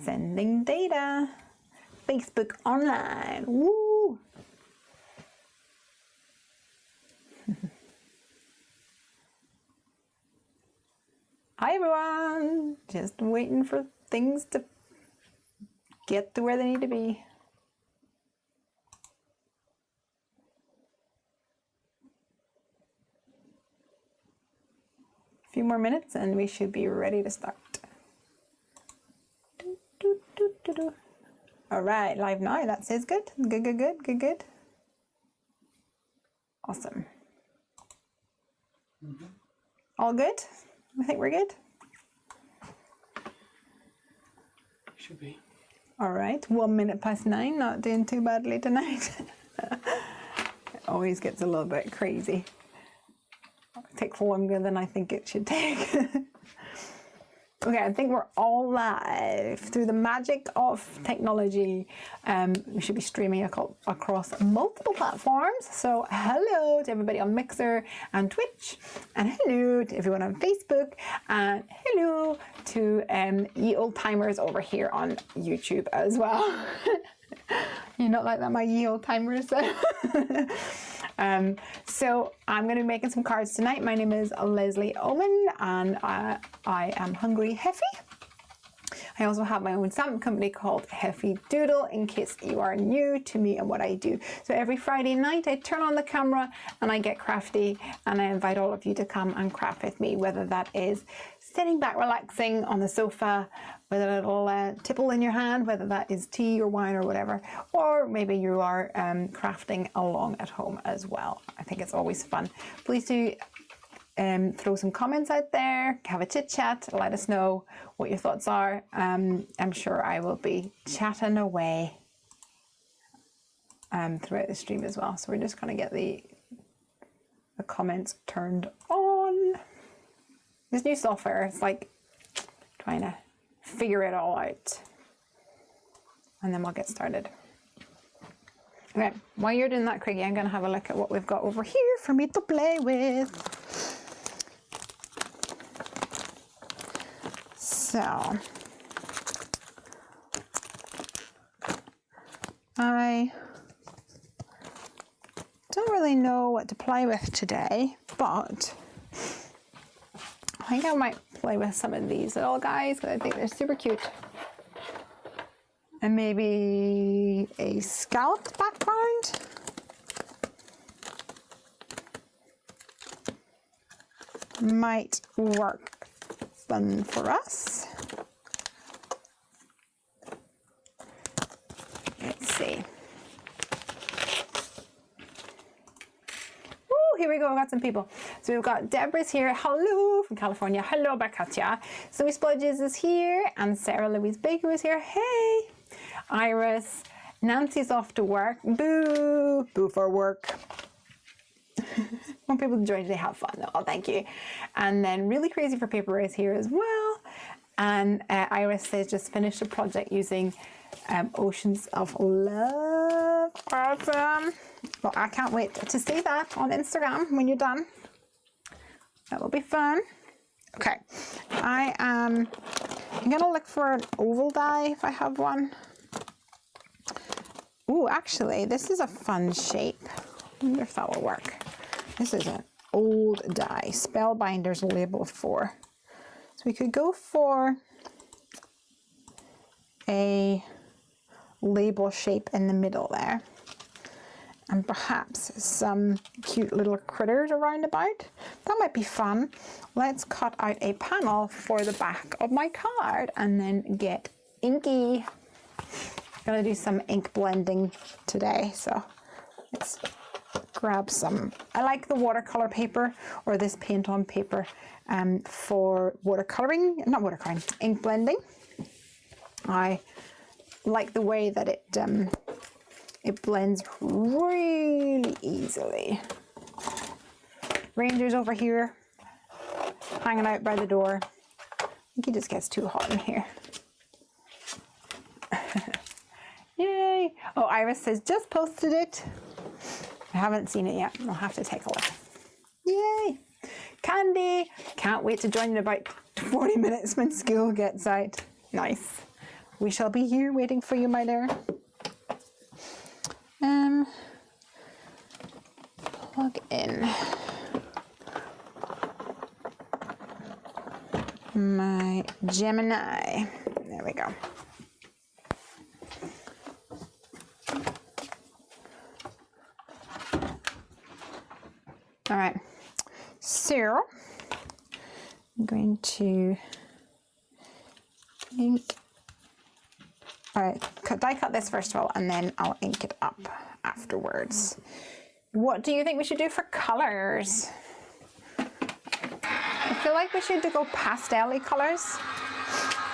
Sending data. Facebook online. Woo! Hi everyone! Just waiting for things to get to where they need to be. A few more minutes and we should be ready to start. All right, live now. That says good. Good. Awesome. All good? I think we're good. Should be. All right, 1 minute past 9. Not doing too badly tonight. It always gets a little bit crazy. It takes longer than I think it should take. Okay, I think we're all live through the magic of technology. We should be streaming across multiple platforms. So hello to everybody on Mixer and Twitch, and hello to everyone on Facebook, and hello to ye old timers over here on YouTube as well. You're not like that, my ye old timers. So I'm going to be making some cards tonight. My name is Lesley Oman, and I am Hungry Heffy. I also have my own stamp company called Heffy Doodle, in case you are new to me and what I do. So every Friday night I turn on the camera and I get crafty, and I invite all of you to come and craft with me, whether that is sitting back relaxing on the sofa with a little tipple in your hand, whether that is tea or wine or whatever, or maybe you are crafting along at home as well. I think it's always fun. Please do throw some comments out there, have a chit chat, let us know what your thoughts are. I'm sure I will be chatting away throughout the stream as well. So we're just going to get the comments turned on. This new software, it's like trying to figure it all out. And then we'll get started. Okay, while you're doing that, Craigie, I'm going to have a look at what we've got over here for me to play with. So, I don't really know what to play with today, but I think I might play with some of these little guys because I think they're super cute. And maybe a scalloped background. Might work fun for us. Let's see. Here we go, we got some people. So we've got Deborah's here, hello, from California. Hello, Katya. Zoe Splodges is here, and Sarah Louise Baker is here. Hey. Iris. Nancy's off to work. Boo. Boo for work. Want people to join today, have fun though. Oh, thank you. And then Really Crazy for Paper is here as well. And Iris says just finished a project using Oceans of Love. Awesome. Well, I can't wait to see that on Instagram when you're done. That will be fun. Okay, I'm gonna look for an oval die if I have one. Ooh, actually, this is a fun shape. I wonder if that will work. This is an old die, Spellbinders Label 4. So we could go for a label shape in the middle there. And perhaps some cute little critters around about. That might be fun. Let's cut out a panel for the back of my card and then get inky. I'm gonna do some ink blending today, so let's grab some. I like the watercolor paper or this paint on paper for watercoloring, not watercoloring, ink blending. I like the way that it blends really easily. Ranger's over here, hanging out by the door. I think he just gets too hot in here. Yay! Oh, Iris says, just posted it. I haven't seen it yet. I'll have to take a look. Yay! Candy, can't wait to join in about 40 minutes when school gets out. Nice. we shall be here waiting for you, my dear. Plug in my Gemini. There we go. All right, so I'm going to ink. All right, die cut this first of all, and then I'll ink it up afterwards. What do you think we should do for colors? I feel like we should go pastel-y colors.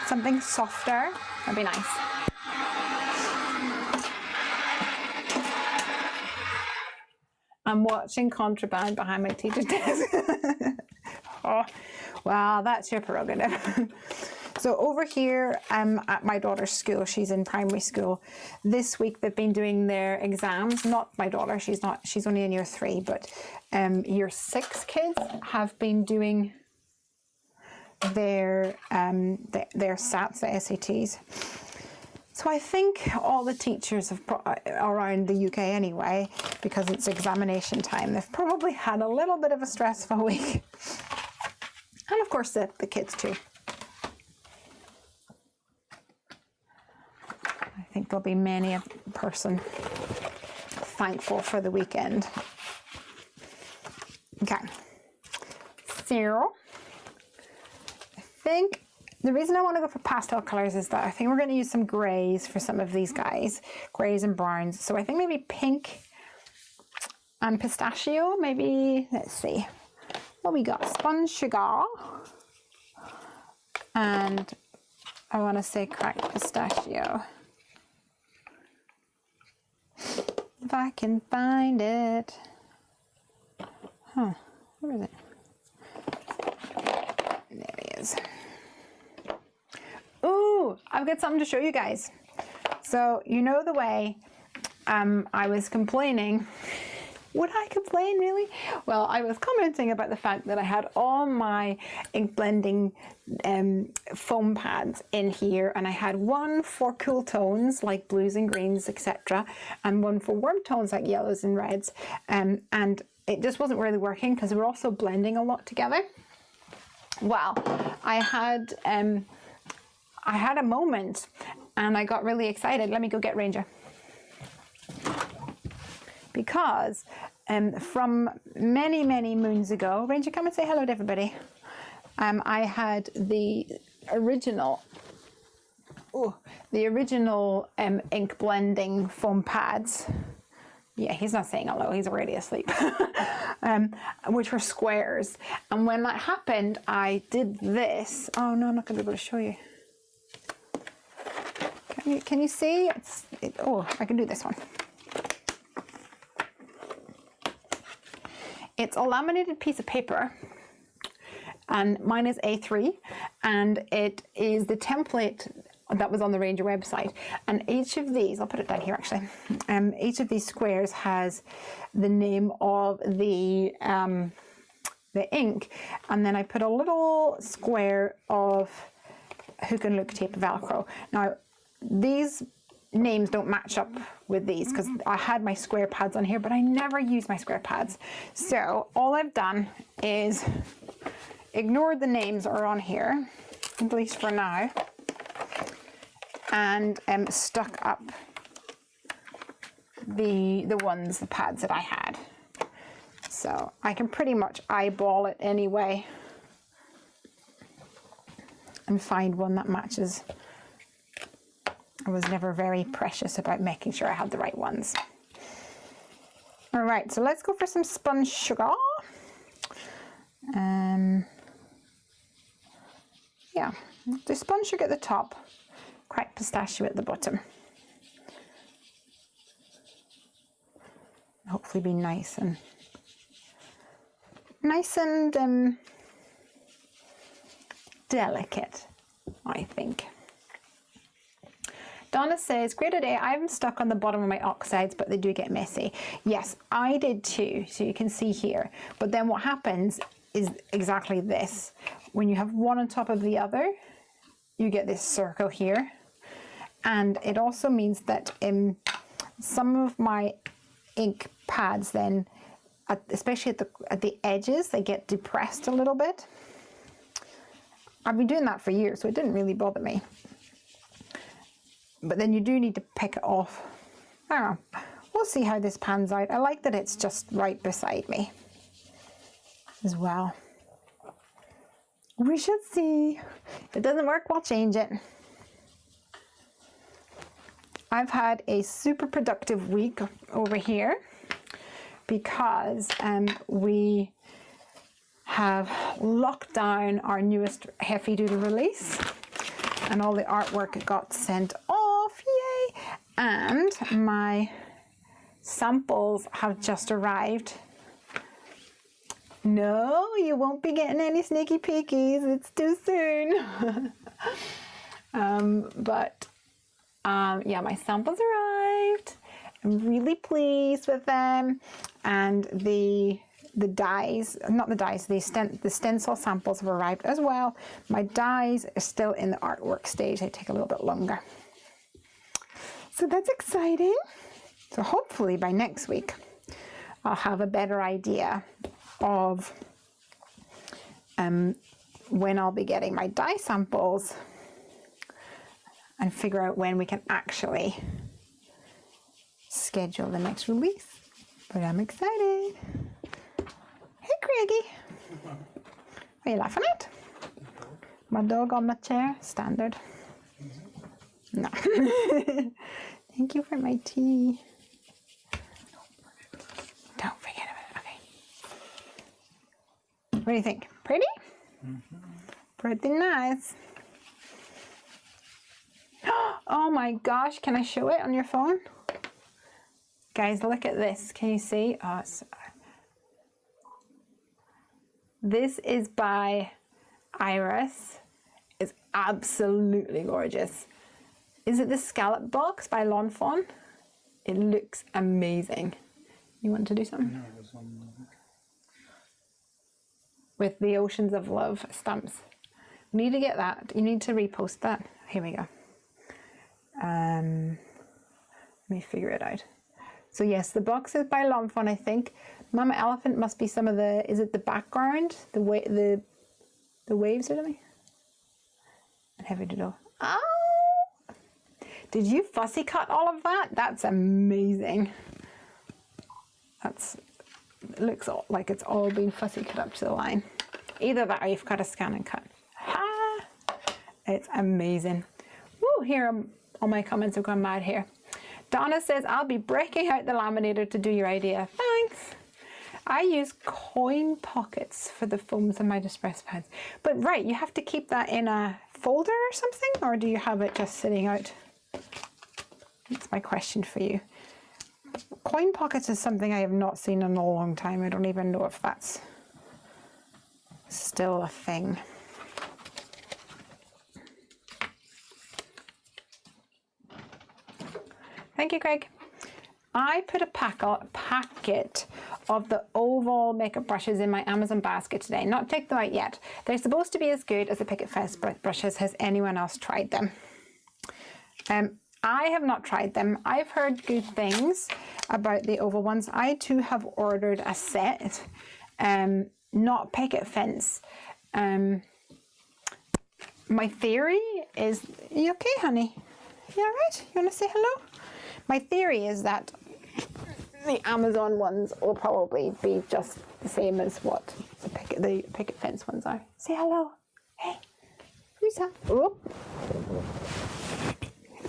Something softer. That'd be nice. I'm watching Contraband behind my teacher's desk. Oh, well, that's your prerogative. So over here, at my daughter's school, she's in primary school. This week they've been doing their exams. Not my daughter, she's only in year 3, but year 6 kids have been doing their SATs, the SATs. So I think all the teachers around the UK anyway, because it's examination time, they've probably had a little bit of a stressful week. And of course the kids too. I think there'll be many a person thankful for the weekend. Okay. So I think the reason I want to go for pastel colors is that I think we're going to use some grays for some of these guys, grays and browns. So I think maybe pink and pistachio, maybe, let's see, what we got, spun sugar, and I want to say cracked pistachio. If I can find it. Huh, where is it? There he is. Ooh, I've got something to show you guys. So, you know the way I was complaining. Would I complain, really? Well, I was commenting about the fact that I had all my ink blending foam pads in here, and I had one for cool tones like blues and greens, etc., and one for warm tones like yellows and reds, and it just wasn't really working because we're also blending a lot together. Well, I had a moment and I got really excited. Let me go get Ranger. Because from many, many moons ago, Ranger, come and say hello to everybody. I had the original ink blending foam pads. Yeah, he's not saying hello, he's already asleep. Which were squares. And when that happened, I did this. Oh no, I'm not gonna be able to show you. Can you see? Oh, I can do this one. It's a laminated piece of paper, and mine is A3, and it is the template that was on the Ranger website. And each of these, I'll put it down here actually, each of these squares has the name of the ink, and then I put a little square of hook and loop tape Velcro. Now, these names don't match up with these because I had my square pads on here, but I never use my square pads. So all I've done is ignored the names that are on here, at least for now, and stuck up the pads that I had. So I can pretty much eyeball it anyway and find one that matches. I was never very precious about making sure I had the right ones. All right, so let's go for some spun sugar. Yeah, the spun sugar at the top, cracked pistachio at the bottom. Hopefully be nice and delicate, I think. Donna says, great idea. I'm stuck on the bottom of my oxides, but they do get messy. Yes, I did too, so you can see here. But then what happens is exactly this. When you have one on top of the other, you get this circle here. And it also means that some of my ink pads then, especially at the edges, they get depressed a little bit. I've been doing that for years, so it didn't really bother me. But then you do need to pick it off. I don't know. We'll see how this pans out. I like that it's just right beside me as well. We should see. If it doesn't work, we'll change it. I've had a super productive week over here because we have locked down our newest Heffy Doodle release, and all the artwork got sent off, yay! And my samples have just arrived. No, you won't be getting any sneaky peekies, it's too soon. Yeah, my samples arrived. I'm really pleased with them, and the dies, not the dies, the stencil samples have arrived as well. My dies are still in the artwork stage. They take a little bit longer. So that's exciting. So hopefully by next week, I'll have a better idea of when I'll be getting my die samples and figure out when we can actually schedule the next release. But I'm excited. Hey, Craigie. Are you laughing at? My dog on the chair? Standard. No. Thank you for my tea. Don't forget about it. Okay. What do you think? Pretty? Pretty nice. Oh my gosh, can I show it on your phone? Guys, look at this. Can you see? Oh, this is by Iris. It's absolutely gorgeous. Is it the Scallop Box by Lawn Fawn? It looks amazing. You want to do something? No, it was on. With the Oceans of Love stamps. We need to get that. You need to repost that. Here we go. Let me figure it out. So yes, the box is by Lawn Fawn, I think. Mama Elephant must be some of the, is it the background? The waves or something? And Heavy Doodle. Oh! Did you fussy cut all of that? That's amazing. It looks like it's all been fussy cut up to the line. Either that or you've got a scan and cut. Ha! It's amazing. Woo, here all my comments have gone mad here. Donna says, I'll be breaking out the laminator to do your idea. Thanks. I use coin pockets for the foams on my distress pads. But right, you have to keep that in a folder or something? Or do you have it just sitting out? That's my question for you. Coin pockets is something I have not seen in a long time. I don't even know if that's still a thing. Thank you, Craig. I put a packet of the oval makeup brushes in my Amazon basket today. Not checked them out yet. They're supposed to be as good as the Picket Fest brushes. Has anyone else tried them? I have not tried them. I've heard good things about the oval ones. I too have ordered a set, not Picket Fence. My theory is, you okay, honey? You all right? You want to say hello? My theory is that the Amazon ones will probably be just the same as what the Picket Fence ones are. Say hello. Hey, who's that? Oh.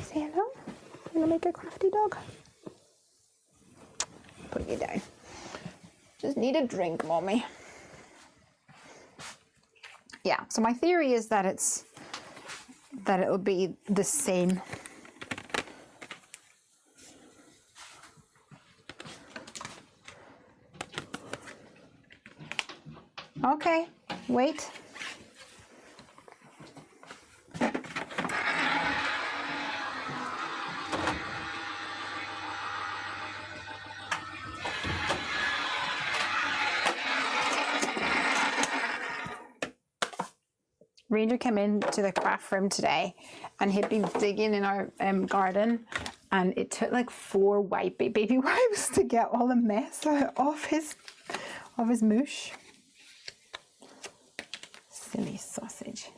Say hello. You gonna make a crafty dog? Put you down. Just need a drink, mommy. Yeah. So my theory is that it'll be the same. Okay, wait. Ranger came into the craft room today and he'd been digging in our garden, and it took like 4 white baby wipes to get all the mess out of his moosh. Silly sausage.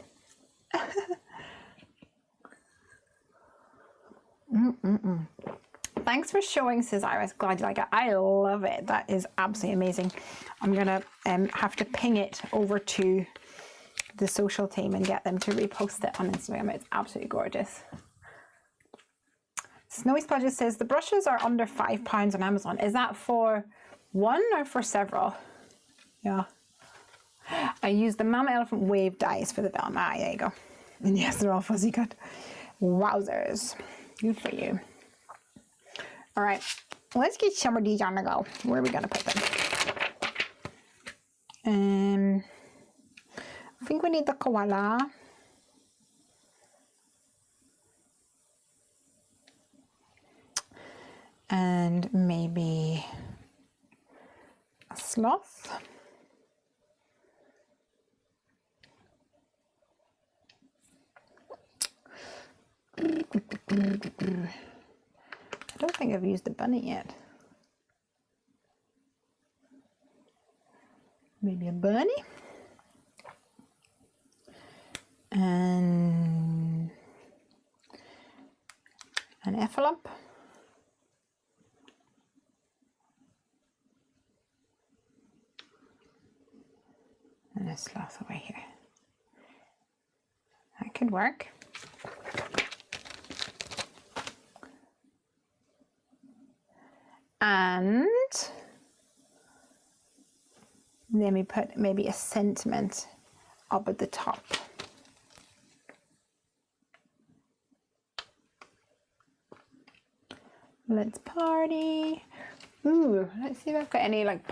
Thanks for showing, says Iris. Glad you like it. I love it. That is absolutely amazing. I'm gonna have to ping it over to the social team and get them to repost it on Instagram. It's absolutely gorgeous. Snowy Splodges says the brushes are under £5 on Amazon. Is that for one or for several? Yeah. I use the Mama Elephant Wave dies for the Velma. Ah, there you go. And yes, they're all fuzzy cut. Wowzers. Good for you. All right, let's get some of these on the go. Where are we going to put them? I think we need the koala. And maybe a sloth. I don't think I've used the bunny yet. Maybe a bunny. And an effalump. And a sloth over here. That could work. And then we put maybe a sentiment up at the top. Let's party. Ooh, let's see if I've got any like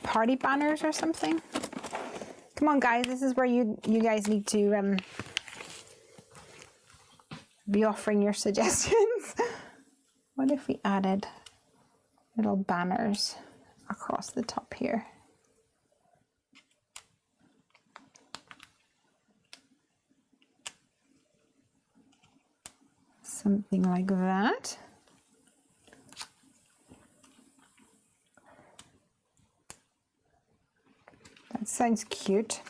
party banners or something. Come on, guys, this is where you guys need to be offering your suggestions. What if we added little banners across the top here? Something like that. That sounds cute.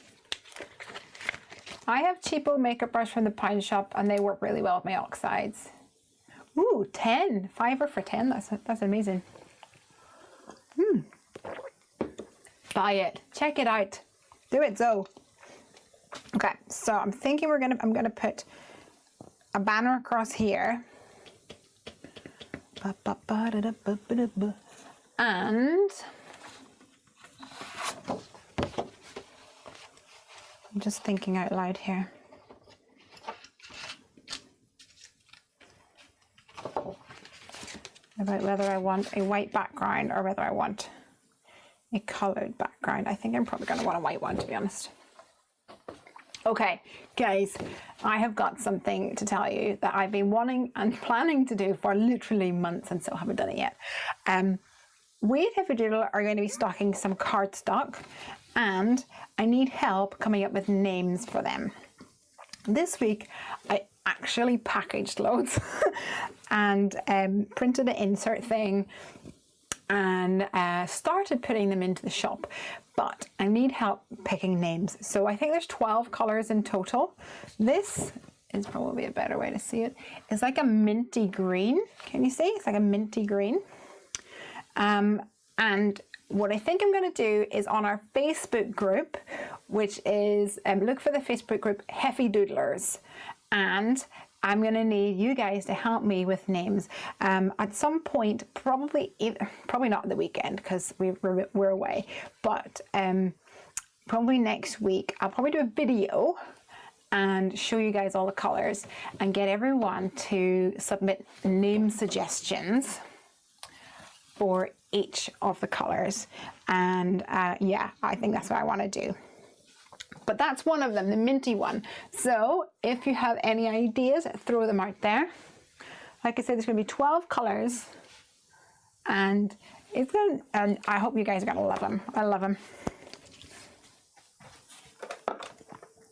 I have cheapo makeup brush from the Pine Shop and they work really well with my oxides. Ooh, 10. 5 for 10. That's amazing. Buy it. Check it out. Do it, Zoe. Okay, so I'm thinking I'm gonna put a banner across here. And I'm just thinking out loud here. About whether I want a white background or whether I want a colored background. I think I'm probably going to want a white one, to be honest. Okay, guys, I have got something to tell you that I've been wanting and planning to do for literally months and still haven't done it yet. We at Heavy Doodle are going to be stocking some cardstock, and I need help coming up with names for them. This week, I actually packaged loads and printed an insert thing and started putting them into the shop, but I need help picking names. So I think there's 12 colors in total. This is probably a better way to see it. It's like a minty green. Can you see? It's like a minty green. And what I think I'm going to do is on our Facebook group, which is, look for the Facebook group Heffy Doodlers, and I'm going to need you guys to help me with names. At some point, probably not the weekend because we're away, but probably next week, I'll probably do a video and show you guys all the colors and get everyone to submit name suggestions for each of the colors. And yeah, I think that's what I want to do. But that's one of them, the minty one. So if you have any ideas, throw them out there. Like I said, there's going to be 12 colors, and I hope you guys are going to love them. I love them.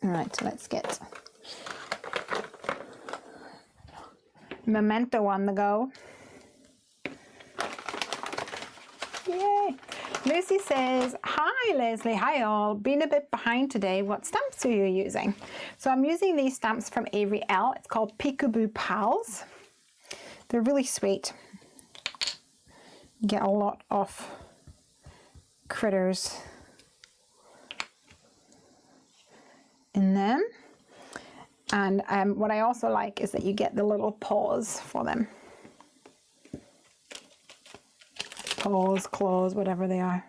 All right, so let's get Memento on the go. Yay! Lucy says, hi Leslie, hi all. Been a bit behind today. What stamps are you using? So I'm using these stamps from Avery L. It's called Peekaboo Pals. They're really sweet. You get a lot of critters in them. And what I also like is that you get the little paws for them. Paws, claws, whatever they are.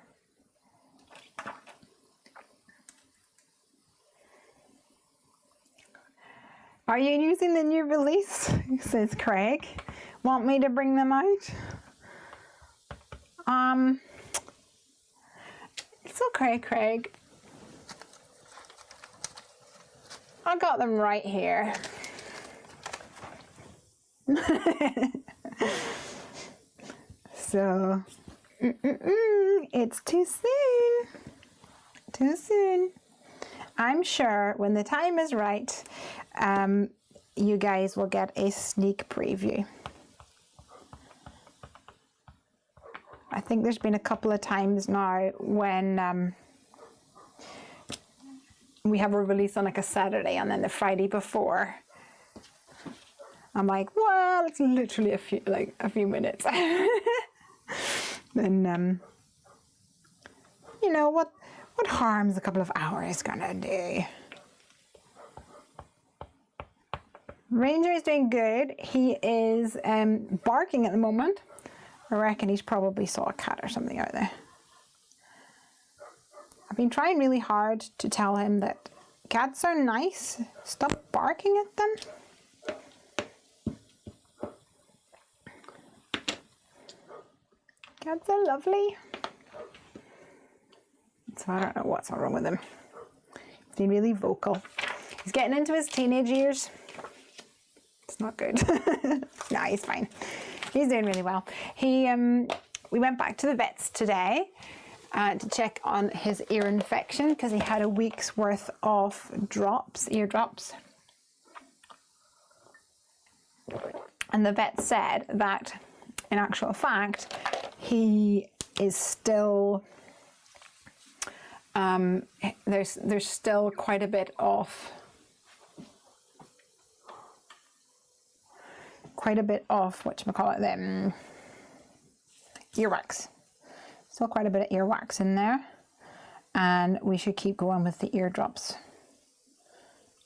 Are you using the new release? Says Craig. Want me to bring them out? It's okay, Craig. I got them right here. So, it's too soon. Too soon. I'm sure when the time is right, you guys will get a sneak preview. I think there's been a couple of times now when we have a release on like a Saturday and then the Friday before, I'm like, well, it's literally a few minutes. Then, you know, what harm's a couple of hours gonna do? Ranger is doing good. He is barking at the moment. I reckon he's probably saw a cat or something out there. I've been trying really hard to tell him that cats are nice. Stop barking at them. Cats are lovely. So I don't know what's wrong with him. He's been really vocal. He's getting into his teenage years. It's not good. Nah, he's fine. He's doing really well. We went back to the vets today to check on his ear infection because he had a week's worth of ear drops. And the vet said that, in actual fact, he is still, there's still quite a bit of whatchamacallit, them earwax. Still quite a bit of earwax in there, and we should keep going with the eardrops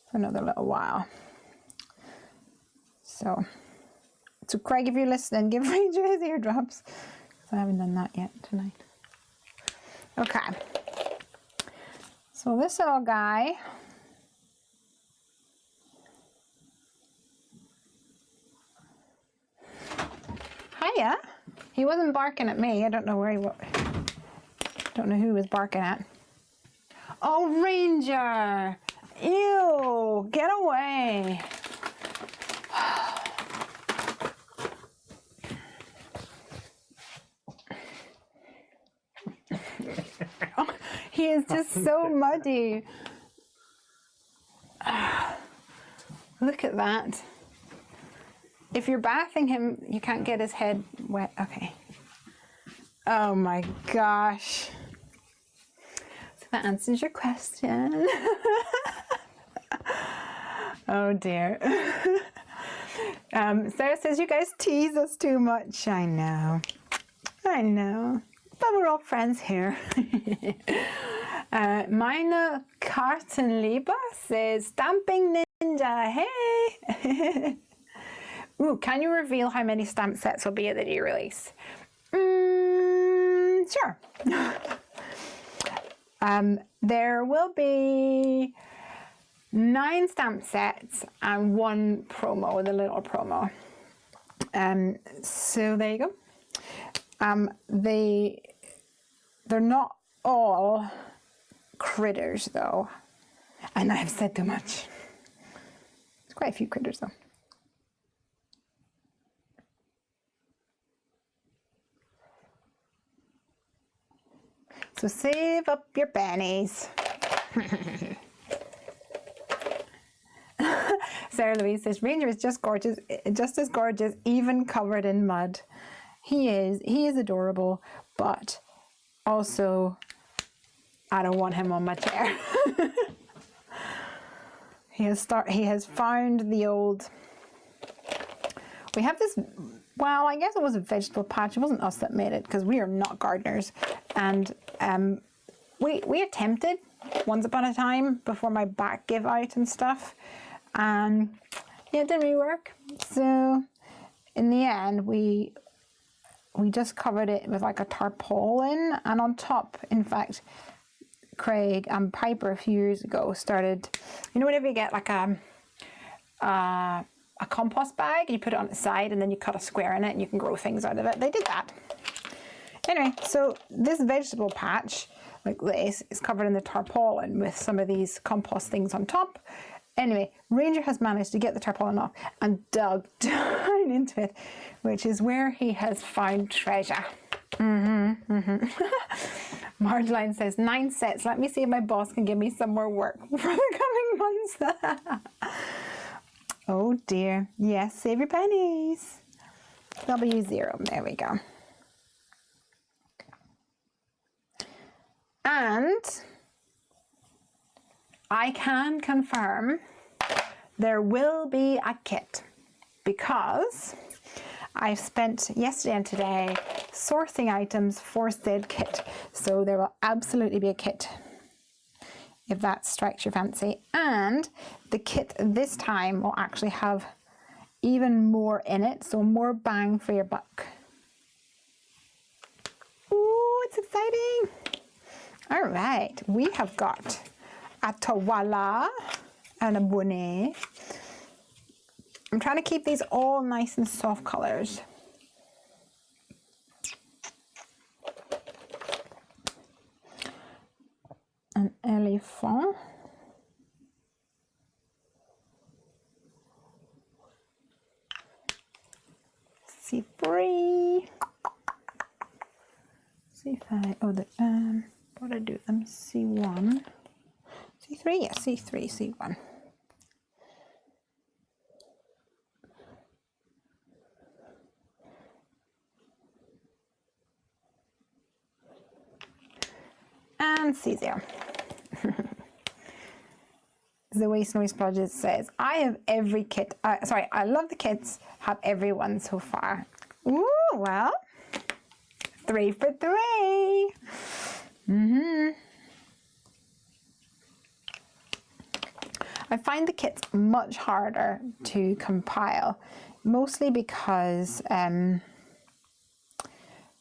for another little while. So Craig, if you're listening, give Ranger his eardrops, because I haven't done that yet tonight. Okay, so this little guy, hiya. He wasn't barking at me. I don't know where he was. Don't know who he was barking at. Oh, Ranger! Ew! Get away! Oh, he is just so muddy. Look at that. If you're bathing him, you can't get his head wet. Okay. Oh my gosh. So that answers your question. Oh dear. Sarah says you guys tease us too much. I know. But we're all friends here. Mina Kartenlieber says, Stamping Ninja, hey! Ooh, can you reveal how many stamp sets will be at the new release? Sure. There will be 9 stamp sets and 1 promo, the little promo. So there you go. They're not all critters though, and I have said too much. There's quite a few critters though. So save up your pennies. Sarah Louise says, Ranger is just gorgeous, just as gorgeous, even covered in mud. He is adorable, but also I don't want him on my chair. He has found the old, we have this, well, I guess it was a vegetable patch. It wasn't us that made it because we are not gardeners. And we attempted once upon a time before my back gave out and stuff. And yeah, it didn't really work. So in the end, we just covered it with like a tarpaulin, and on top, in fact, Craig and Piper a few years ago started, you know, whenever you get like a compost bag and you put it on its side and then you cut a square in it and you can grow things out of it. They did that. Anyway, so this vegetable patch, like this, is covered in the tarpaulin with some of these compost things on top. Anyway, Ranger has managed to get the tarpaulin off and dug down into it, which is where he has found treasure. Margeline says, 9 sets. Let me see if my boss can give me some more work for the coming months. Oh dear. Yes, save your pennies. W0. There we go. And I can confirm there will be a kit because I've spent yesterday and today sourcing items for said kit. So there will absolutely be a kit if that strikes your fancy. And the kit this time will actually have even more in it, so more bang for your buck. Ooh, it's exciting. All right, we have got a tawala and a bonnet. I'm trying to keep these all nice and soft colors. An elephant. C3. C5. Oh, what did I do them? C1. C3, yeah, C3, C1. And C0. Zoe Snowy Splodges says, I have every kit. I love the kits, have every one so far. Ooh, well, 3 for 3. I find the kits much harder to compile, mostly because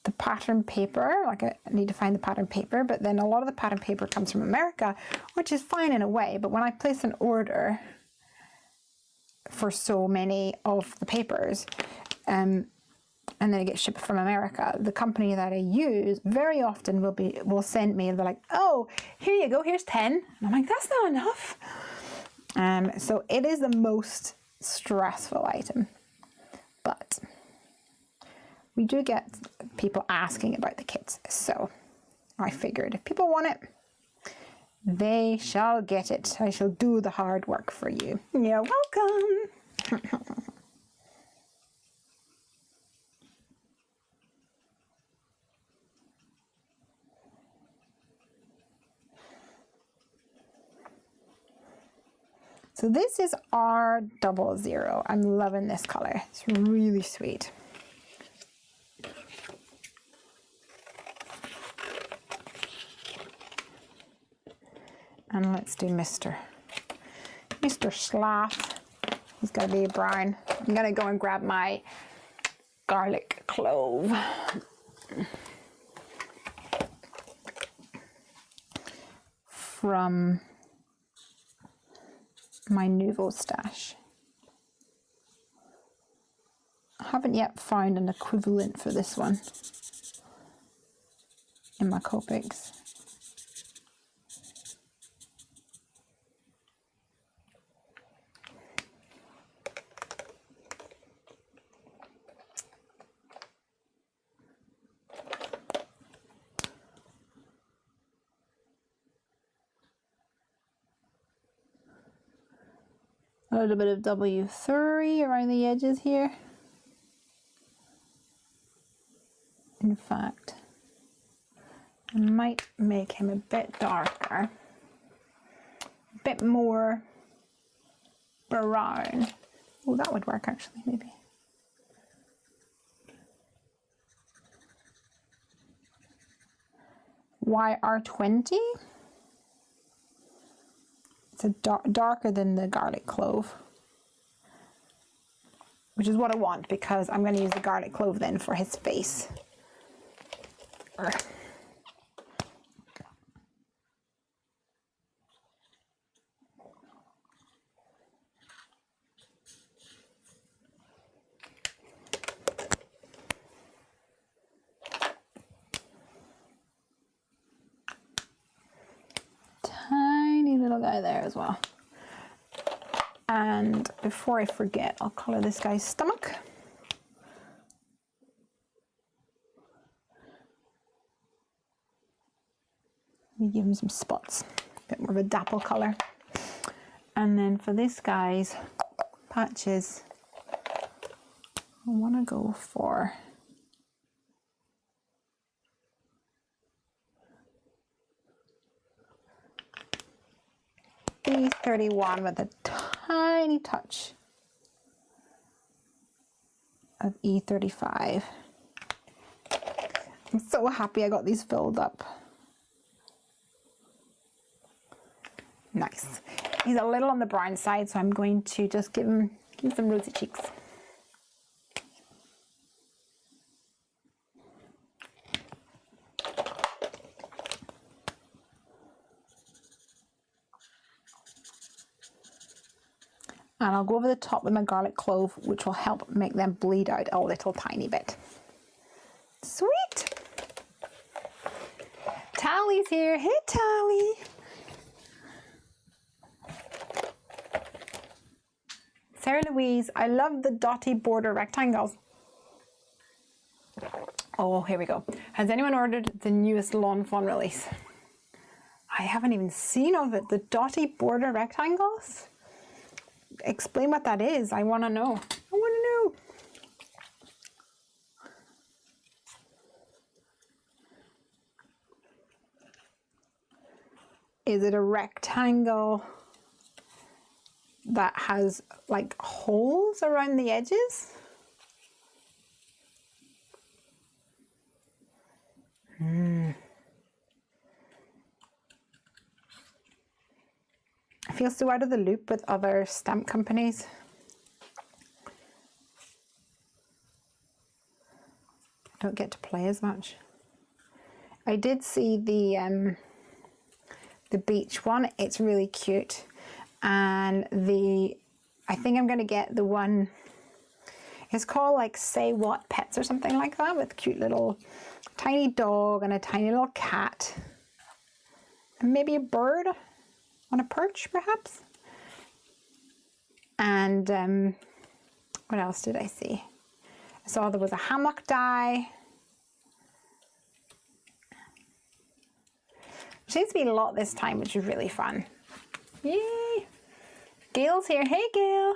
the pattern paper, like I need to find the pattern paper, but then a lot of the pattern paper comes from America, which is fine in a way, but when I place an order for so many of the papers, and then it gets shipped from America, the company that I use very often will send me, they're like, oh, here you go, here's 10. And I'm like, that's not enough. So it is the most stressful item, but we do get people asking about the kits, so I figured if people want it, they shall get it. I shall do the hard work for you. You're welcome. So this is R00. I'm loving this color. It's really sweet. And let's do Mr. Sloth. He's got to be brown. I'm going to go and grab my garlic clove. From my Nouveau stash. I haven't yet found an equivalent for this one in my Copics. A little bit of W3 around the edges here. In fact, I might make him a bit darker, a bit more brown. Oh, that would work actually, maybe. YR20. It's a darker than the garlic clove, which is what I want because I'm going to use the garlic clove then for his face. Tiny little guy there as well. And before I forget, I'll color this guy's stomach. Let me give him some spots, a bit more of a dapple color. And then for this guy's patches, I want to go for E31 with a tiny touch of E35. I'm so happy I got these filled up. Nice. He's a little on the brown side, so I'm going to just give him some rosy cheeks. And I'll go over the top with my garlic clove, which will help make them bleed out a little tiny bit. Sweet! Tally's here. Hey, Tally! Sarah Louise, I love the dotty border rectangles. Oh, here we go. Has anyone ordered the newest Lawn Fawn release? I haven't even seen of it. The dotty border rectangles? Explain what that is. I want to know. I want to know. Is it a rectangle that has like holes around the edges? I feel so out of the loop with other stamp companies. I don't get to play as much. I did see the beach one. It's really cute. And I think I'm going to get the one, it's called like Say What Pets or something like that, with cute little tiny dog and a tiny little cat. And maybe a bird on a perch, perhaps. And what else did I see? I saw there was a hammock die. There seems to be a lot this time, which is really fun. Yay! Gail's here. Hey, Gail.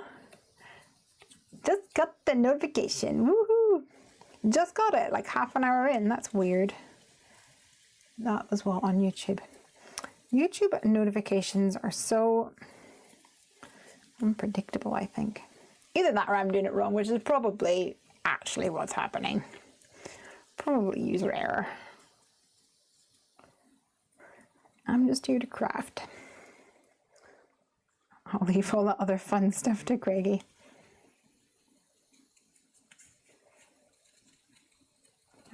Just got the notification. Woohoo! Just got it, like half an hour in. That's weird. That was what on YouTube. YouTube notifications are so unpredictable, I think. Either that or I'm doing it wrong, which is probably actually what's happening. Probably user error. I'm just here to craft. I'll leave all the other fun stuff to Craigie.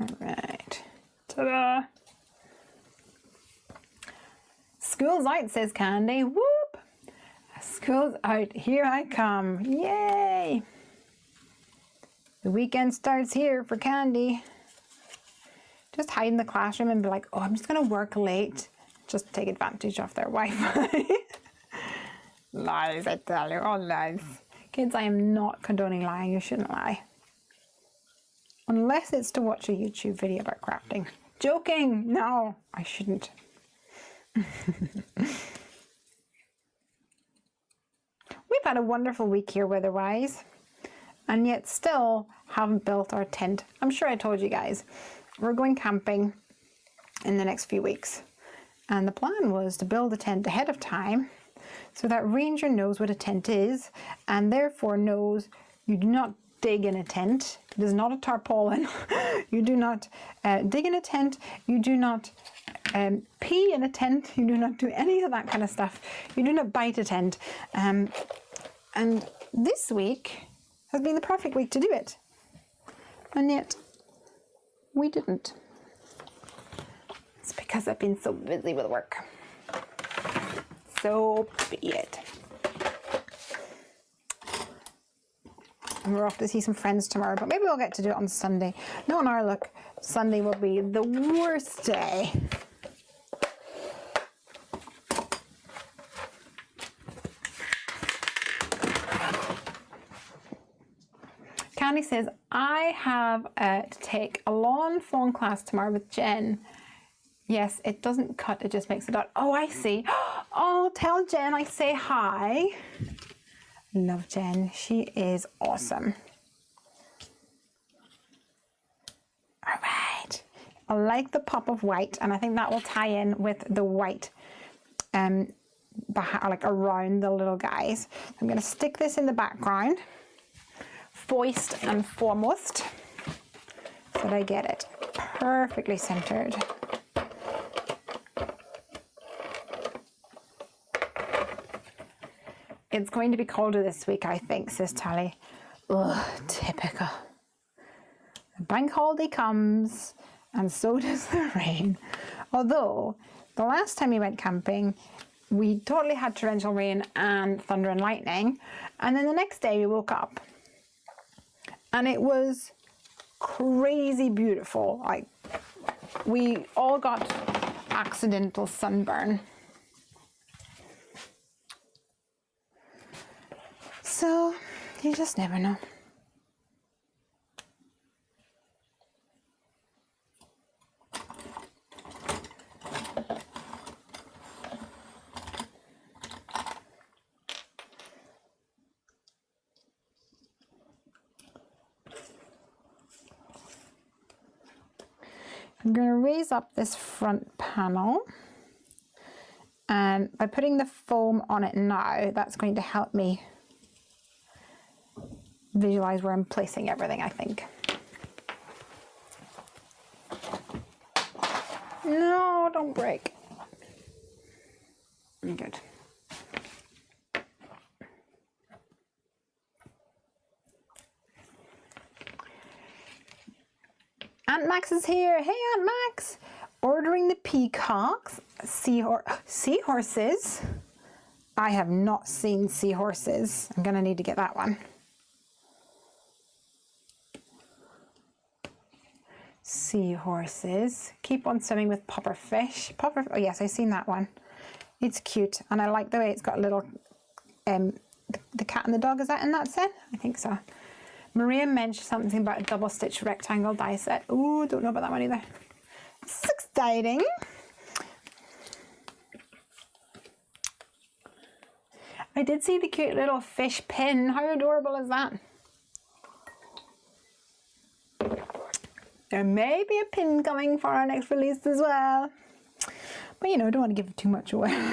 All right. Ta-da! School's out, says Candy. Whoop! School's out. Here I come. Yay! The weekend starts here for Candy. Just hide in the classroom and be like, oh, I'm just going to work late. Just to take advantage of their Wi-Fi. Lies, I tell you. All lies. Kids, I am not condoning lying. You shouldn't lie. Unless it's to watch a YouTube video about crafting. Joking! No, I shouldn't. We've had a wonderful week here weather-wise, and yet still haven't built our tent. I'm sure I told you guys. We're going camping in the next few weeks, and the plan was to build a tent ahead of time so that Ranger knows what a tent is, and therefore knows you do not dig in a tent. It is not a tarpaulin. You do not dig in a tent. You do not pee in a tent. You do not do any of that kind of stuff. You do not bite a tent. And this week has been the perfect week to do it. And yet, we didn't. It's because I've been so busy with work. So be it. And we're off to see some friends tomorrow, but maybe we'll get to do it on Sunday. No, no, look, Sunday will be the worst day. Candy says, I have to take a lawn fawn class tomorrow with Jen. Yes, it doesn't cut, it just makes a dot. Oh, I see. Oh, tell Jen I say hi. Love Jen, she is awesome. All right, I like the pop of white, and I think that will tie in with the white like around the little guys. I'm going to stick this in the background, first and foremost, so that I get it perfectly centered. It's going to be colder this week, I think, says Tally. Ugh, typical. The bank holiday comes, and so does the rain. Although, the last time we went camping, we totally had torrential rain and thunder and lightning. And then the next day we woke up, and it was crazy beautiful. Like, we all got accidental sunburn. So, you just never know. I'm going to raise up this front panel, and by putting the foam on it now, that's going to help me visualize where I'm placing everything, I think. No, don't break. Good. Aunt Max is here. Hey, Aunt Max. Ordering the peacocks, seahorses. I have not seen seahorses. I'm going to need to get that one. Seahorses. Keep on swimming with puffer fish. Oh yes, I've seen that one. It's cute, and I like the way it's got a little the cat and the dog. Is that in that set? I think so. Maria mentioned something about a double stitch rectangle die set. Ooh, don't know about that one either. This is exciting. I did see the cute little fish pin. How adorable is that? There may be a pin coming for our next release as well. But you know, I don't want to give too much away.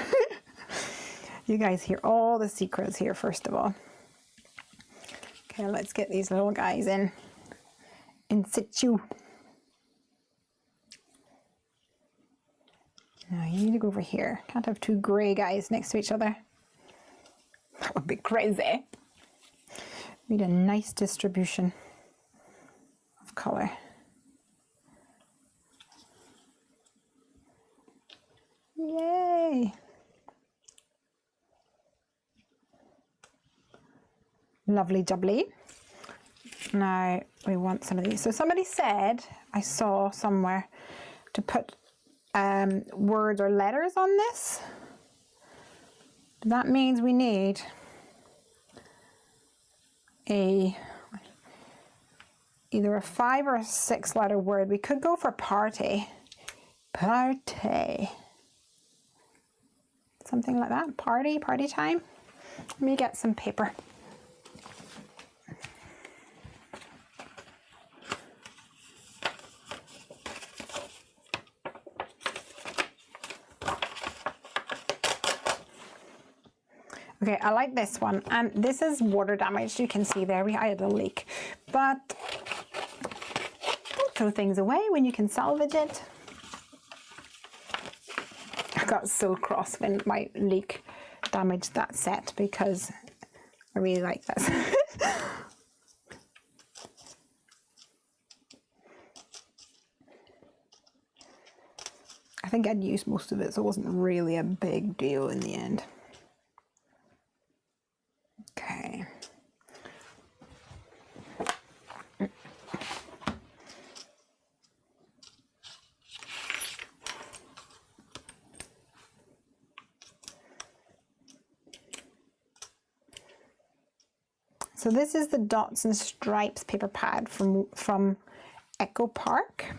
You guys hear all the secrets here first of all. Okay, let's get these little guys in situ. Now you need to go over here. Can't have two grey guys next to each other. That would be crazy. We need a nice distribution of colour. Yay! Lovely jubbly. Now we want some of these. So somebody said, I saw somewhere, to put words or letters on this. That means we need either a 5 or a 6 letter word. We could go for party. Party. Something like that. Party time. Let me get some paper. Okay, I like this one, and this is water damaged. You can see there we had a leak, but don't throw things away when you can salvage it. I got so cross when my leak damaged that set because I really like this. I think I'd used most of it, so it wasn't really a big deal in the end. Okay. So this is the Dots and Stripes paper pad from Echo Park.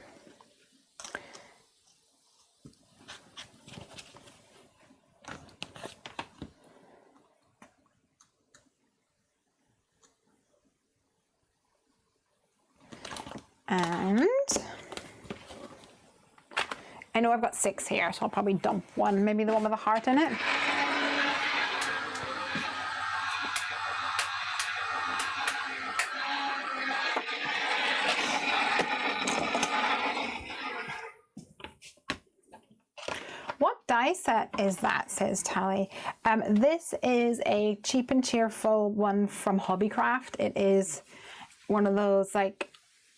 And I know I've got 6 here, so I'll probably dump one, maybe the one with the heart in it. What die set is that, says Tally. This is a cheap and cheerful one from Hobbycraft. It is one of those like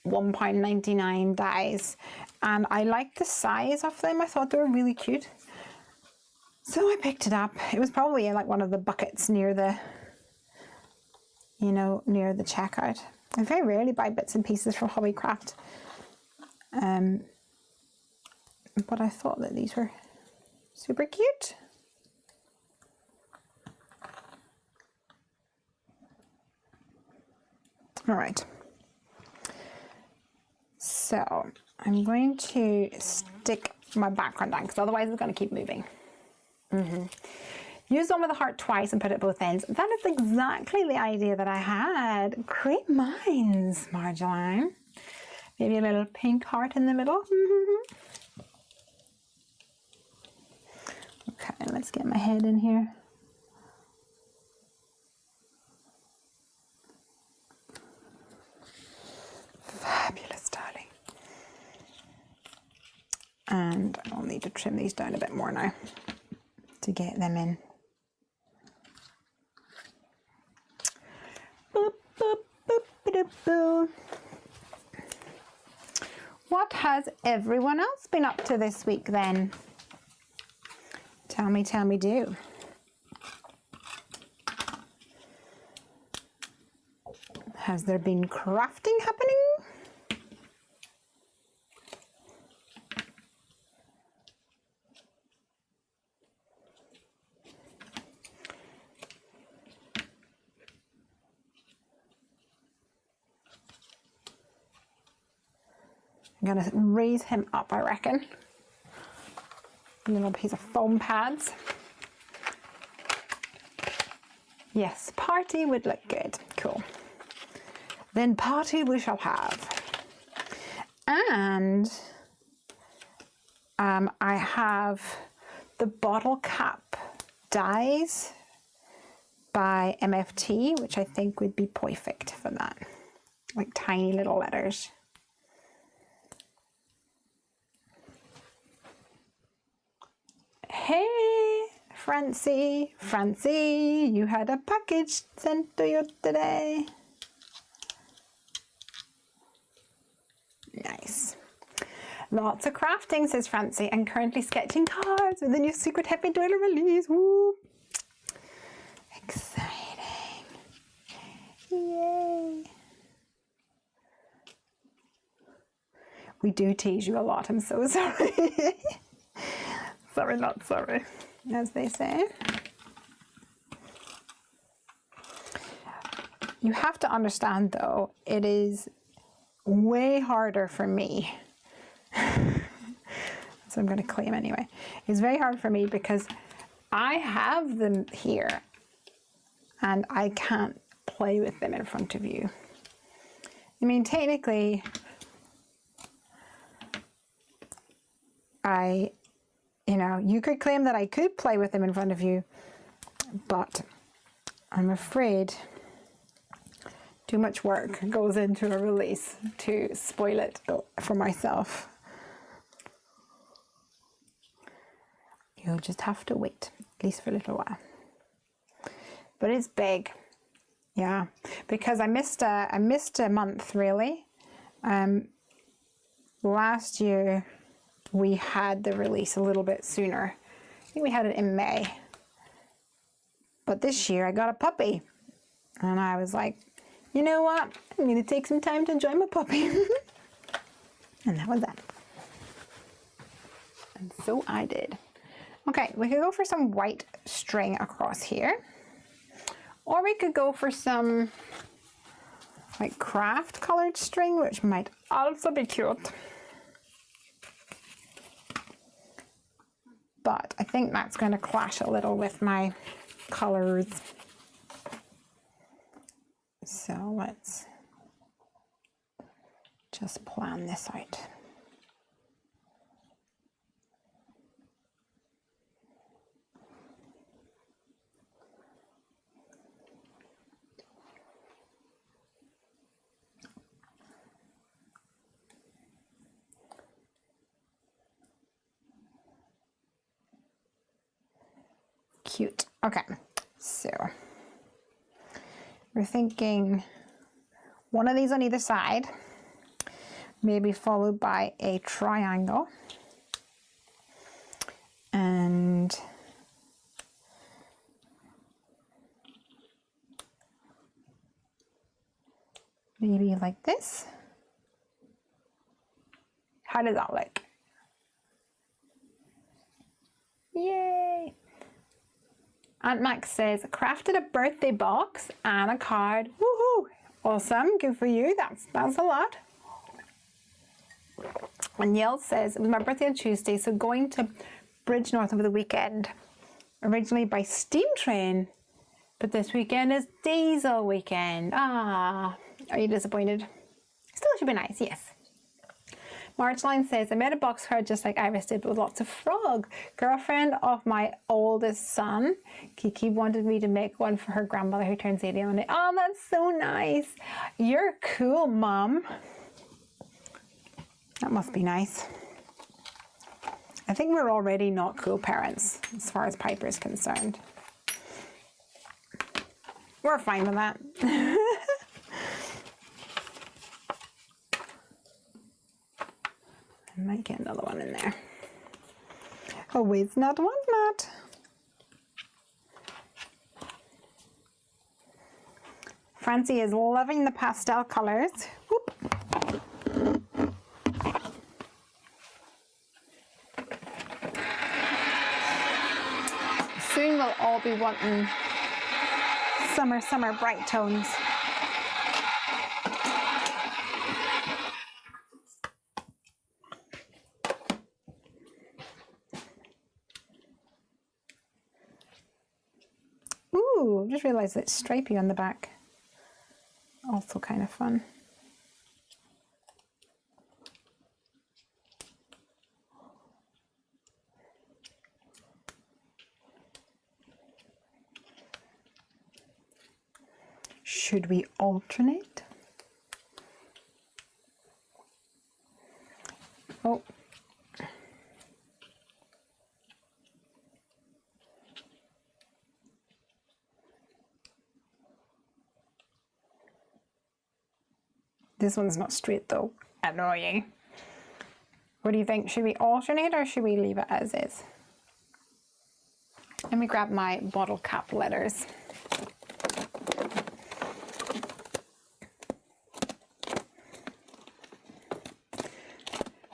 £1.99 dies, and I liked the size of them. I thought they were really cute, so I picked it up. It was probably in like one of the buckets near the, you know, near the checkout. I very rarely buy bits and pieces from Hobbycraft, but I thought that these were super cute. All right. So I'm going to stick my background down because otherwise it's going to keep moving. Use one with a heart twice and put it at both ends. That is exactly the idea that I had. Great minds, Marjolein. Maybe a little pink heart in the middle. Okay, let's get my head in here. Fabulous, darling. And I'll need to trim these down a bit more now to get them in. Boop, boop, boop, boop, boop. What has everyone else been up to this week then? Tell me, do. Has there been crafting happening? I'm gonna raise him up, I reckon. A little piece of foam pads. Yes, party would look good. Cool. Then party we shall have. And I have the bottle cap dies by MFT, which I think would be perfect for that. Like tiny little letters. Hey, Francie, you had a package sent to you today. Nice. Lots of crafting, says Francie, and currently sketching cards with the new Secret Happy Doodle release. Woo! Exciting. Yay. We do tease you a lot, I'm so sorry. Sorry, not sorry, as they say. You have to understand though, it is way harder for me. So I'm going to claim anyway. It's very hard for me because I have them here and I can't play with them in front of you. I mean, technically, you could claim that I could play with them in front of you, but I'm afraid too much work goes into a release to spoil it for myself. You'll just have to wait, at least for a little while. But it's big, yeah, because I missed a month really. Last year we had the release a little bit sooner. I think we had it in May. But this year I got a puppy, and I was like, you know what? I'm gonna take some time to enjoy my puppy. And that was that. And so I did. Okay, we could go for some white string across here. Or we could go for some like craft colored string, which might also be cute. But I think that's going to clash a little with my colors. So let's just plan this out. Cute. Okay, so we're thinking one of these on either side, maybe followed by a triangle, and maybe like this. How does that look? Yay! Aunt Max says, crafted a birthday box and a card. Woohoo! Awesome, good for you. That's a lot. And Yale says, it was my birthday on Tuesday, so going to Bridge North over the weekend. Originally by steam train, but this weekend is diesel weekend. Ah, are you disappointed? Still should be nice, yes. Margeline says, I made a box card just like Iris did, but with lots of frog. Girlfriend of my oldest son, Kiki, wanted me to make one for her grandmother who turns 80 on it. Oh, that's so nice. You're cool, Mom. That must be nice. I think we're already not cool parents as far as Piper is concerned. We're fine with that. I might get another one in there. Always not one not. Francie is loving the pastel colors. Whoop. Soon we'll all be wanting summer bright tones. Ooh, just realized it's stripy on the back. Also kind of fun. Should we alternate? Oh. This one's not straight though. Annoying. What do you think? Should we alternate or should we leave it as is? Let me grab my bottle cap letters.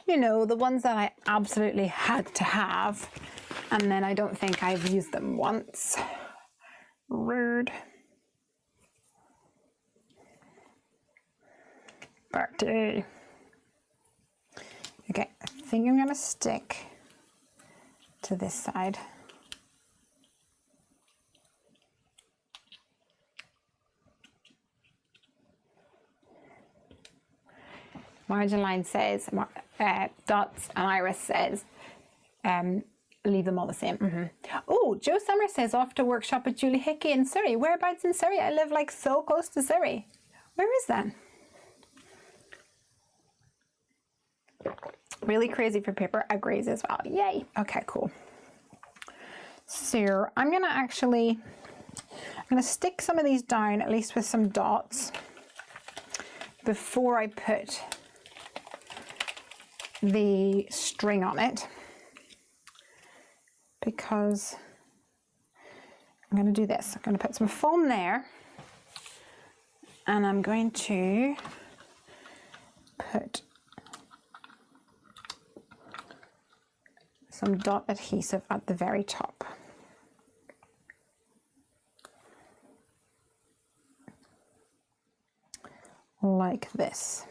You know, the ones that I absolutely had to have, and then I don't think I've used them once. Rude. Party. Okay, I think I'm gonna stick to this side. Margeline says, Dots and Iris says, leave them all the same. Oh, Joe Summer says, off to workshop with Julie Hickey in Surrey. Whereabouts in Surrey? I live like so close to Surrey. Where is that? Really crazy for paper. Agrees as well. Yay. Okay, cool. So I'm going to stick some of these down, at least with some dots, before I put the string on it, because I'm going to do this. I'm going to put some foam there, and I'm going to put some dot adhesive at the very top. Like this.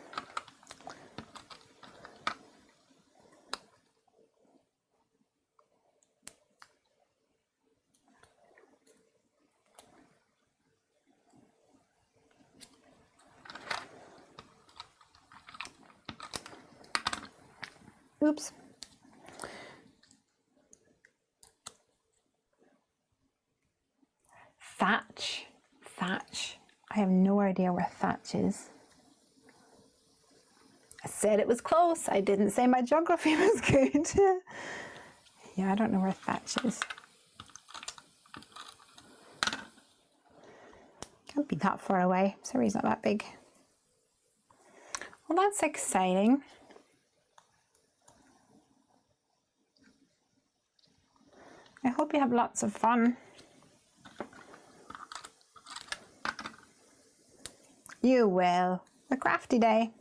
Oops. Thatch. Thatch. I have no idea where thatch is. I said it was close. I didn't say my geography was good. Yeah, I don't know where thatch is. Can't be that far away. Surrey's not that big. Well, that's exciting. I hope you have lots of fun. You will. A crafty day.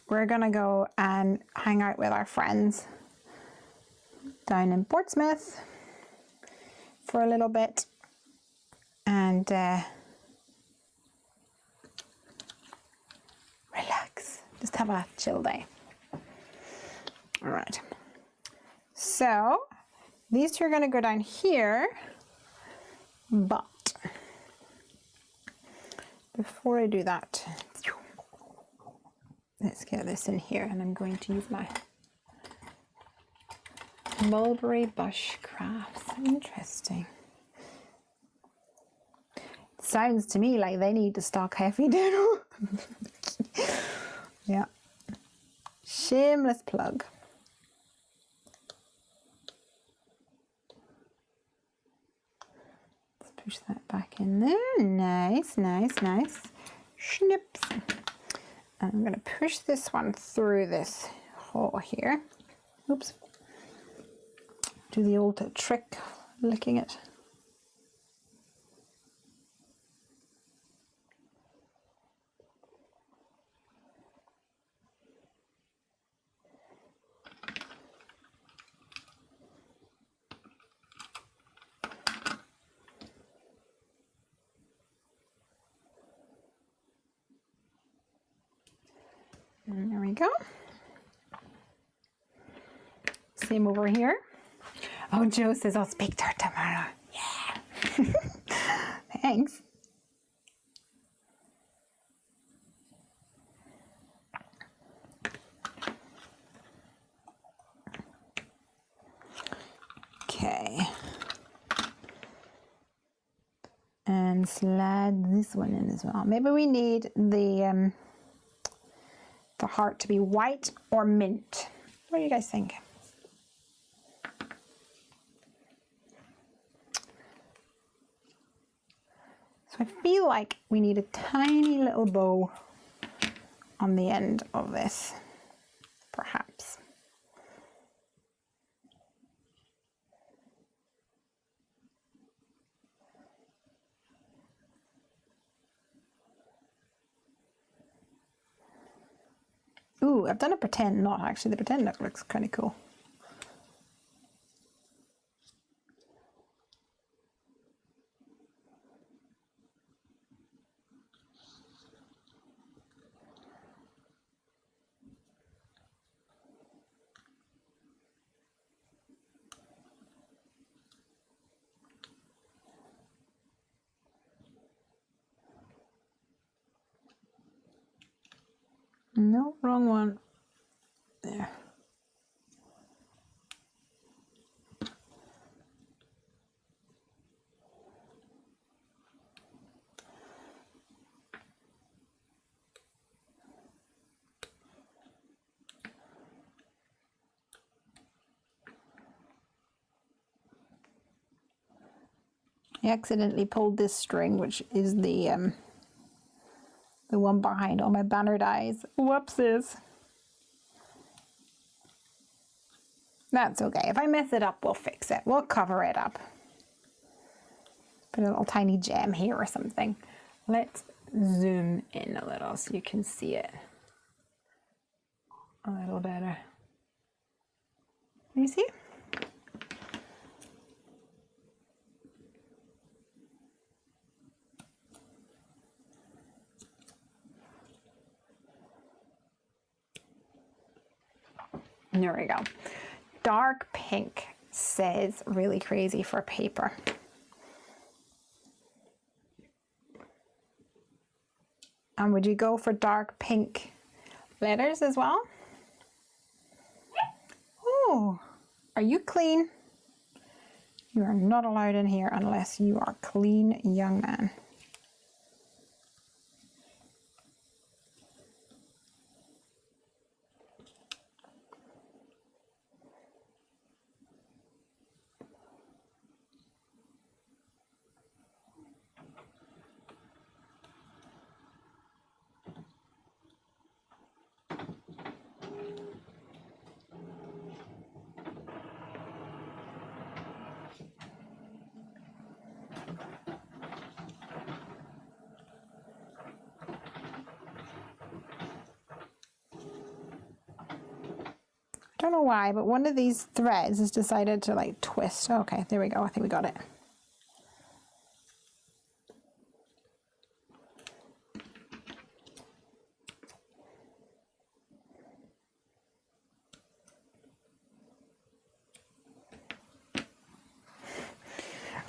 We're gonna go and hang out with our friends down in Portsmouth for a little bit and relax. Just have a chill day. All right. So these two are gonna go down here, but before I do that, let's get this in here, and I'm going to use my Mulberry Bush Crafts. Interesting. Sounds to me like they need to stock Heavy Doodle. Yeah. Shameless plug. Let's push that back in there. Nice, nice, nice. Snips. And I'm going to push this one through this hole here. Oops. Do the old trick, licking it. And there we go. Same over here. Oh, Joe says I'll speak to her tomorrow. Yeah. Thanks. Okay. And slide this one in as well. Maybe we need the heart to be white or mint. What do you guys think? So I feel like we need a tiny little bow on the end of this, perhaps. Ooh, I've done a pretend knot actually. The pretend knot looks kind of cool. No, wrong one. There. I accidentally pulled this string, which is the one behind all my banner dies. Whoopsies. That's okay. If I mess it up, we'll fix it. We'll cover it up. Put a little tiny gem here or something. Let's zoom in a little so you can see it a little better. Can you see? There we go. Dark pink says really crazy for paper. And would you go for dark pink letters as well? Oh, are you clean? You are not allowed in here unless you are clean, young man. I don't know why, but one of these threads has decided to like twist. Okay, there we go. I think we got it.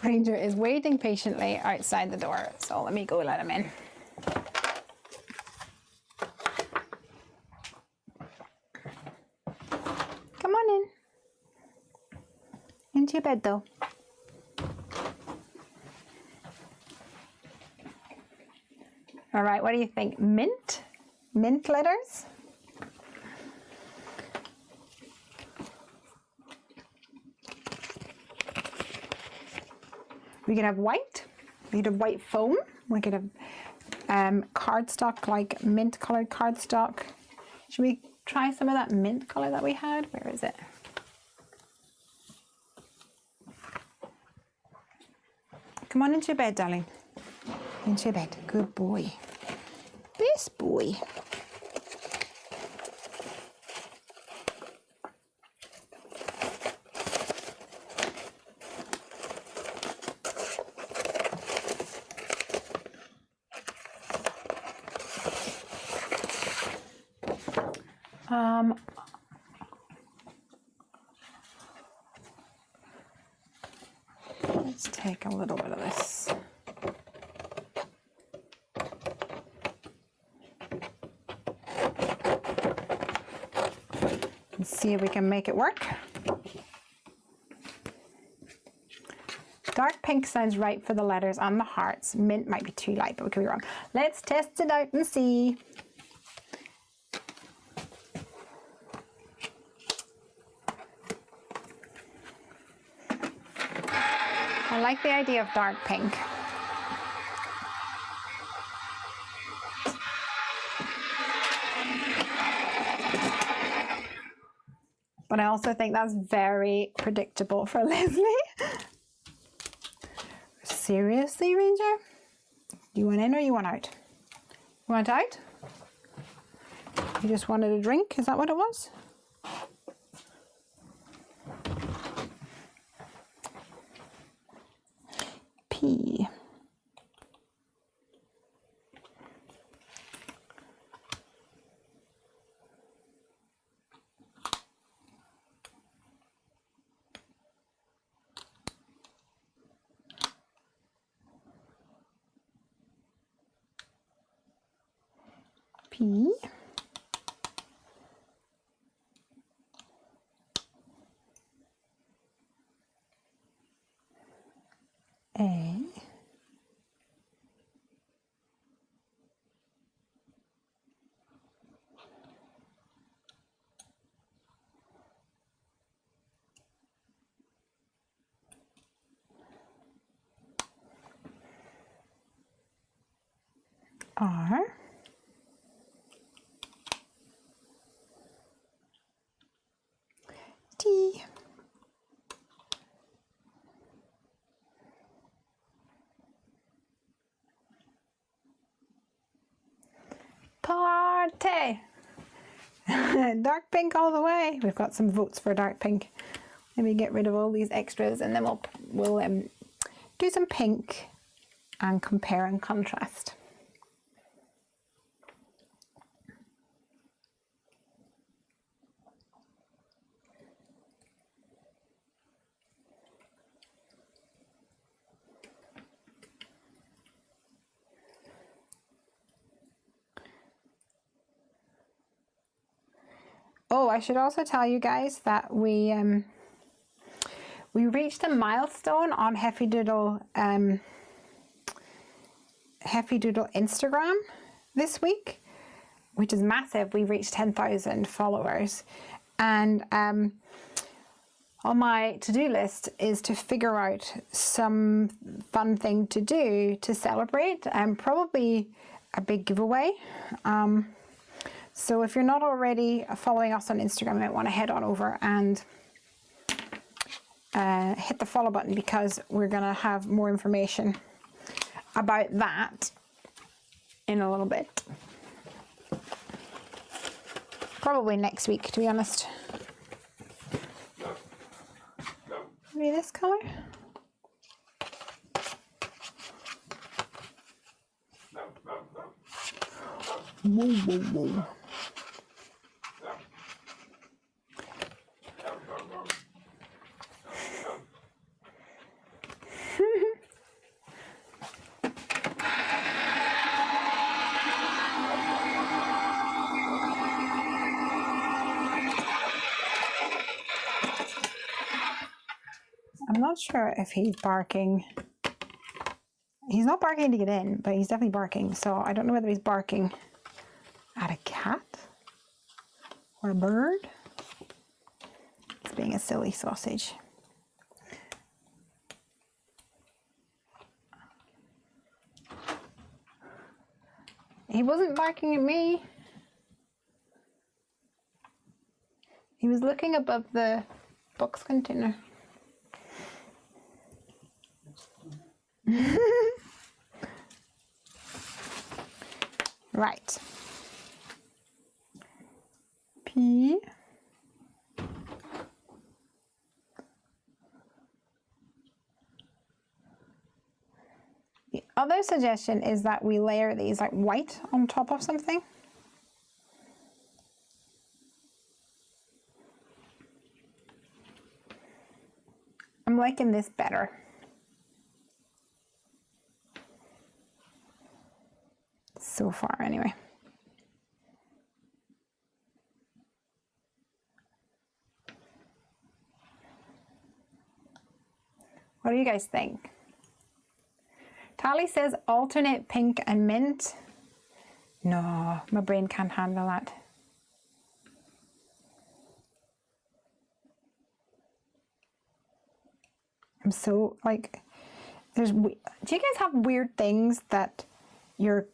Ranger is waiting patiently outside the door, so let me go let him in. Come on in. Into your bed though. All right, what do you think? Mint? Mint letters? We could have white. We could have white foam. We could have cardstock, like mint colored cardstock. Should we try some of that mint color that we had? Where is it? Come on into your bed, darling. Into your bed. Good boy. Best boy. Let's take a little bit of this. And see if we can make it work. Dark pink sounds right for the letters and the hearts. Mint might be too light, but we could be wrong. Let's test it out and see. I like the idea of dark pink. But I also think that's very predictable for Lesley. Seriously, Ranger? You want in or you want out? You want out? You just wanted a drink? Is that what it was? P. P. are tea. Party! Dark pink all the way. We've got some votes for dark pink. Let me get rid of all these extras and then we'll do some pink and compare and contrast. Oh, I should also tell you guys that we reached a milestone on Heffy Doodle Instagram this week, which is massive. We reached 10,000 followers, and on my to-do list is to figure out some fun thing to do to celebrate, and probably a big giveaway. So if you're not already following us on Instagram, you might want to head on over and hit the follow button, because we're going to have more information about that in a little bit. Probably next week, to be honest. Maybe this color? Whoa, whoa, whoa. I'm not sure if he's barking. He's not barking to get in, but he's definitely barking. So I don't know whether he's barking at a cat or a bird. It's being a silly sausage. He wasn't barking at me. He was looking above the box container. Right. P. The other suggestion is that we layer these like white on top of something. I'm liking this better. So far, anyway. What do you guys think? Tally says alternate pink and mint. No, my brain can't handle that. I'm so like, do you guys have weird things that you're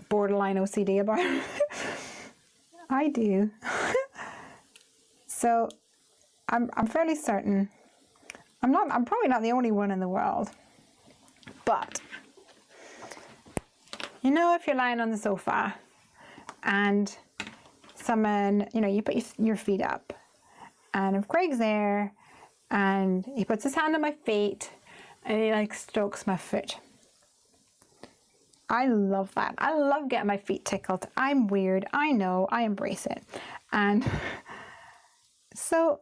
borderline OCD about? I do. So I'm fairly certain. I'm probably not the only one in the world. But you know, if you're lying on the sofa and someone, you know, you put your feet up, and if Craig's there and he puts his hand on my feet and he like strokes my foot. I love that. I love getting my feet tickled. I'm weird. I know. I embrace it. And so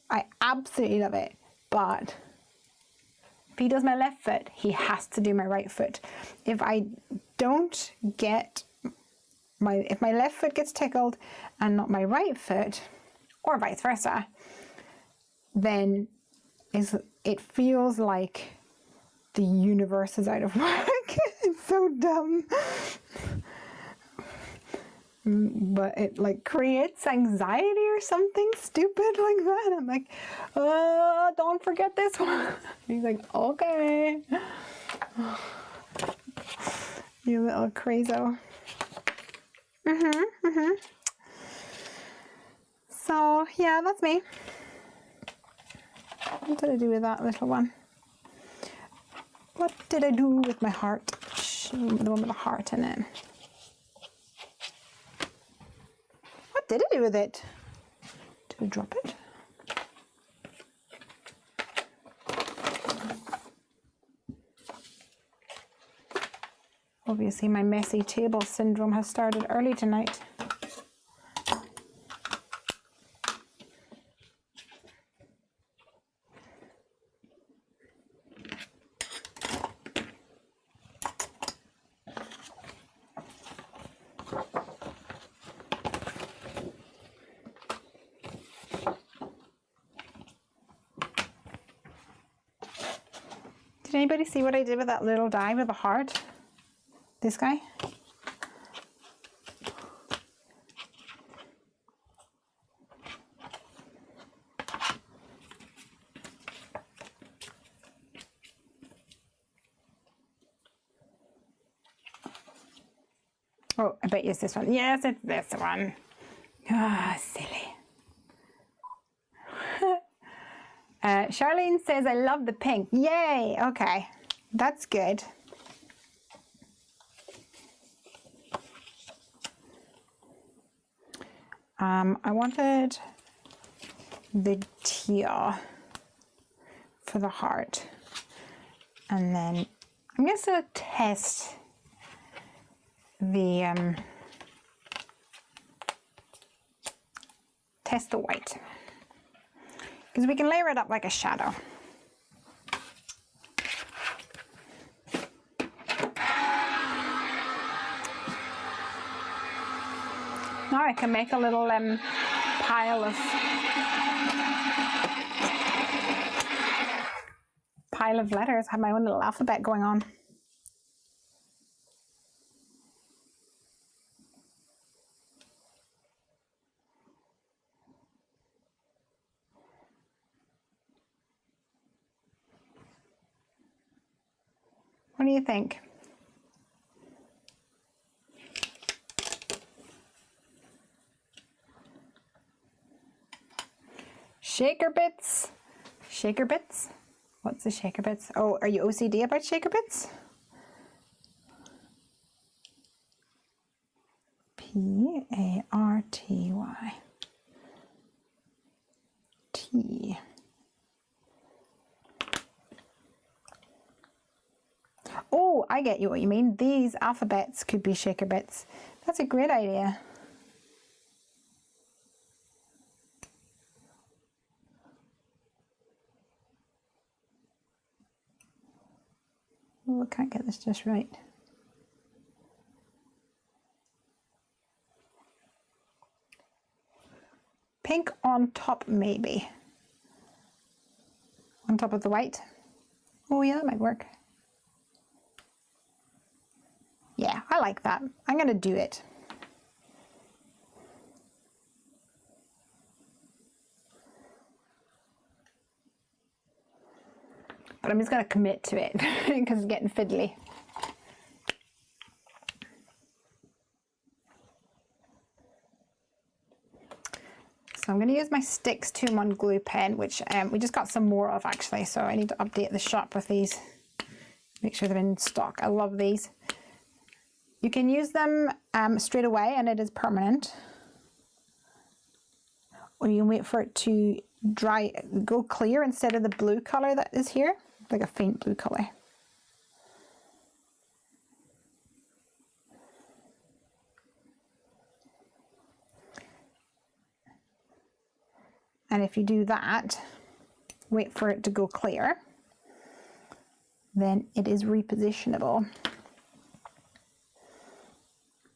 I absolutely love it. But if he does my left foot, he has to do my right foot. If I don't get if my left foot gets tickled and not my right foot, or vice versa, then it feels like the universe is out of whack. It's so dumb. But it like creates anxiety or something stupid like that. I'm like, oh, don't forget this one. He's like, okay. You little crazo. So yeah, that's me. What did I do with that little one? What did I do with my heart? The one with the heart in it. What did I do with it? Did I drop it? Obviously, my messy table syndrome has started early tonight. Did anybody see what I did with that little die with a heart? This guy? Oh, I bet you it's this one. Yes, it's this one. Ah, silly. Charlene says, I love the pink. Yay! Okay, that's good. I wanted the teal for the heart. And then I'm just going to test the white, because we can layer it up like a shadow. Now I can make a little pile of letters, have my own little alphabet going on. What do you think? Shaker bits. Shaker bits? What's the shaker bits? Oh, are you OCD about shaker bits? P-A-R-T-Y. T. Oh, I get you what you mean. These alphabets could be shaker bits. That's a great idea. Oh, I can't get this just right. Pink on top, maybe. On top of the white. Oh yeah, that might work. Yeah, I like that. I'm going to do it. But I'm just going to commit to it because it's getting fiddly. So I'm going to use my Sticks 2-in-1 glue pen, which we just got some more of actually, so I need to update the shop with these. Make sure they're in stock. I love these. You can use them straight away and it is permanent. Or you can wait for it to dry, go clear instead of the blue color that is here, like a faint blue color. And if you do that, wait for it to go clear, then it is repositionable.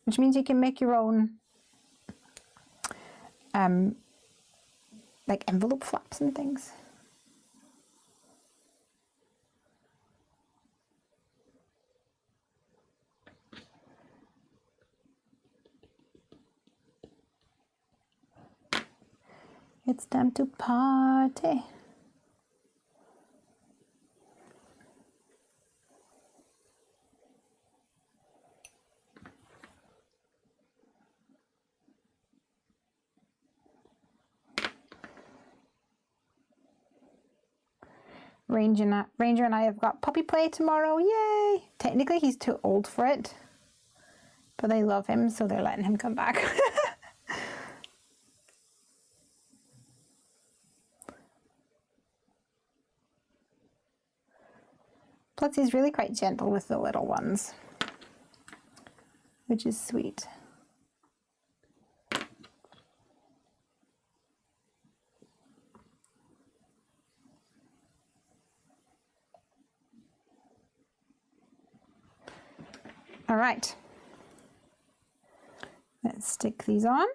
Which means you can make your own like envelope flaps and things. It's time to party. Ranger and I have got puppy play tomorrow. Yay! Technically, he's too old for it, but they love him, so they're letting him come back. Plus, he's really quite gentle with the little ones, which is sweet. All right, let's stick these on.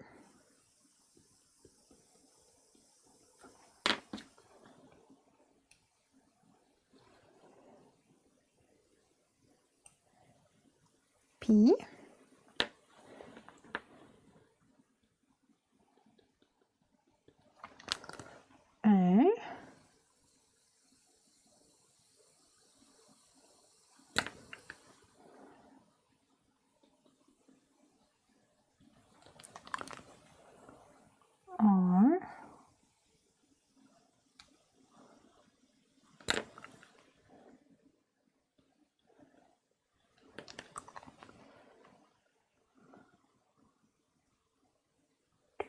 P. A. R.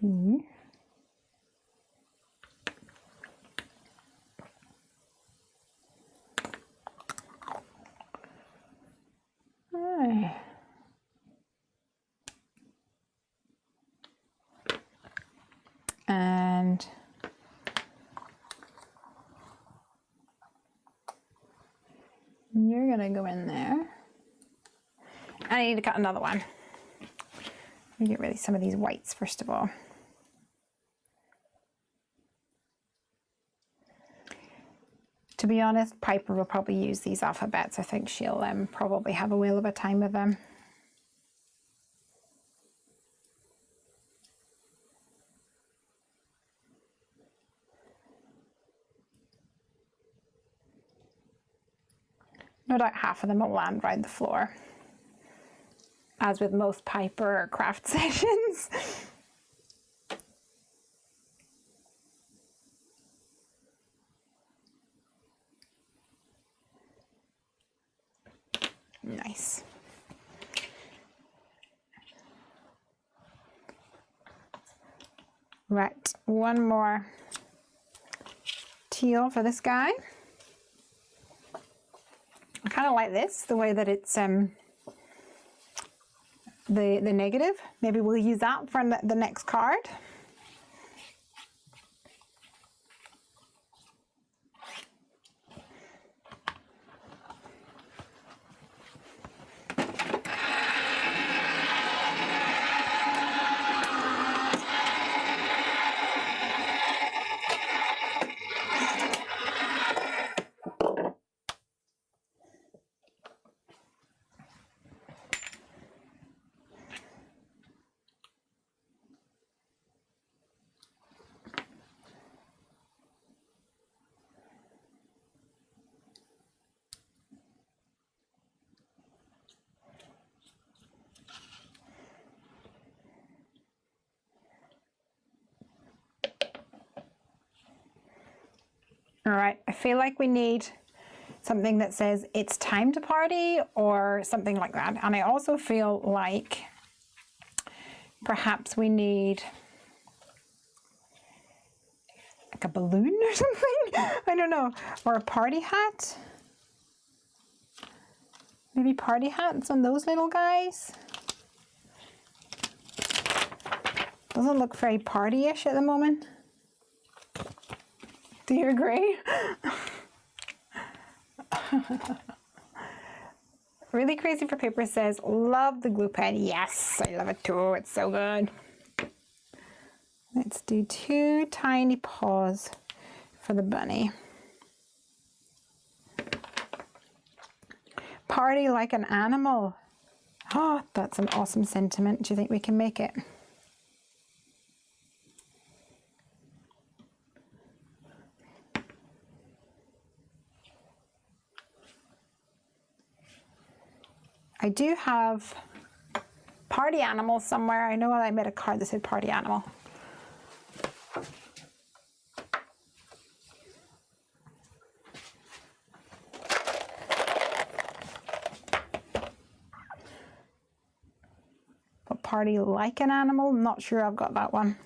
T. I. And you're gonna go in there. I need to cut another one. Let me get rid of some of these whites first of all. To be honest, Piper will probably use these alphabets. I think she'll probably have a whale of a time with them. No doubt half of them will land right on the floor, as with most Piper craft sessions. Nice. Right, one more teal for this guy. I kind of like this, the way that it's the negative. Maybe we'll use that for the next card. All right, I feel like we need something that says it's time to party or something like that. And I also feel like perhaps we need like a balloon or something. I don't know. Or a party hat. Maybe party hats on those little guys. Doesn't look very party-ish at the moment. Do you agree? Really Crazy for Paper says, love the glue pen. Yes, I love it too. It's so good. Let's do 2 tiny paws for the bunny. Party like an animal. Oh, that's an awesome sentiment. Do you think we can make it? I do have party animals somewhere. I know I made a card that said party animal. Party like an animal? Not sure I've got that one.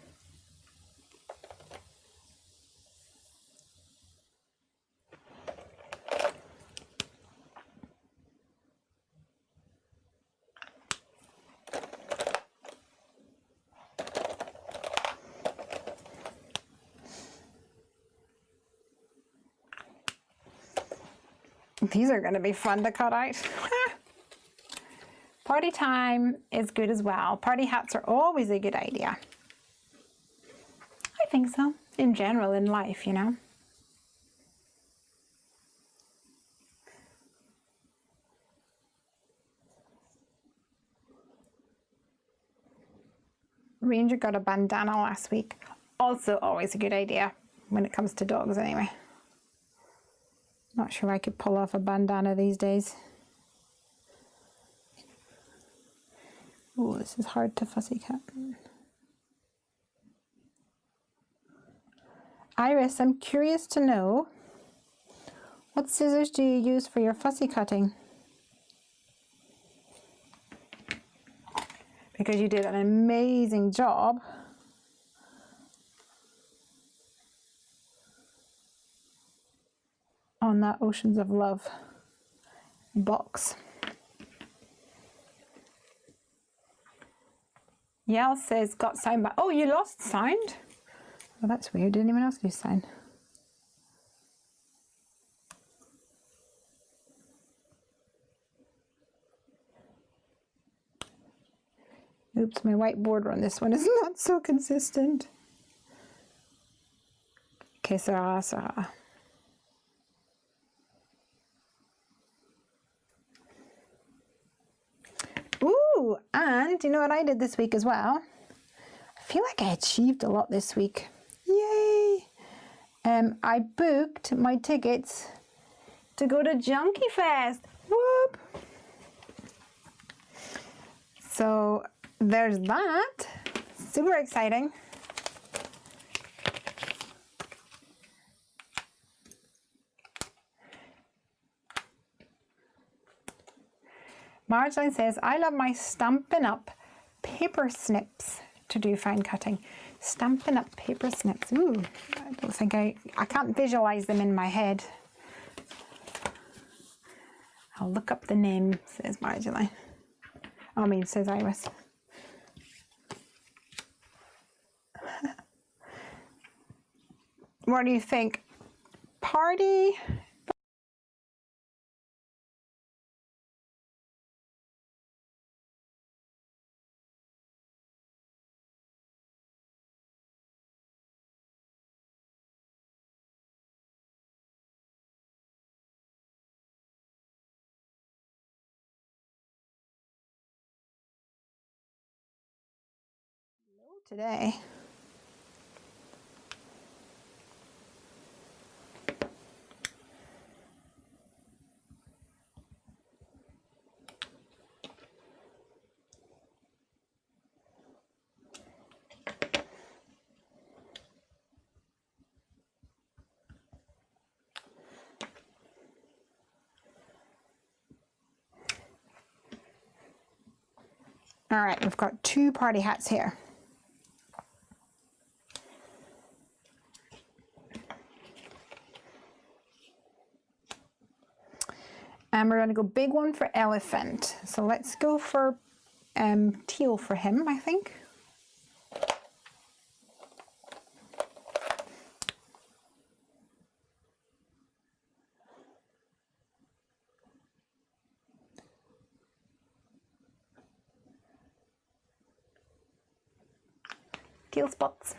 These are going to be fun to cut out. Party time is good as well. Party hats are always a good idea. I think so. In general, in life, you know. Ranger got a bandana last week. Also always a good idea when it comes to dogs anyway. Not sure I could pull off a bandana these days. Oh, this is hard to fussy cut. Iris, I'm curious to know, what scissors do you use for your fussy cutting? Because you did an amazing job. On that Oceans of Love box. Yale says, got sound back. Oh, you lost sound? Oh, that's weird. Didn't anyone else lose sound? Oops, my white border on this one is not so consistent. Que sera, sera. Ooh, and you know what I did this week as well? I feel like I achieved a lot this week. Yay! I booked my tickets to go to Junkie Fest. Whoop! So there's that. Super exciting. Marjorie says, I love my Stampin' Up paper snips to do fine cutting. Stampin' Up paper snips. Ooh, I don't think I can't visualize them in my head. I'll look up the name, says Marjorie. I mean, says Iris. What do you think? Party? Today. All right, we've got 2 party hats here. And we're going to go big one for elephant. So let's go for teal for him, I think. Teal spots.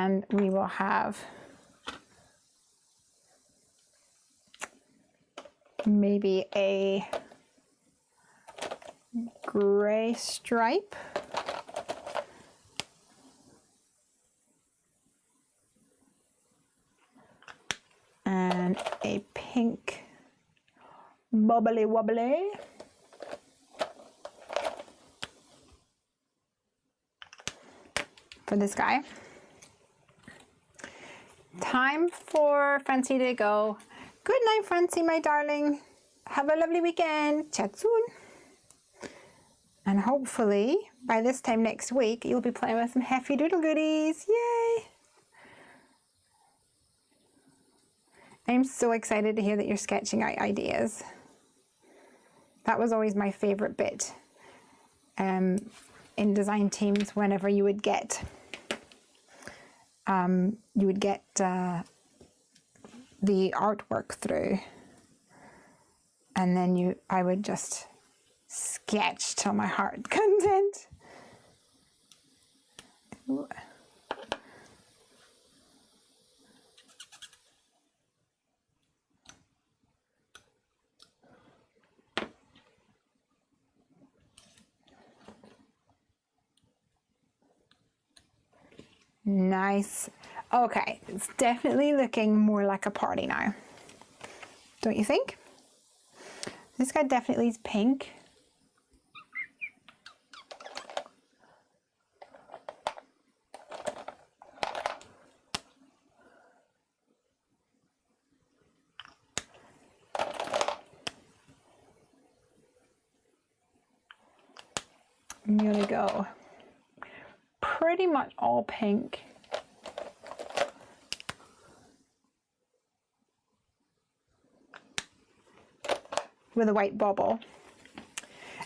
And we will have maybe a gray stripe. And a pink bubbly wobbly. For this guy. Time for Francie to go. Good night, Francie, my darling. Have a lovely weekend. Chat soon. And hopefully, by this time next week, you'll be playing with some Heffy Doodle goodies. Yay! I'm so excited to hear that you're sketching out ideas. That was always my favorite bit in design teams. Whenever you would get the artwork through, and then I would just sketch till my heart content. Ooh. Nice. Okay, it's definitely looking more like a party now. Don't you think? This guy definitely is pink. I'm gonna go pretty much all pink. With a white bobble.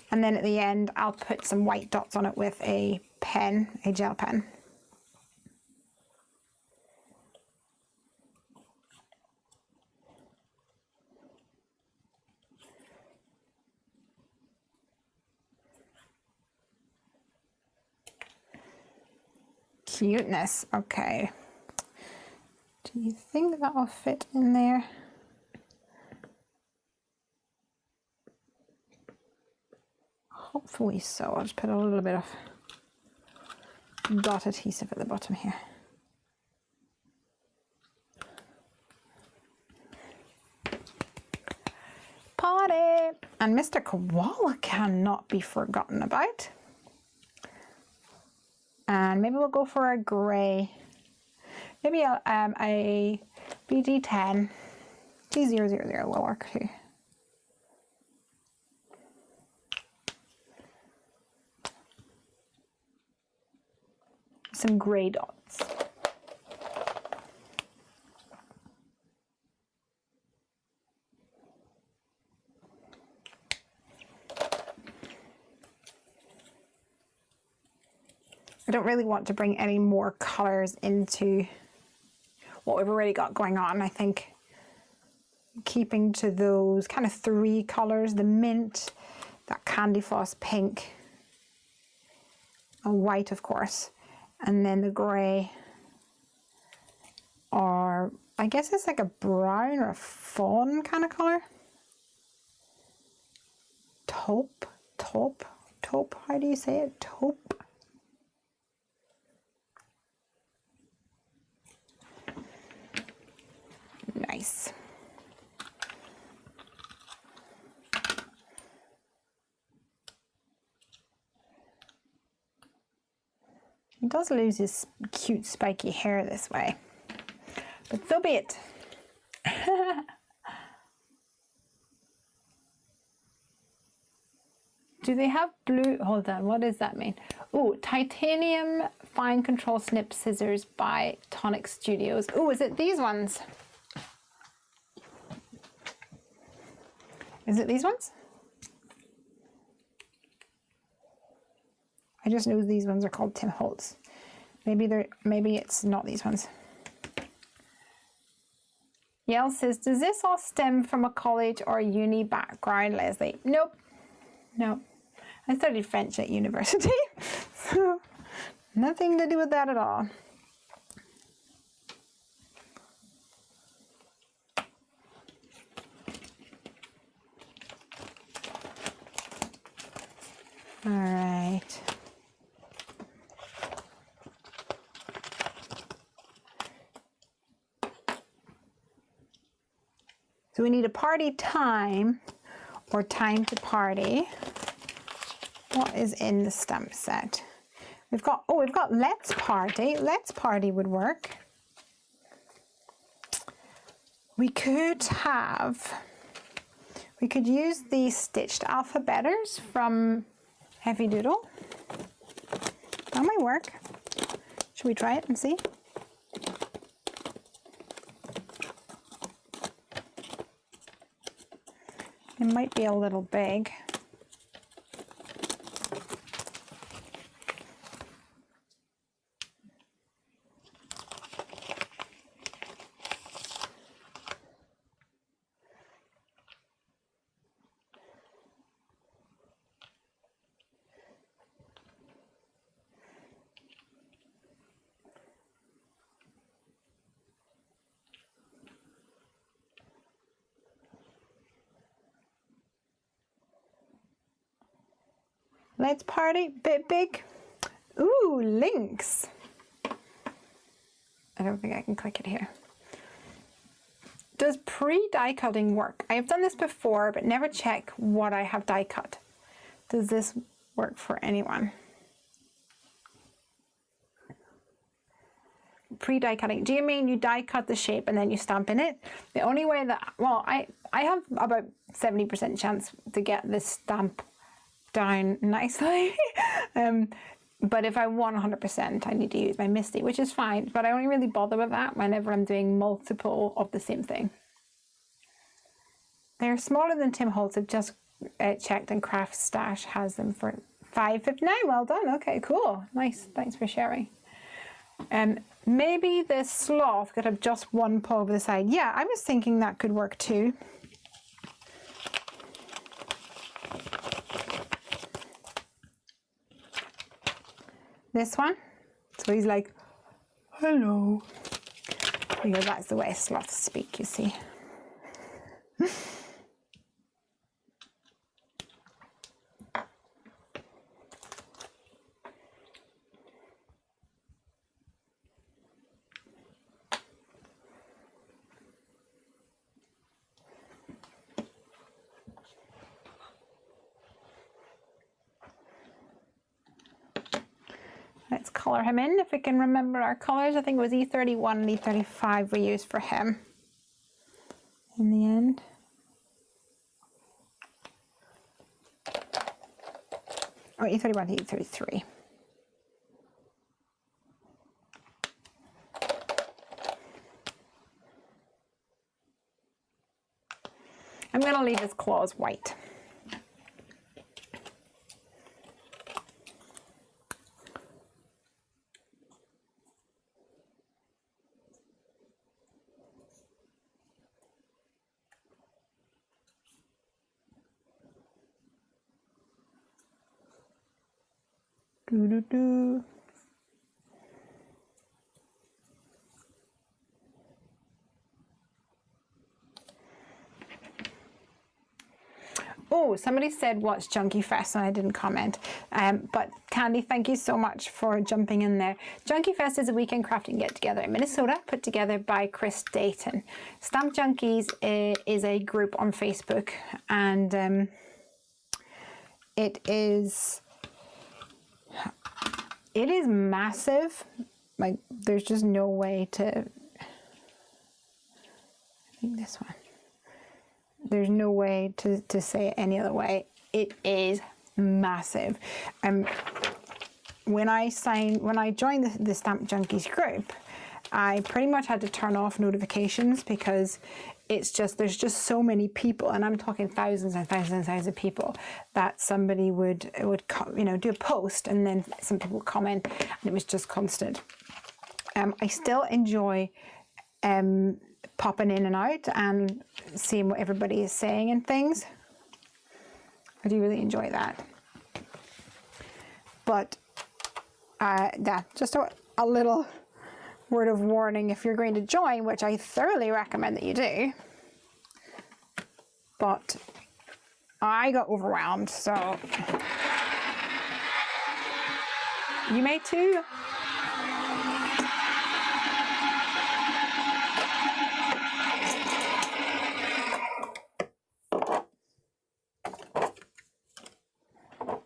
And then at the end, I'll put some white dots on it with a pen, a gel pen. Cuteness. Okay. Do you think that will fit in there? Hopefully so. I'll just put a little bit of dot adhesive at the bottom here. Party! And Mr. Koala cannot be forgotten about. And maybe we'll go for a grey. Maybe a BD10. T000 will work too. Some grey dots. I don't really want to bring any more colours into what we've already got going on. I think keeping to those kind of three colours, the mint, that candy floss pink, and white of course, and then the grey, or I guess it's like a brown or a fawn kind of colour. Taupe, how do you say it? Taupe. Nice. He does lose his cute spiky hair this way, but so be it. Do they have blue? Hold on, what does that mean? Oh, titanium fine control snip scissors by Tonic Studios. Oh, is it these ones? Is it these ones? I just know these ones are called Tim Holtz. Maybe it's not these ones. Yale says, does this all stem from a college or uni background, Leslie? Nope. Nope. I studied French at university, so nothing to do with that at all. All right. So we need a party time or time to party. What is in the stamp set? We've got Let's Party. Let's Party would work. We could use the stitched alphabeters from Heavy Doodle. That might work. Should we try it and see? It might be a little big. Let's Party, bit big. Ooh, links. I don't think I can click it here. Does pre-die cutting work? I have done this before, but never check what I have die cut. Does this work for anyone? Pre-die cutting. Do you mean you die cut the shape and then you stamp in it? The only way that, well, I have about 70% chance to get this stamp down nicely. But if I want 100%, I need to use my MISTI, which is fine, but I only really bother with that whenever I'm doing multiple of the same thing. They're smaller than Tim Holtz. I've just checked, and Craft Stash has them for $5.59. Well done. Okay, cool. Nice. Thanks for sharing. Maybe the sloth could have just one paw over the side. Yeah, I was thinking that could work too. This one. So he's like, hello. Because that's the way sloths speak, you see. Let's color him in if we can remember our colors. I think it was E31 and E35 we used for him in the end. Or E31 to E33. I'm going to leave his claws white. Doo-doo-doo. Oh, somebody said watch Junkie Fest and I didn't comment. But Candy, thank you so much for jumping in there. Junkie Fest is a weekend crafting get together in Minnesota put together by Chris Dayton. Stamp Junkies is a group on Facebook, and it is massive. Like, there's just no way to, I think this one. There's no way to say it any other way. It is massive. When I joined the Stamp Junkies group, I pretty much had to turn off notifications because there's just so many people, and I'm talking thousands and thousands and thousands of people, that somebody would do a post and then some people would comment, and it was just constant. I still enjoy popping in and out and seeing what everybody is saying and things. I do really enjoy that. But yeah, just a little word of warning if you're going to join, which I thoroughly recommend that you do. But I got overwhelmed, so You may too.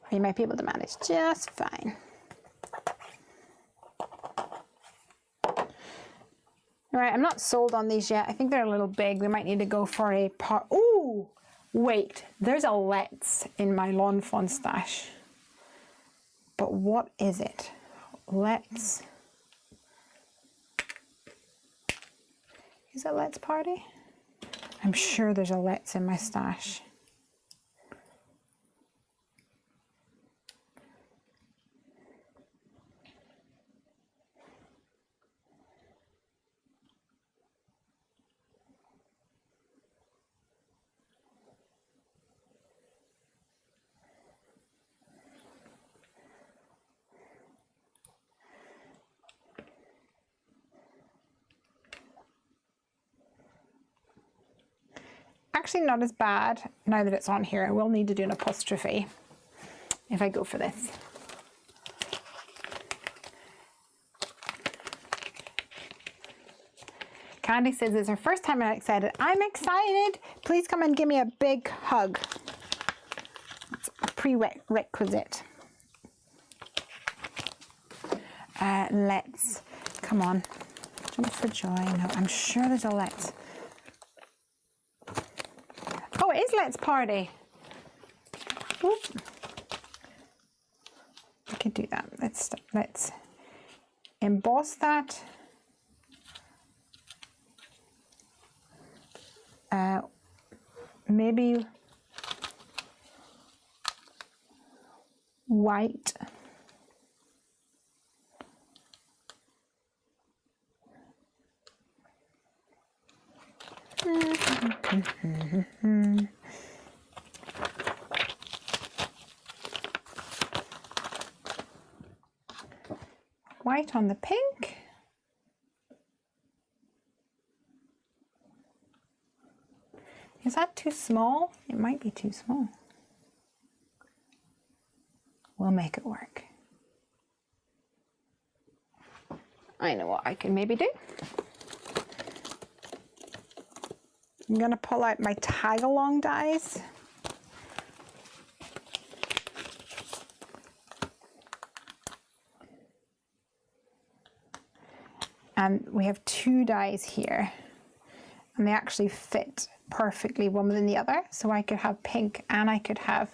You might be able to manage just fine. All right, I'm not sold on these yet. I think they're a little big. We might need to go for a part. Ooh, wait, there's a Let's in my lawn fawn stash. But what is it? Let's. Is it Let's Party? I'm sure there's a Let's in my stash. Actually not as bad now that it's on here. I will need to do an apostrophe if I go for this. Candy says it's her first time and I'm excited. I'm excited. Please come and give me a big hug. It's a prerequisite. Let's. Come on. Jump for joy. No, I'm sure there's a let's. Oh, it is Let's Party. Oop. I could do that. Let's emboss that. Maybe white. White on the pink. Is that too small? It might be too small. We'll make it work. I know what I can maybe do. I'm gonna pull out my tag along dies. And we have two dies here, and they actually fit perfectly one within the other. So I could have pink and I could have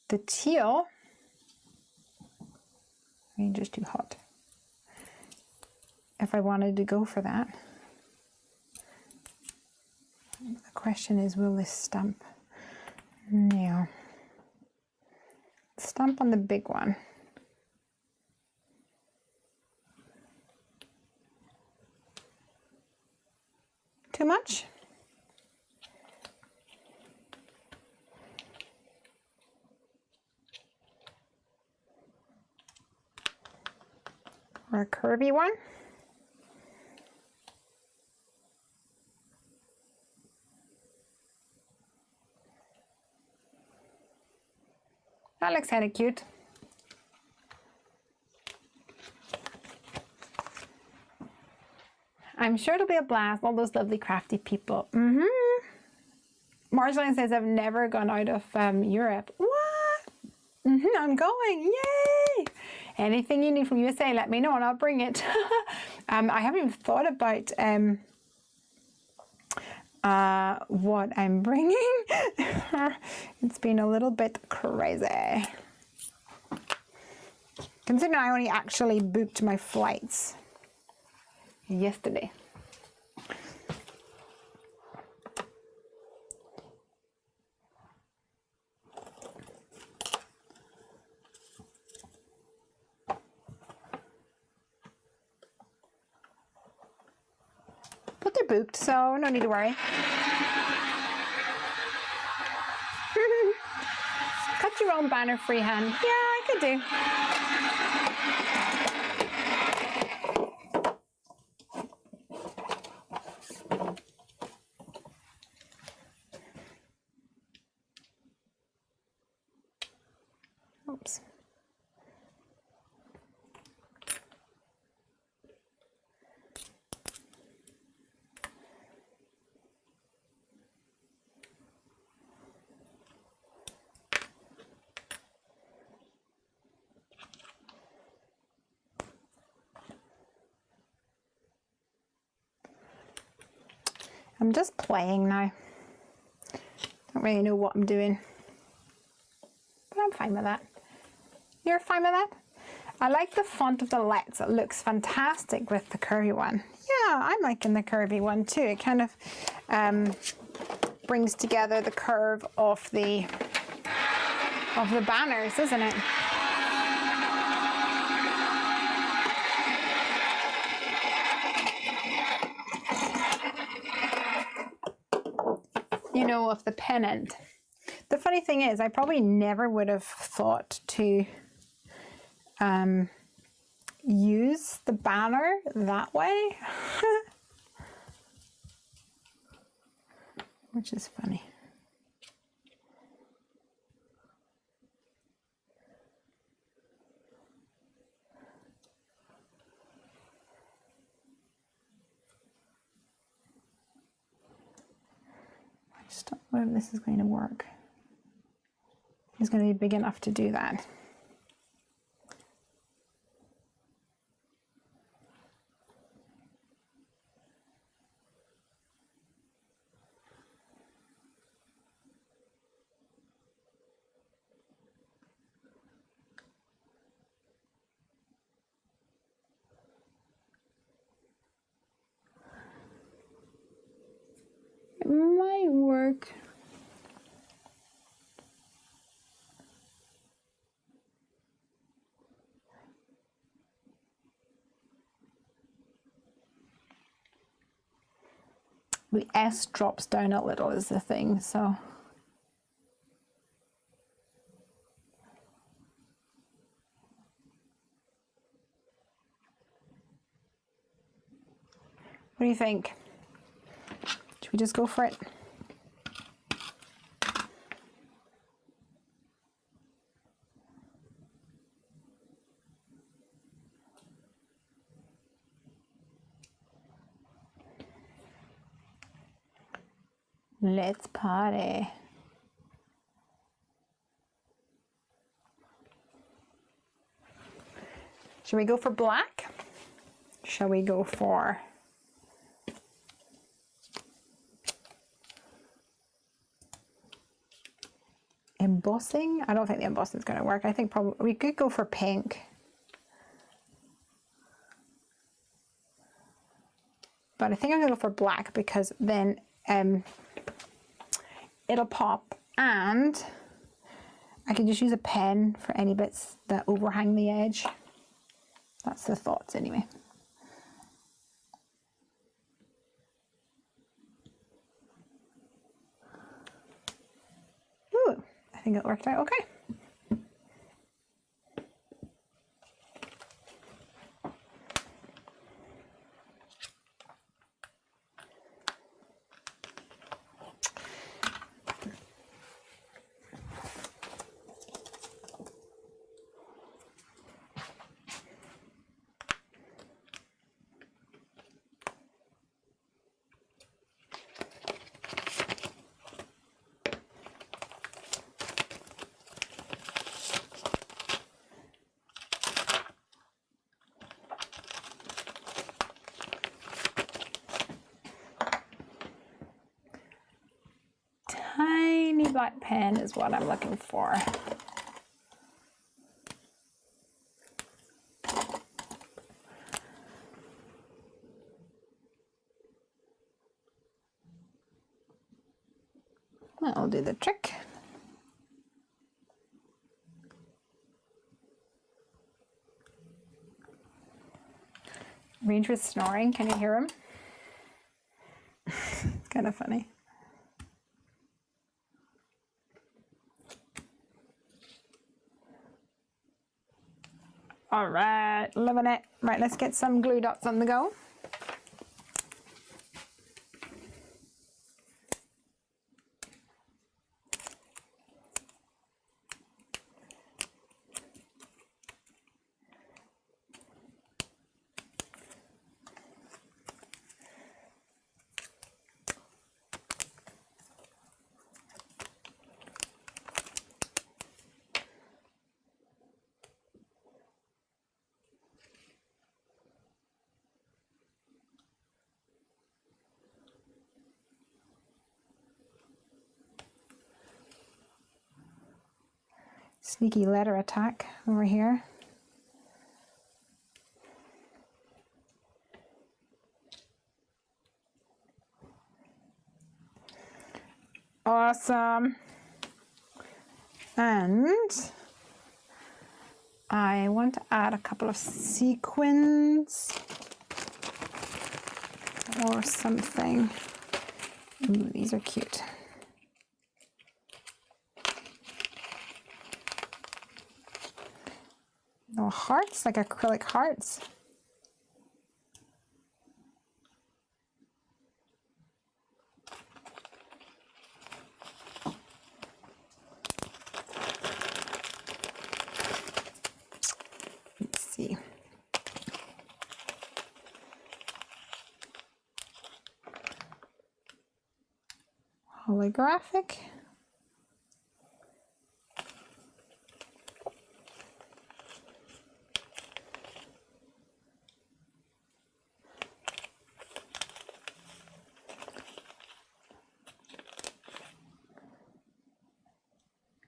the teal. I mean, just too hot. If I wanted to go for that. The question is, will this stamp? No. Stamp on the big one. Too much? Or a curvy one? That looks kind of cute. I'm sure it'll be a blast, all those lovely crafty people. Marjolaine says, I've never gone out of Europe. What? I'm going, yay! Anything you need from USA, let me know and I'll bring it. I haven't even thought about what I'm bringing. It's been a little bit crazy. Considering I only actually booked my flights yesterday. But they're booked, so no need to worry. Cut your own banner freehand. Yeah, I could do. Oops. I'm just playing now. Don't really know what I'm doing, but I'm fine with that. You're fine with that? I like the font of the Let's. It looks fantastic with the curvy one. Yeah, I'm liking the curvy one too. It kind of brings together the curve of the banners, doesn't it? You know, of the pennant. The funny thing is, I probably never would have thought to use the banner that way, which is funny. I just don't know if this is going to work. It's going to be big enough to do that. It might work. The S drops down a little is the thing, so. What do you think? Should we just go for it? Let's party. Should we go for black? Shall we go for embossing? I don't think the embossing is going to work. I think probably we could go for pink. But I think I'm going to go for black because then it'll pop, and I can just use a pen for any bits that overhang the edge. That's the thoughts anyway. Ooh, I think it worked out okay. Tiny black pen is what I'm looking for. That'll do the trick. Range was snoring. Can you hear him? It's kind of funny. All right, loving it. Right, let's get some glue dots on the go. Sneaky letter attack over here. Awesome. And I want to add a couple of sequins or something. Ooh, these are cute. Little hearts, like acrylic hearts. Let's see. Holographic.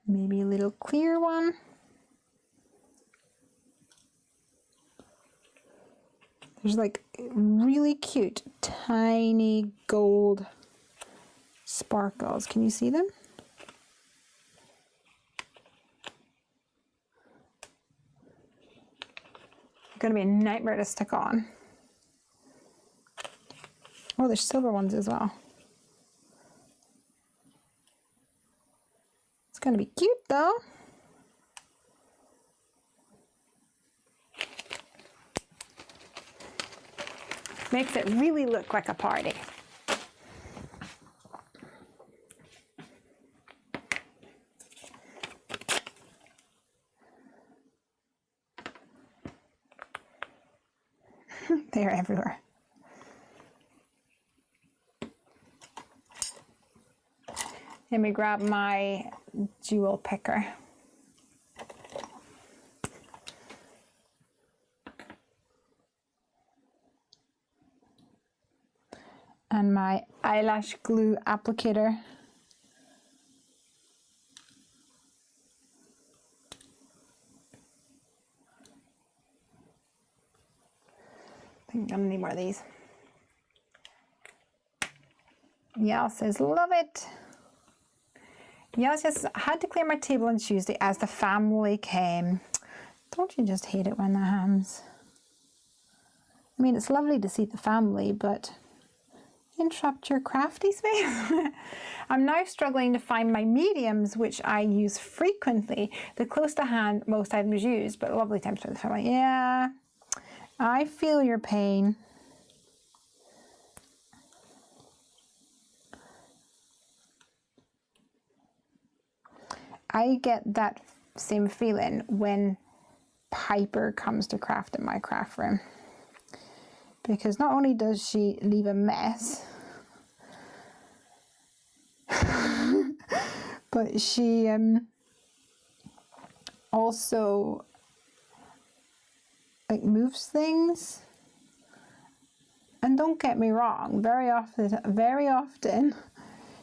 Maybe a little clear one. There's like really cute, tiny gold sparkles. Can you see them? They're going to be a nightmare to stick on. Oh, there's silver ones as well. It's going to be cute though. Makes it really look like a party. They're everywhere. Let me grab my jewel picker. And my eyelash glue applicator. I think I'm gonna need more of these. Yael says, love it. Yael says, I had to clear my table on Tuesday as the family came. Don't you just hate it when that happens? I mean, it's lovely to see the family, but interrupt your crafty space. I'm now struggling to find my mediums, which I use frequently. The close to hand most items used, but lovely times for the family. Yeah, I feel your pain. I get that same feeling when Piper comes to craft in my craft room. Because not only does she leave a mess, but she also like moves things. And don't get me wrong, very often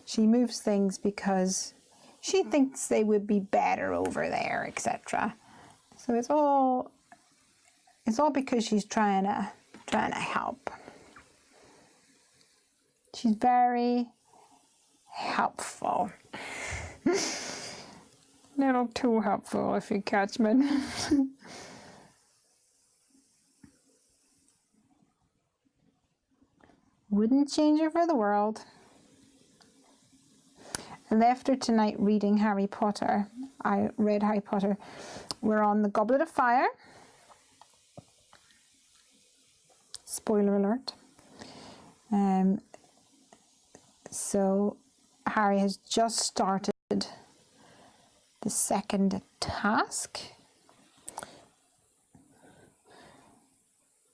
she moves things because she thinks they would be better over there, etc. So it's all because she's trying to help. She's very helpful. Little too helpful, if you catch me. Wouldn't change her for the world. I left her tonight reading Harry Potter. I read Harry Potter. We're on the Goblet of Fire. Spoiler alert. So Harry has just started the second task.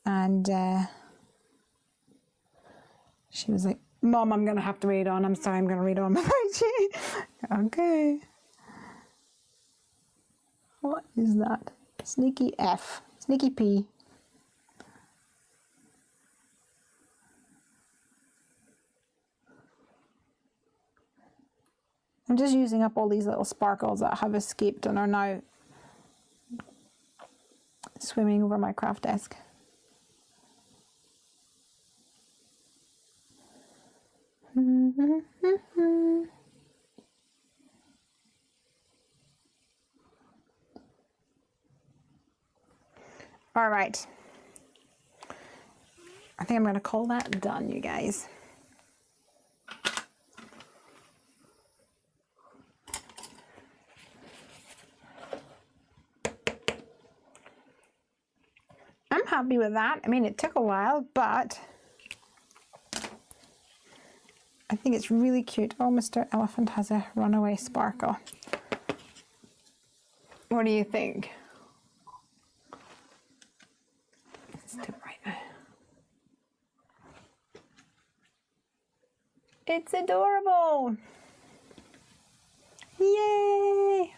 And she was like, Mom, I'm going to have to read on. I'm sorry, I'm going to read on without you. Okay. What is that? Sneaky F. Sneaky P. I'm just using up all these little sparkles that have escaped and are now swimming over my craft desk. All right. I think I'm going to call that done, you guys. I'm happy with that. I mean, it took a while, but I think it's really cute. Oh, Mr. Elephant has a runaway sparkle. What do you think? It's too bright now. It's adorable. Yay!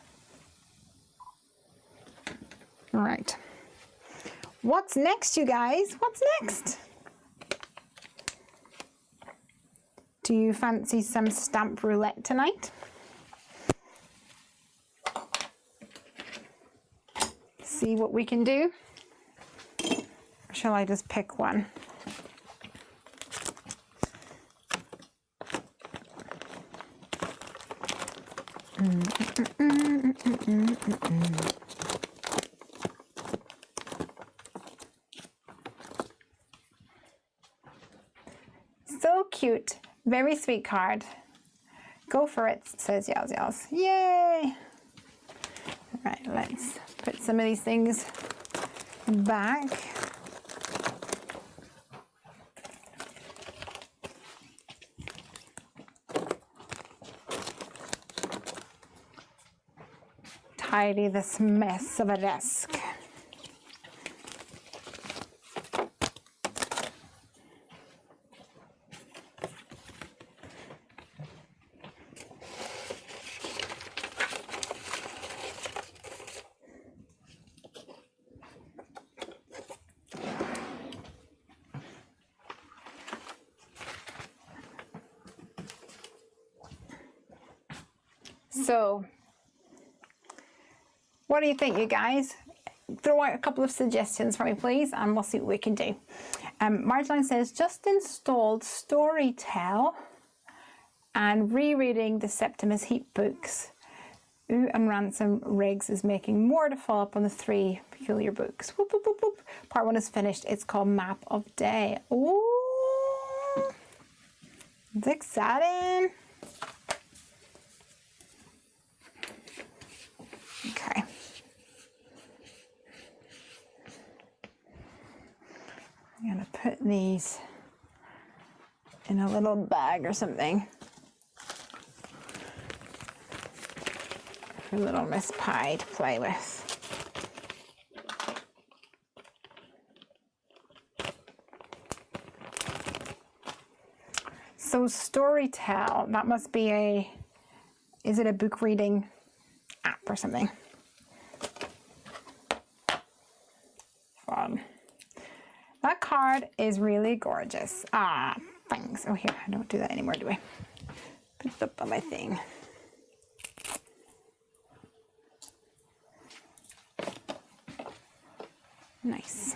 All right. What's next, you guys? What's next? Do you fancy some stamp roulette tonight? See what we can do? Or shall I just pick one? So cute. Very sweet card. Go for it, says Yels Yels. Yay! All right, let's put some of these things back. Tidy this mess of a desk. So, what do you think, you guys? Throw out a couple of suggestions for me, please, and we'll see what we can do. Margeline says, just installed Storytell and rereading the Septimus Heap books. Ooh, and Ransom Riggs is making more to follow up on the 3 peculiar books. Whoop, whoop, whoop, whoop. Part 1 is finished. It's called Map of Day. Ooh, it's exciting. Okay. I'm going to put these in a little bag or something for little Miss Pie to play with. So Storytell, that must be a, is it a book reading app or something? Fun. That card is really gorgeous. Ah, thanks. Oh, here, I don't do that anymore, do I? Put it up on my thing. Nice.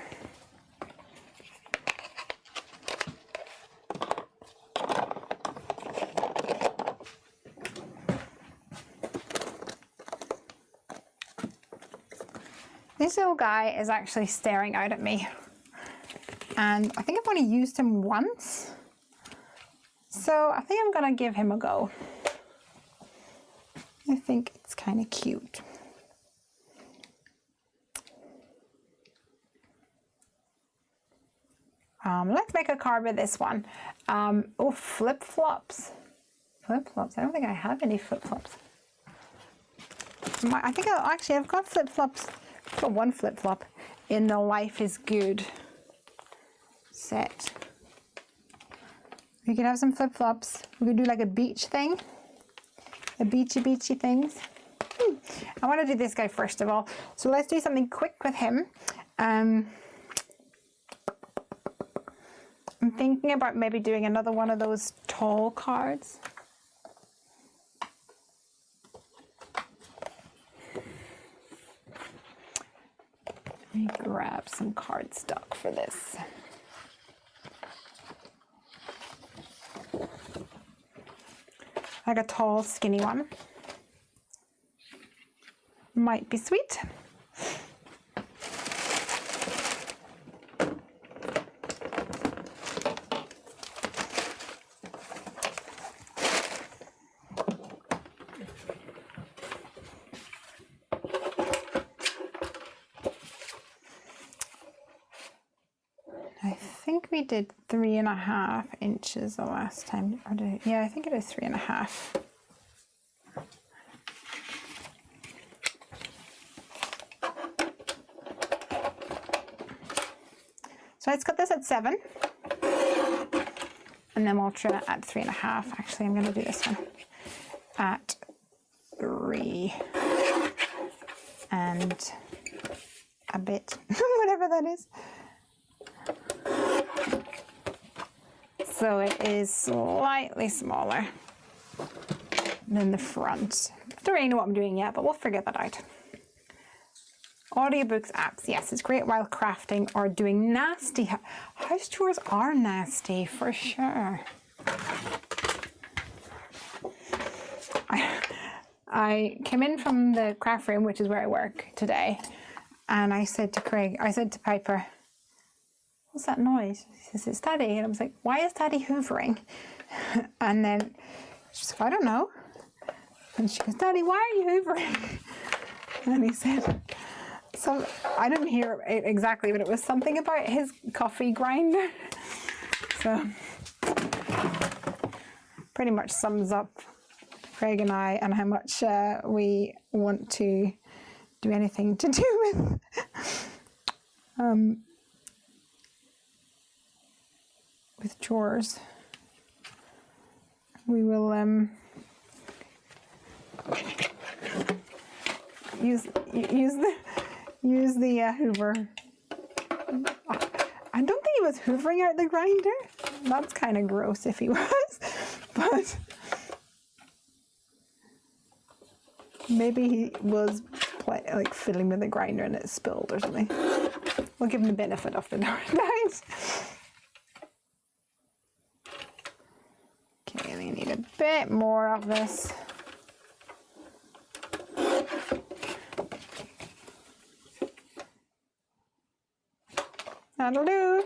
This little guy is actually staring out at me, and I think I've only used him once, so I think I'm gonna give him a go. I think it's kind of cute. Let's make a card with this one. Oh, flip-flops. Flip-flops. I don't think I have any flip-flops. I think I've got flip-flops. I've got one flip-flop in the Life is Good set. We could have some flip-flops. We could do like a beach thing. A beachy things. I want to do this guy first of all. So let's do something quick with him. I'm thinking about maybe doing another one of those tall cards. Let me grab some cardstock for this. Like a tall, skinny one. Might be sweet. I think we did 3.5 inches the last time. Or yeah, I think it is 3.5. So let's cut this at 7. And then we'll trim it at 3.5. Actually, I'm going to do this one at 3 and a bit, whatever that is. So it is slightly smaller than the front. I don't really know what I'm doing yet, but we'll figure that out. Audiobooks, apps, yes, it's great while crafting or doing nasty. House chores are nasty, for sure. I came in from the craft room, which is where I work today, and I said to Piper, what's that noise? She says, it's Daddy. And I was like, why is Daddy hoovering? And then she's like, I don't know. And she goes, Daddy, why are you hoovering? And he said, so I didn't hear it exactly, but it was something about his coffee grinder. So pretty much sums up Craig and I and how much we want to do anything to do with chores. We will use the Hoover. I don't think he was hoovering out the grinder. That's kind of gross if he was, but maybe he was like fiddling with the grinder and it spilled or something. We'll give him the benefit of the doubt. Okay, we need a bit more of this. That'll do.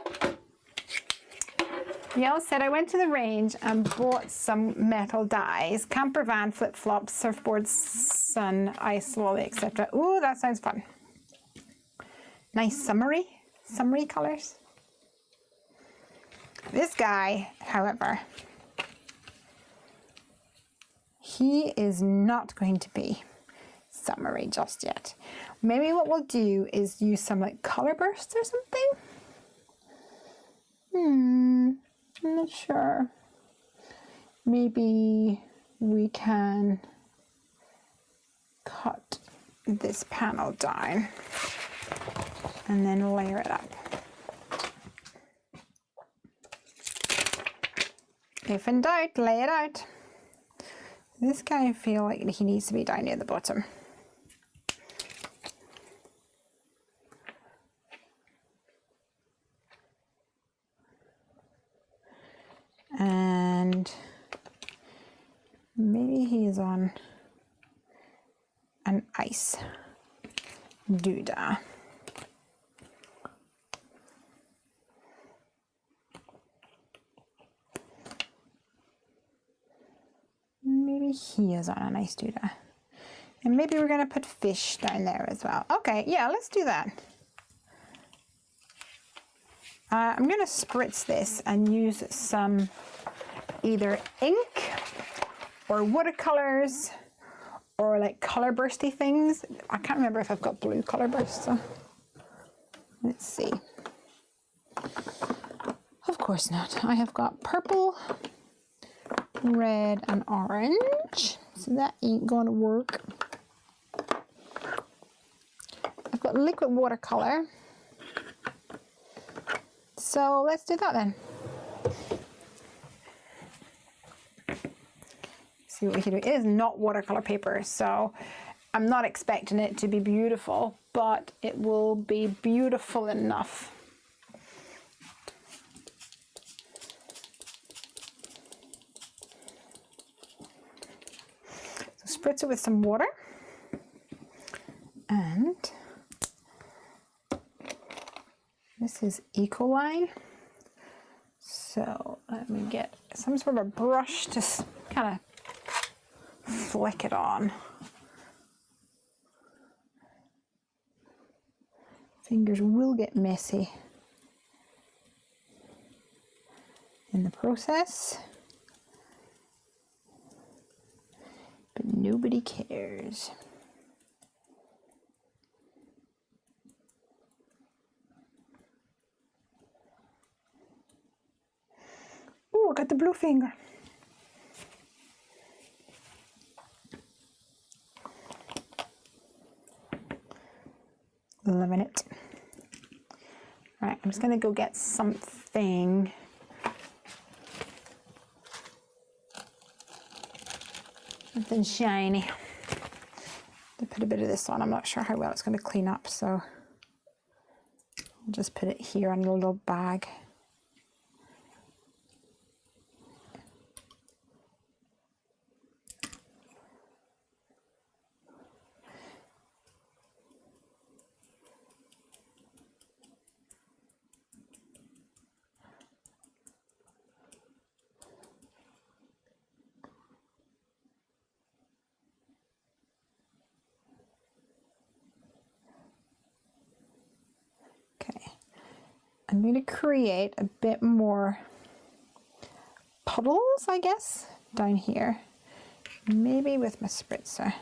Yael said, I went to the range and bought some metal dies, camper van, flip-flops, surfboards, sun, ice lolly, etc. Ooh, that sounds fun. Nice summery colors. This guy, however, he is not going to be summery just yet. Maybe what we'll do is use some like color bursts or something. I'm not sure. Maybe we can cut this panel down and then layer it up. If in doubt, lay it out. This guy, I feel like he needs to be down near the bottom. And maybe he is on an ice doodah. Maybe he is on an ice doodah. And maybe we're going to put fish down there as well. Okay, yeah, let's do that. I'm going to spritz this and use some either ink or watercolors or like color bursty things. I can't remember if I've got blue color bursts. So let's see. Of course not. I have got purple, red, and orange. So that ain't going to work. I've got liquid watercolor. So let's do that then. See what we can do. It is not watercolor paper, so I'm not expecting it to be beautiful, but it will be beautiful enough. So spritz it with some water, and this is Ecoline. So let me get some sort of brush to kind of flick it on. Fingers will get messy in the process, but nobody cares. Oh, I got the blue finger. Loving it. Right, I'm just gonna go get something. Something shiny. To put a bit of this on. I'm not sure how well it's going to clean up, so I'll just put it here in a little bag. I'm going to create a bit more puddles, I guess, down here. Maybe with my spritzer.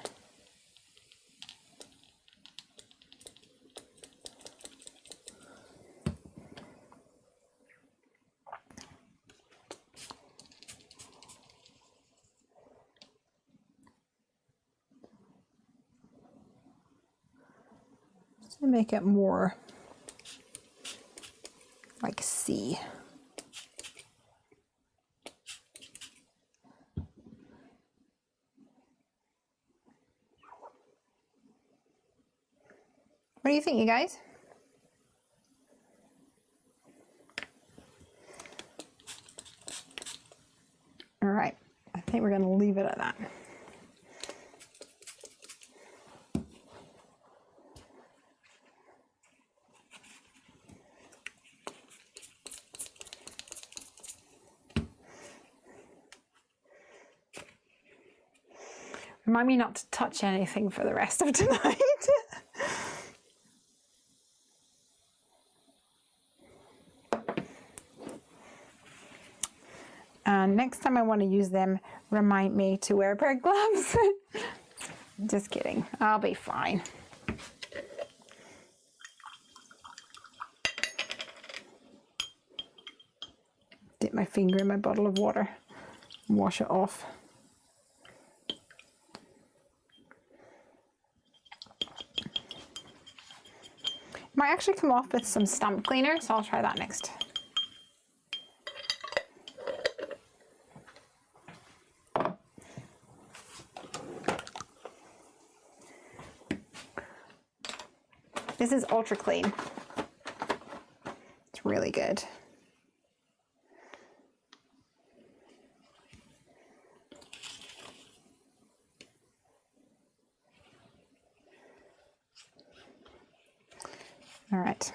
Just to make it more like sea. What do you think, you guys? All right, I think we're going to leave it at that. Remind me not to touch anything for the rest of tonight. And next time I want to use them, remind me to wear a pair of gloves. Just kidding, I'll be fine. Dip my finger in my bottle of water and wash it off. Might actually come off with some stump cleaner, so I'll try that next. This is ultra clean. It's really good. All right.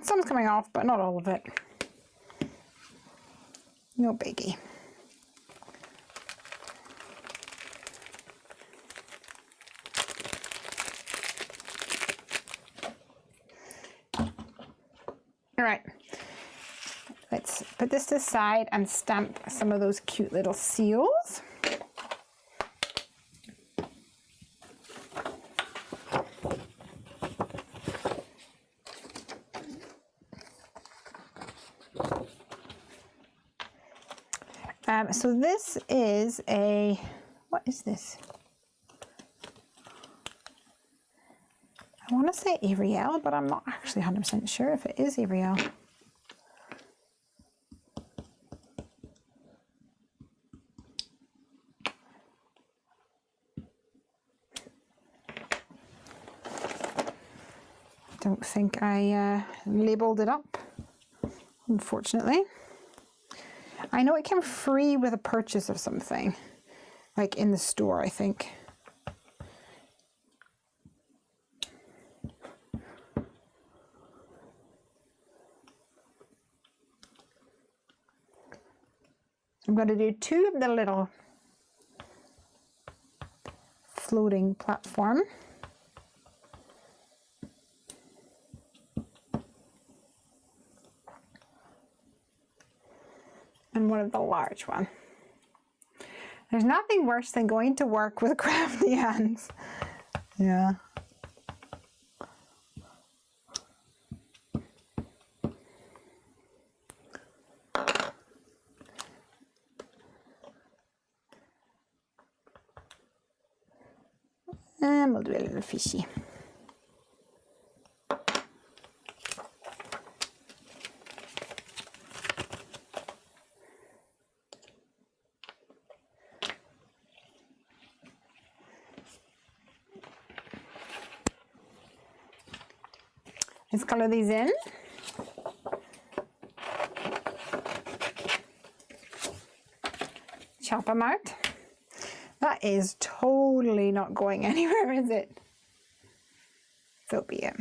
Some's coming off, but not all of it. No biggie. All right, let's put this to the side and stamp some of those cute little seals. So this is a, what is this? want to say Ariel, but I'm not actually 100% sure if it is Ariel. Don't think I labelled it up, unfortunately. I know it came free with a purchase of something, like in the store, I think. I'm going to do 2 of the little floating platform. And 1 of the large one. There's nothing worse than going to work with crafty hands. Yeah. And we'll do a little fishy. Let's color these in. Chop them out. That is totally not going anywhere, is it? So be it.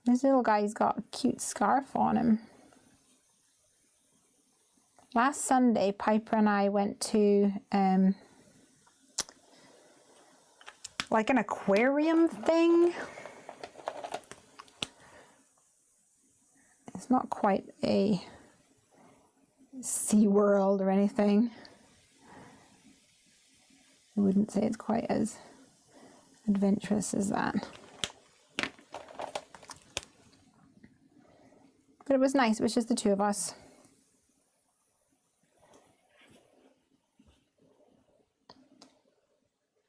This little guy's got a cute scarf on him. Last Sunday, Piper and I went to like an aquarium thing. It's not quite a Sea World or anything. I wouldn't say it's quite as adventurous as that. But it was nice, it was just the 2 of us.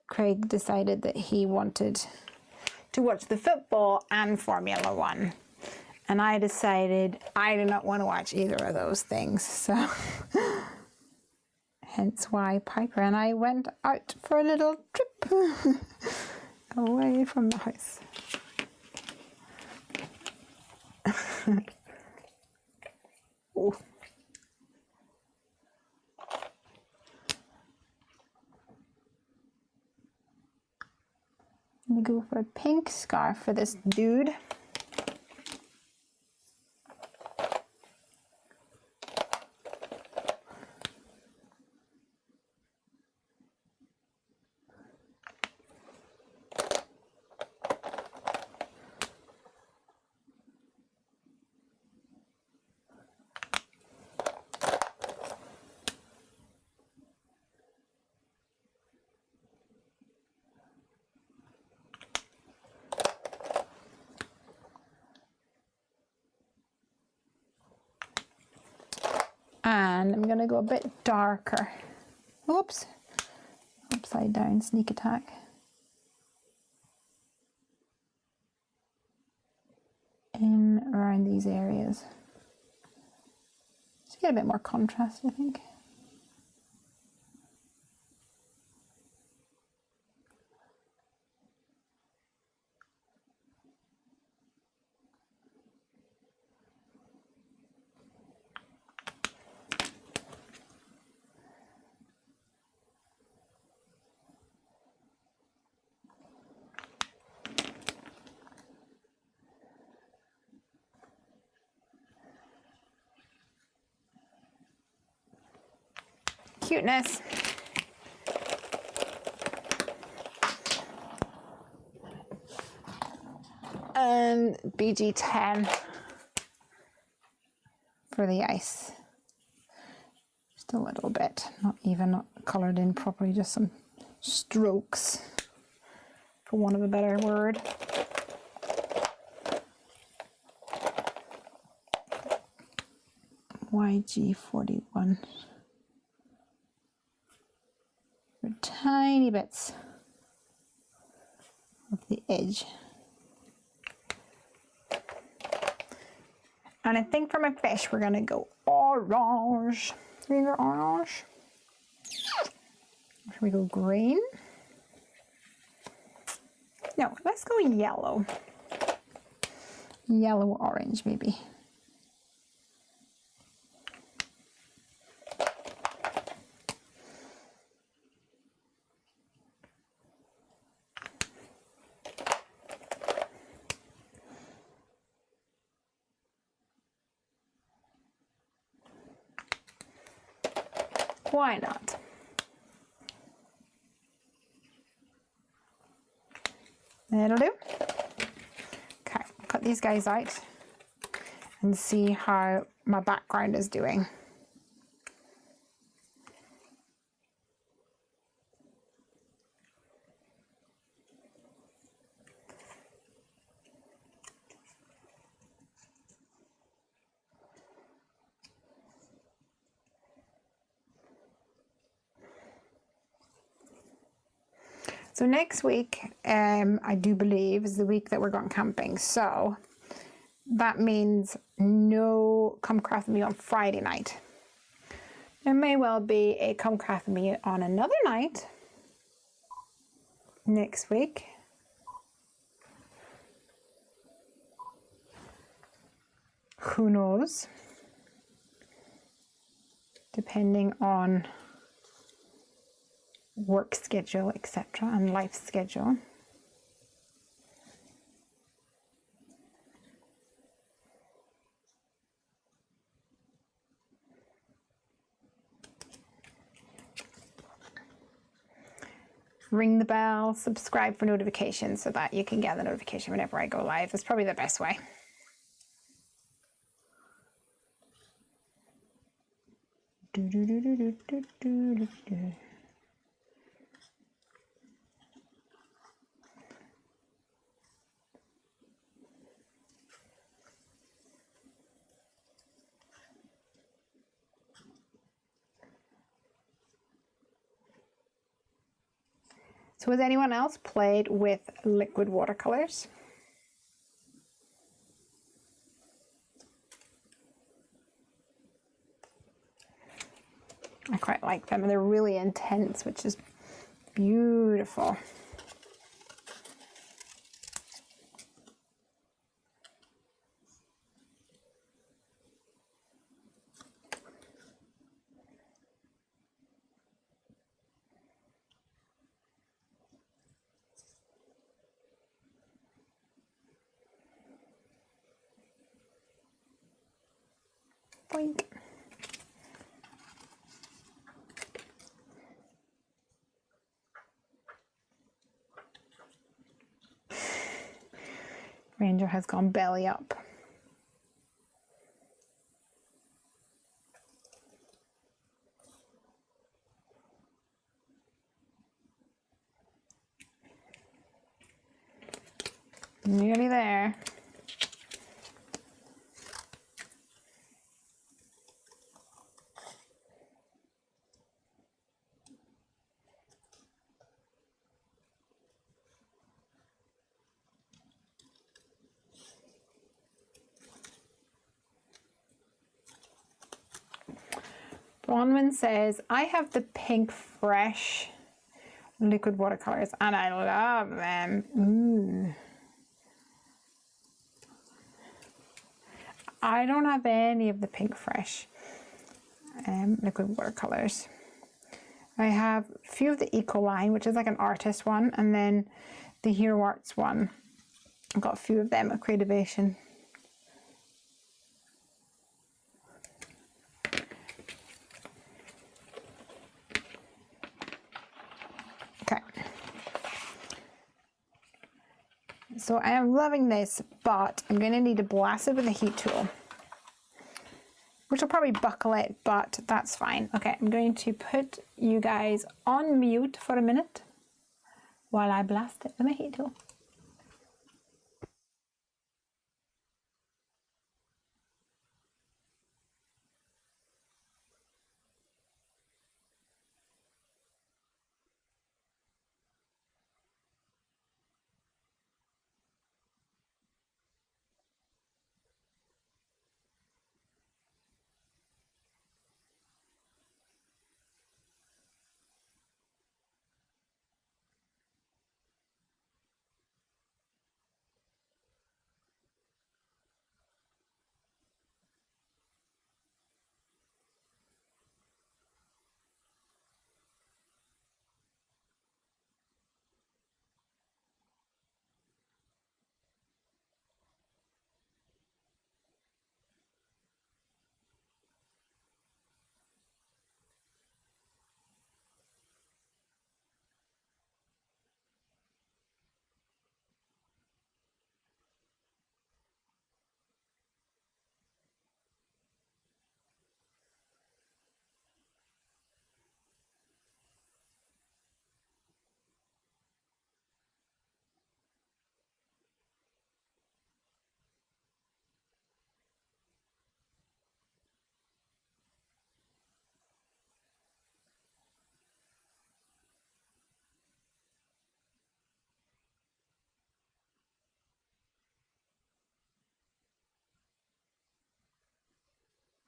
Craig decided that he wanted to watch the football and Formula 1. And I decided I do not want to watch either of those things. So hence why Piper and I went out for a little trip away from the house. Oh. I'm gonna go for a pink scarf for this dude. And I'm going to go a bit darker. Oops. Upside down, sneak attack. In around these areas. Just get a bit more contrast, I think. Cuteness. And BG10 for the ice. Just a little bit, not coloured in properly, just some strokes, for want of a better word. YG41. tiny bits of the edge. And I think for my fish, we're gonna go orange. We're gonna go orange. Should we go green? No, let's go yellow. Yellow orange, maybe. Why not? That'll do. Okay, cut these guys out and see how my background is doing. So next week, I do believe, is the week that we're going camping. So that means no Come Craft With Me on Friday night. There may well be a Come Craft With Me on another night next week. Who knows? Depending on work schedule, etc., and life schedule. Ring the bell, subscribe for notifications so that you can get the notification whenever I go live. It's probably the best way. So has anyone else played with liquid watercolors? I quite like them, and they're really intense, which is beautiful. Boink. Ranger has gone belly up. Nearly there. Bronwyn says, I have the pink fresh liquid watercolors and I love them. Ooh. I don't have any of the pink fresh liquid watercolors. I have a few of the Eco line, which is like an artist one, and then the Hero Arts one. I've got a few of them at Creativation. Okay. So I am loving this, but I'm going to need to blast it with a heat tool, which will probably buckle it, but that's fine. Okay, I'm going to put you guys on mute for a minute while I blast it with my heat tool.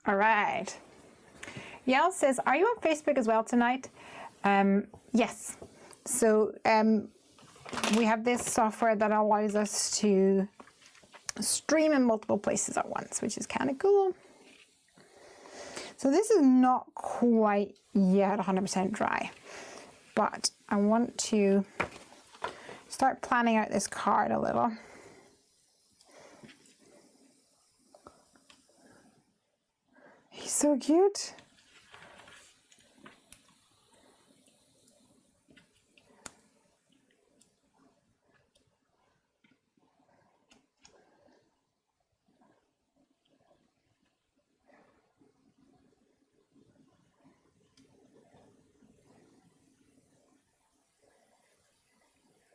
All right. Yael says, are you on Facebook as well tonight? Yes. So we have this software that allows us to stream in multiple places at once, which is kind of cool. So this is not quite yet 100% dry, but I want to start planning out this card a little. He's so cute.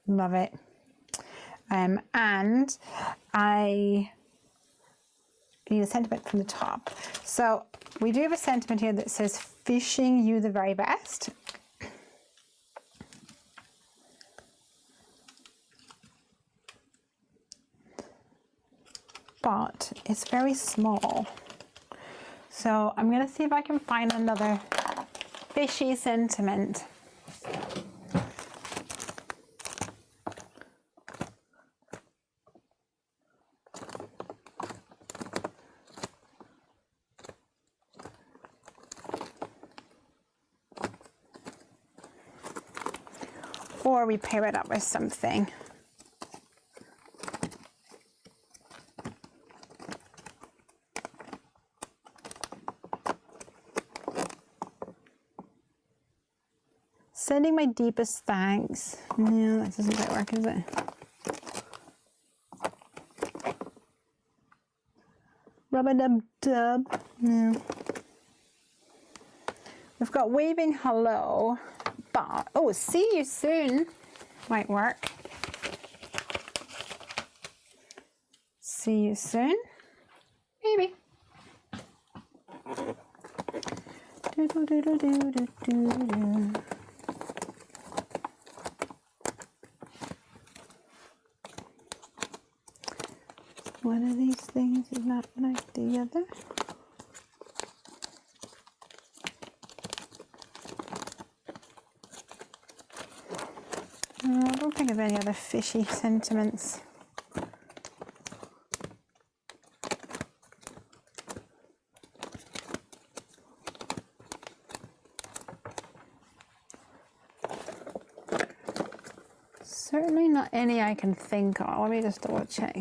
Love it. And I need a sentiment from the top. So we do have a sentiment here that says, wishing you the very best. But it's very small. So I'm going to see if I can find another fishy sentiment. Or we pair it up with something. Sending my deepest thanks. No, that doesn't quite work, is it? Rub-a-dub-dub. No. We've got waving hello, but, oh, see you soon might work. See you soon, maybe. Doodle, doodle, doodle, doodle. One of these things is not like the other. I don't think of any other fishy sentiments. Certainly not any I can think of. Let me just double check.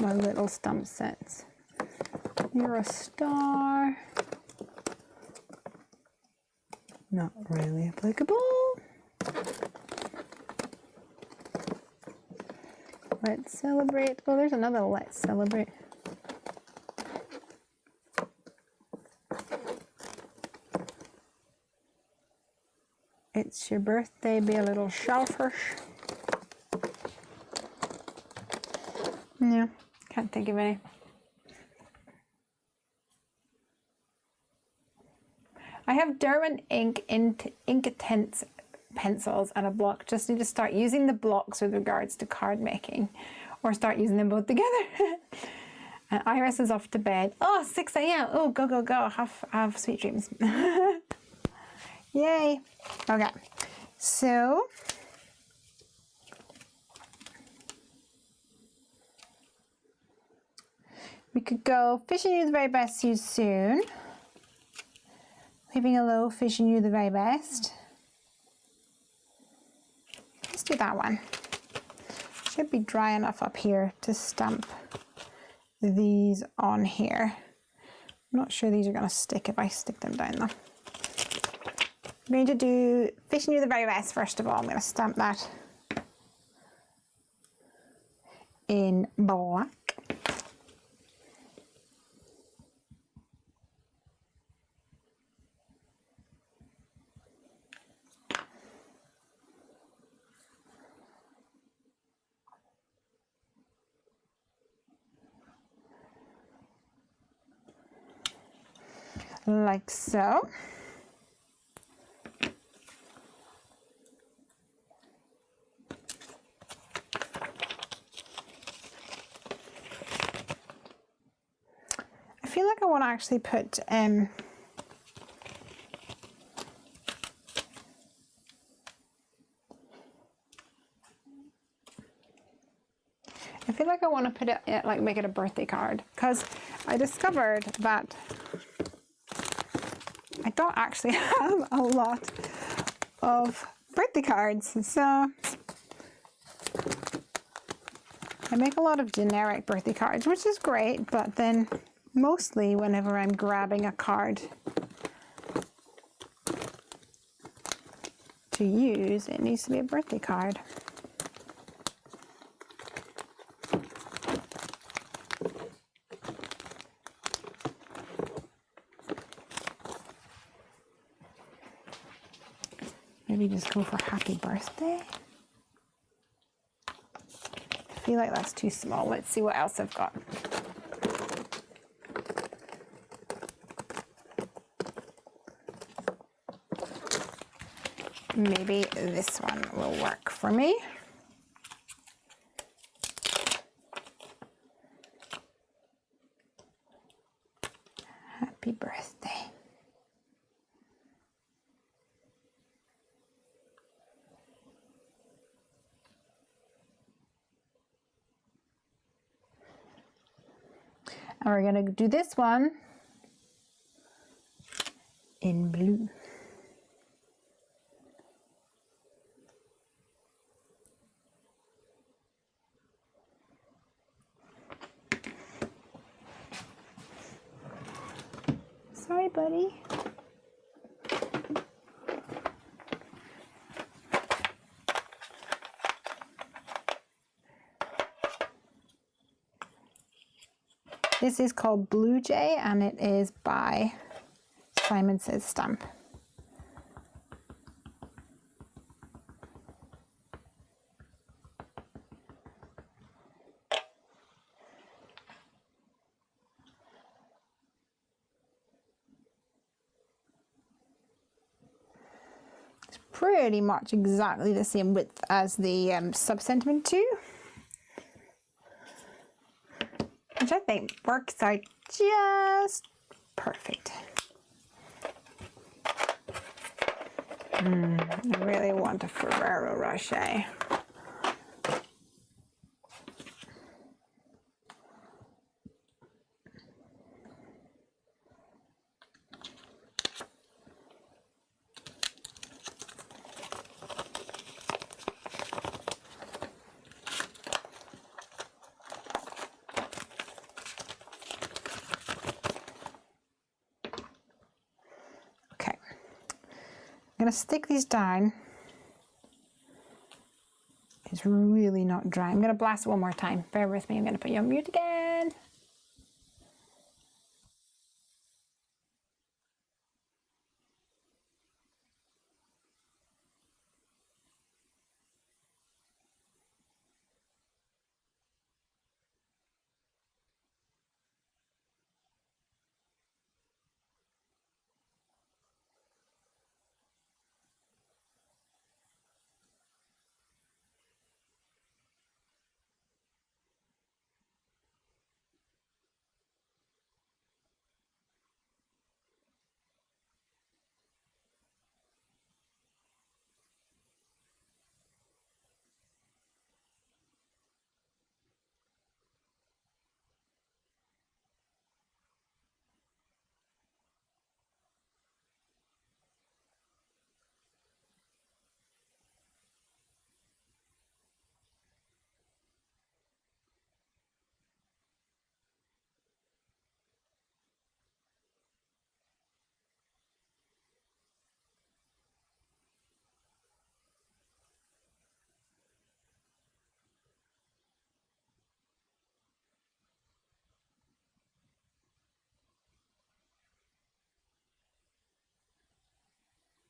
My little stump sets. You're a star. Not really applicable. Let's celebrate. Oh, there's another let's celebrate. It's your birthday, be a little shellfish. No, can't think of any. I have Derwent Inktense pencils and a block. Just need to start using the blocks with regards to card making, or start using them both together. And Iris is off to bed. Oh, 6 a.m. Oh, go, go, go. Have sweet dreams. Yay. Okay. So we could go fishing you the very best, see you soon. Leaving a low, fishing you the very best. Let's do that one. Should be dry enough up here to stamp these on here. I'm not sure these are going to stick if I stick them down though. I'm going to do fishing you the very best first of all. I'm going to stamp that in black. Like so. feel like I want to actually put it, like make it a birthday card, because I discovered that I don't actually have a lot of birthday cards. So I make a lot of generic birthday cards, which is great, but then mostly whenever I'm grabbing a card to use, it needs to be a birthday card. Maybe just go for happy birthday. I feel like that's too small. Let's see what else I've got. Maybe this one will work for me. Happy birthday. And we're going to do this one in blue. Sorry, buddy. This is called Blue Jay, and it is by Simon Says Stamp. It's pretty much exactly the same width as the sub-sentiment 2. Which I think works out just perfect. I really want a Ferrero Rocher. I'm going to stick these down. It's really not dry. I'm going to blast it one more time. Bear with me. I'm going to put you on mute again.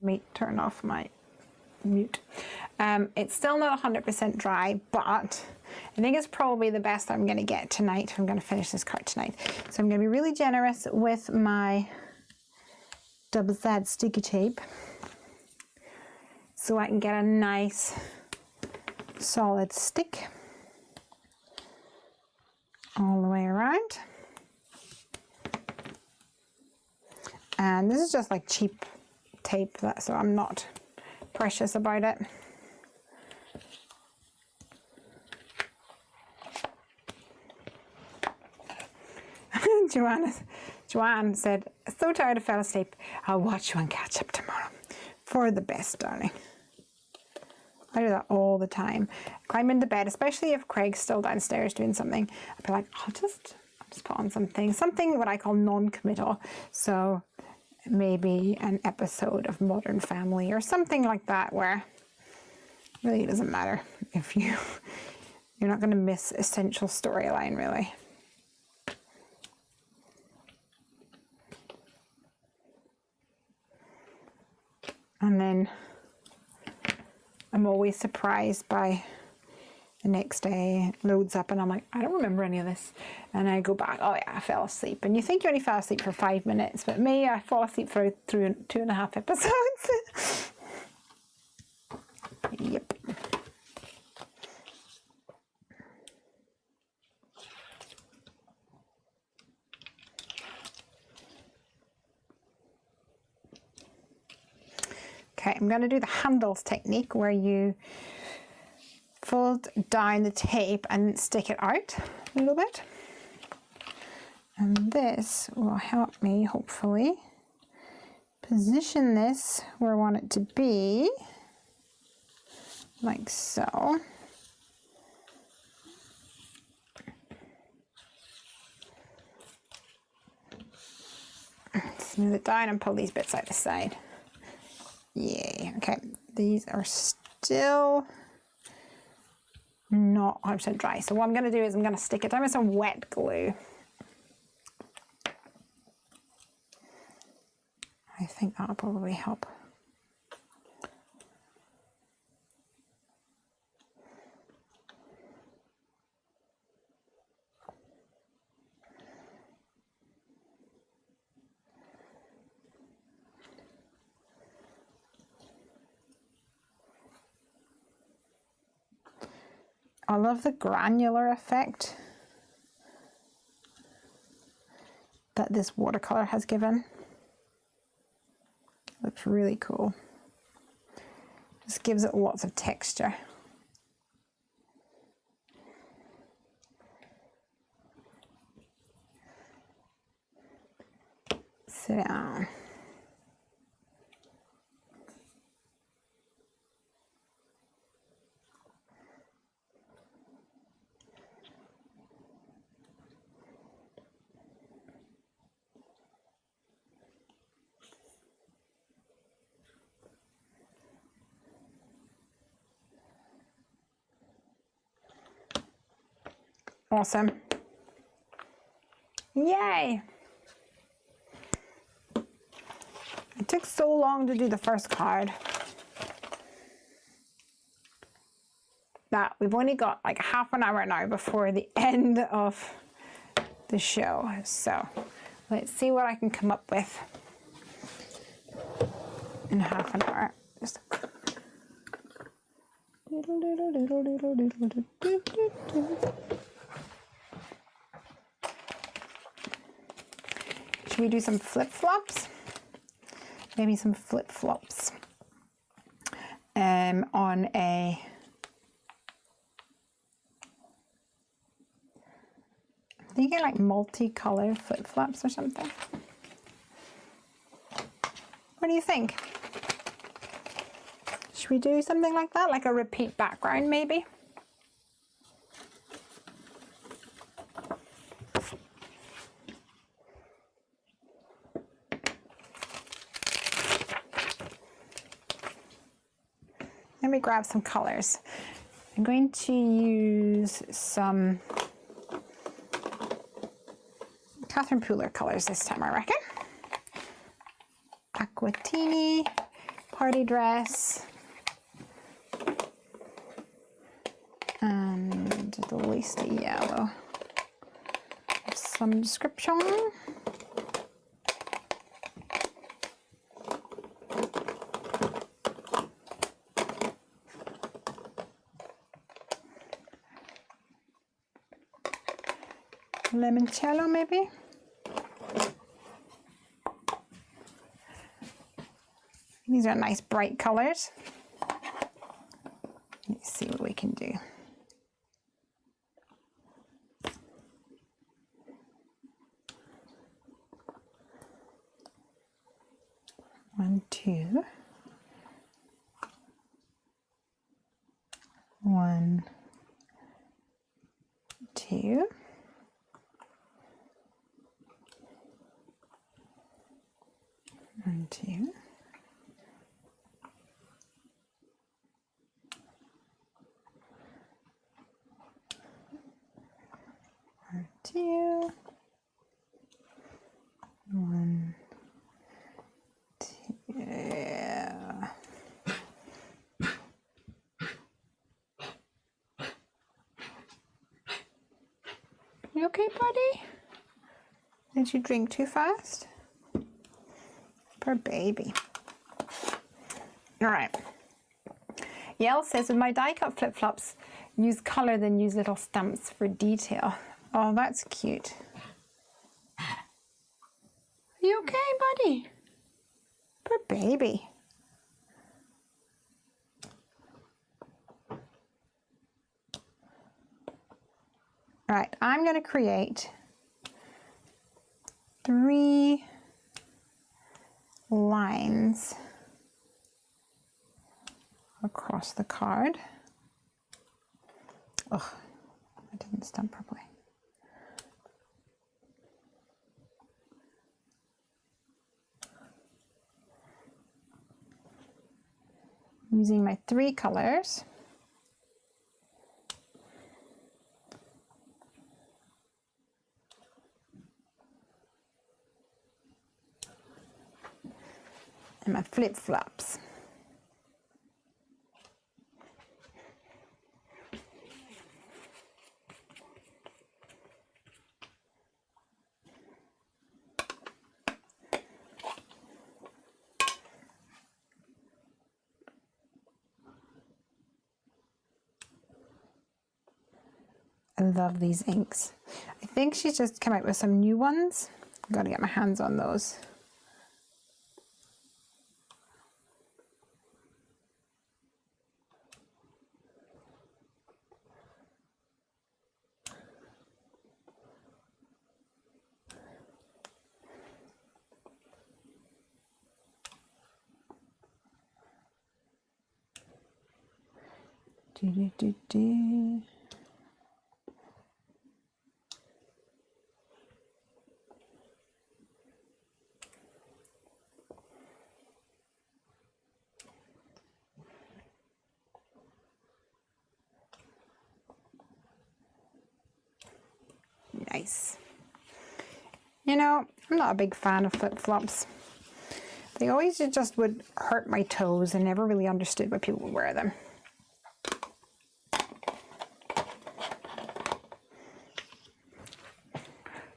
Let me turn off my mute. It's still not 100% dry, but I think it's probably the best I'm going to get tonight. I'm going to finish this card tonight. So I'm going to be really generous with my double sided sticky tape so I can get a nice solid stick all the way around. And this is just like cheap tape, so I'm not precious about it. Joanne said, so tired I fell asleep. I'll watch you and catch up tomorrow. For the best, darling. I do that all the time. Climb into bed, especially if Craig's still downstairs doing something. I'll be like, I'll just put on something what I call non-committal. So maybe an episode of Modern Family or something like that, where really it doesn't matter if you're not going to miss essential storyline, really. And then I'm always surprised by the next day, it loads up and I'm like, I don't remember any of this. And I go back, oh yeah, I fell asleep. And you think you only fell asleep for 5 minutes, but me, I fall asleep through 2.5 episodes. Yep. Okay, I'm going to do the handles technique where you fold down the tape and stick it out a little bit. And this will help me, hopefully, position this where I want it to be, like so. Smooth it down and pull these bits out the side. Yay, okay, these are still not 100% dry. So what I'm going to do is I'm going to stick it down with some wet glue. I think that'll probably help. I love the granular effect that this watercolor has given. Looks really cool. Just gives it lots of texture. Sit down. Awesome. Yay! It took so long to do the first card that we've only got like half an hour now before the end of the show. So let's see what I can come up with in half an hour. Just should we do some flip-flops? Maybe some flip-flops on a I'm thinking like multicolored flip-flops or something. What do you think? Should we do something like that? Like a repeat background maybe? Let me grab some colors. I'm going to use some Catherine Pooler colors this time, I reckon. Aquatini, Party Dress, and the Lesley Yellow of some description. Limoncello maybe. These are nice bright colors. Let's see what we can do. One, two. 1, 2. 1, 2. 1, 2. 1, 2. You okay, buddy? Did you drink too fast? Poor baby. All right. Yael says, with my die cut flip-flops, use color then use little stamps for detail. Oh, that's cute. You okay, buddy? Poor baby. All right, I'm going to create 3 lines across the card. Oh, I didn't stamp properly. Using my 3 colors. And my flip-flops. I love these inks. I think she's just come out with some new ones. I've got to get my hands on those. Do. Nice. You know, I'm not a big fan of flip-flops. They always just would hurt my toes. I never really understood why people would wear them.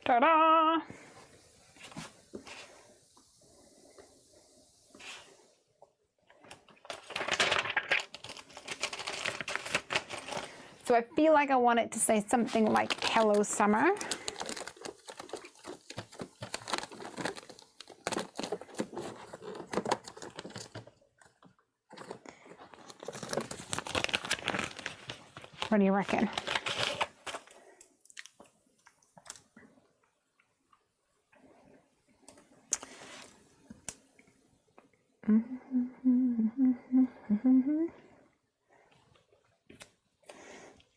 Ta-da! So I feel like I want it to say something like "Hello Summer." What do you reckon?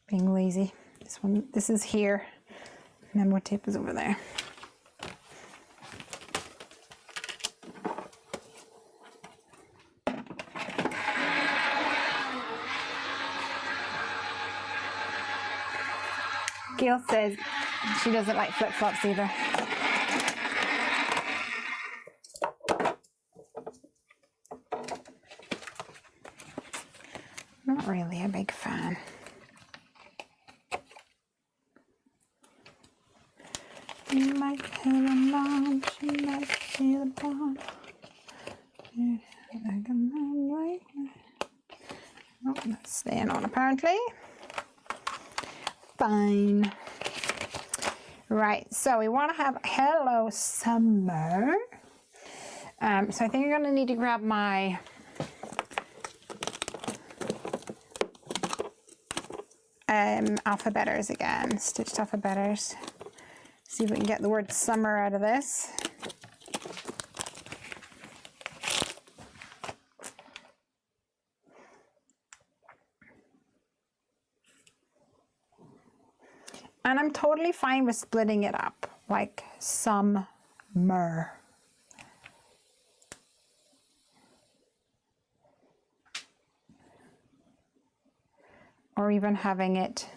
Being lazy. This is here. Memo tape is over there. Gail says she doesn't like flip-flops either. Not really a big fan. You might have a mom, she might feel a bomb. Oh, that's staying on apparently. Fine. Right, so we want to have "Hello Summer." So I think you're going to need to grab my alphabeters again, stitched alphabeters. See if we can get the word summer out of this. And I'm totally fine with splitting it up, like summer. Or even having it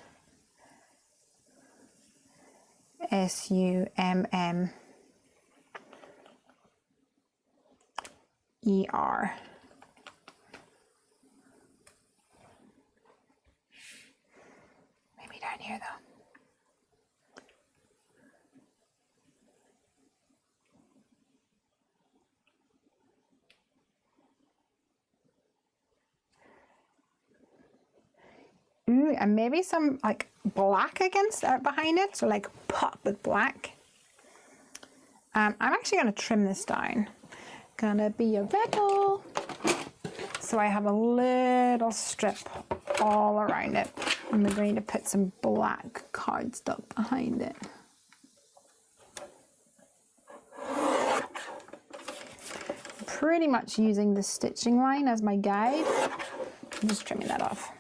SUMMER. Maybe down here though. Ooh, and maybe some like black against behind it, so like pop with black. I'm actually going to trim this down. Gonna be a rebel. So I have a little strip all around it. And we're going to put some black cardstock behind it. Pretty much using the stitching line as my guide. I'm just trimming that off.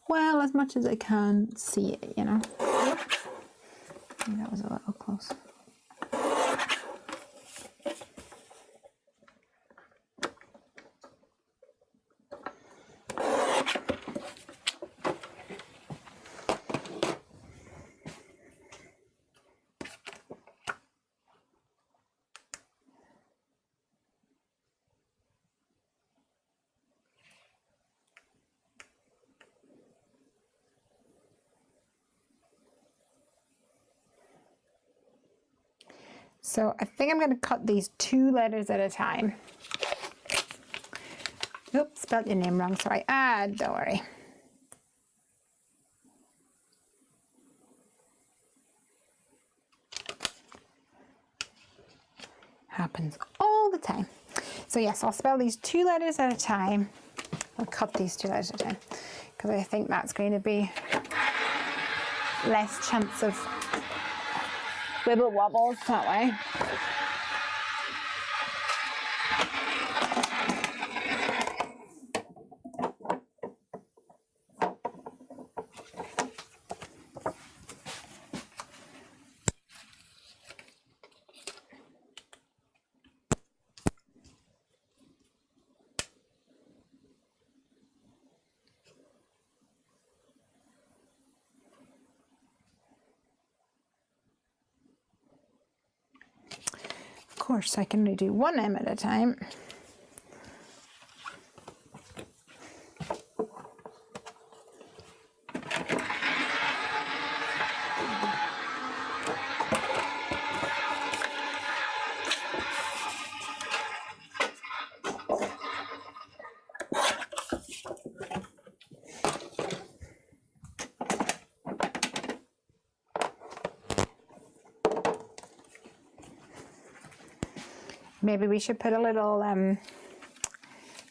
Well, as much as I can see it, you know. I think that was a little close. So I think I'm going to cut these 2 letters at a time. Oops, spelled your name wrong, sorry. Don't worry. Happens all the time. So yes, I'll spell these 2 letters at a time. I'll cut these 2 letters at a time because I think that's going to be less chance of wibble wobbles that way. Of course, I can only do 1 M at a time. Maybe we should put a little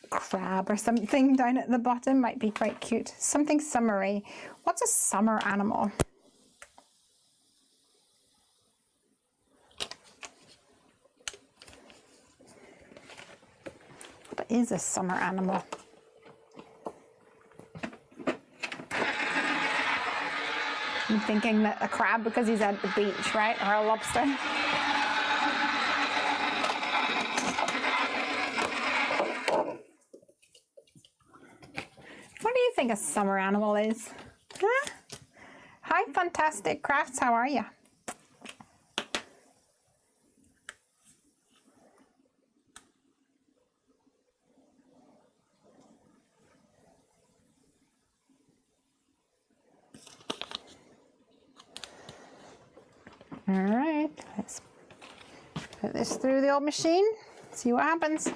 crab or something down at the bottom. Might be quite cute. Something summery. What's a summer animal? What is a summer animal? I'm thinking that a crab because he's at the beach, right? Or a lobster. What do you think a summer animal is? Huh? Hi, Fantastic Crafts, how are you? All right, let's put this through the old machine, see what happens.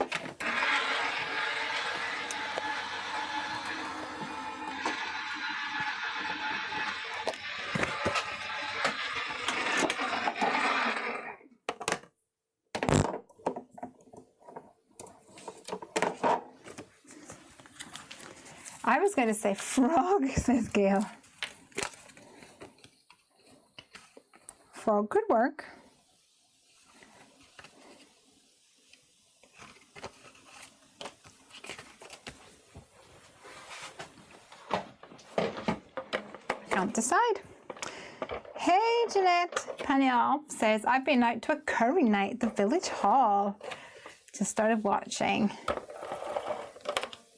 I was going to say frog, says Gail. Frog could work. Can't decide. Hey Jeanette, Paniel says, I've been out to a curry night at the village hall. Just started watching.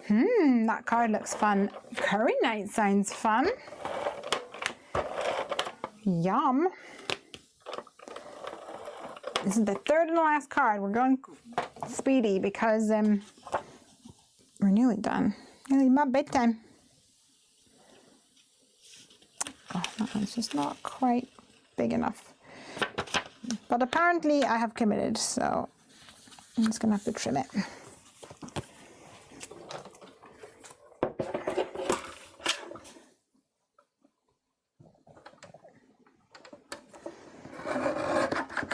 That card looks fun. Curry night sounds fun. Yum. This is the third and last card. We're going speedy because we're nearly done. Nearly my bedtime. Oh, that one's just not quite big enough. But apparently I have committed, so I'm just gonna have to trim it.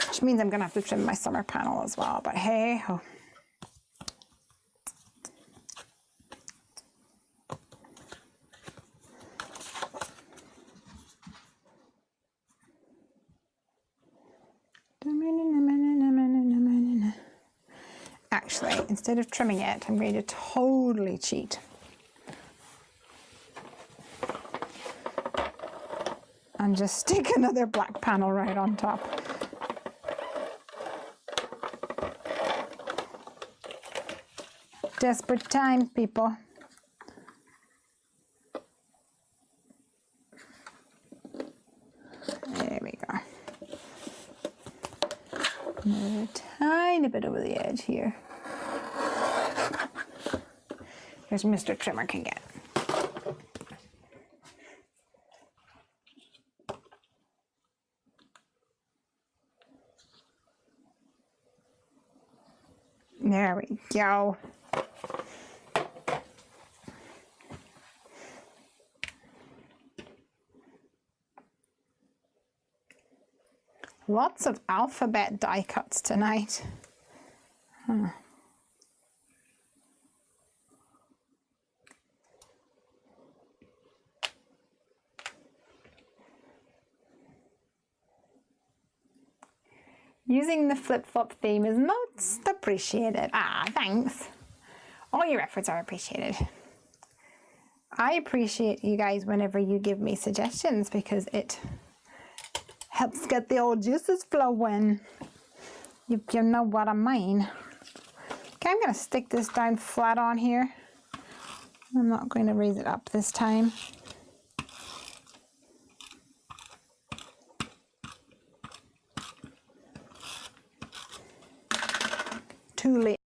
Which means I'm gonna have to trim my summer panel as well, but hey ho. Actually, instead of trimming it, I'm going to totally cheat. And just stick another black panel right on top. Desperate times, people. There we go. Another tiny bit over the edge here. Here's Mr. Trimmer can get. There we go. Lots of alphabet die cuts tonight. Using the flip-flop theme is most appreciated. Ah, thanks. All your efforts are appreciated. I appreciate you guys whenever you give me suggestions because it helps get the old juices flowing. You know what I mean. Okay, I'm going to stick this down flat on here. I'm not going to raise it up this time. Too late.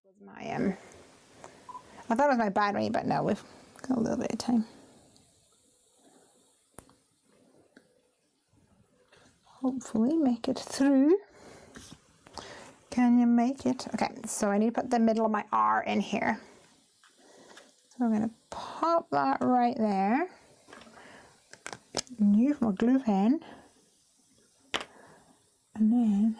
It was my I thought it was my battery, but no, we've got a little bit of time. Hopefully make it through. Can you make it? Okay, so I need to put the middle of my R in here. So I'm going to pop that right there. And use my glue pen. And then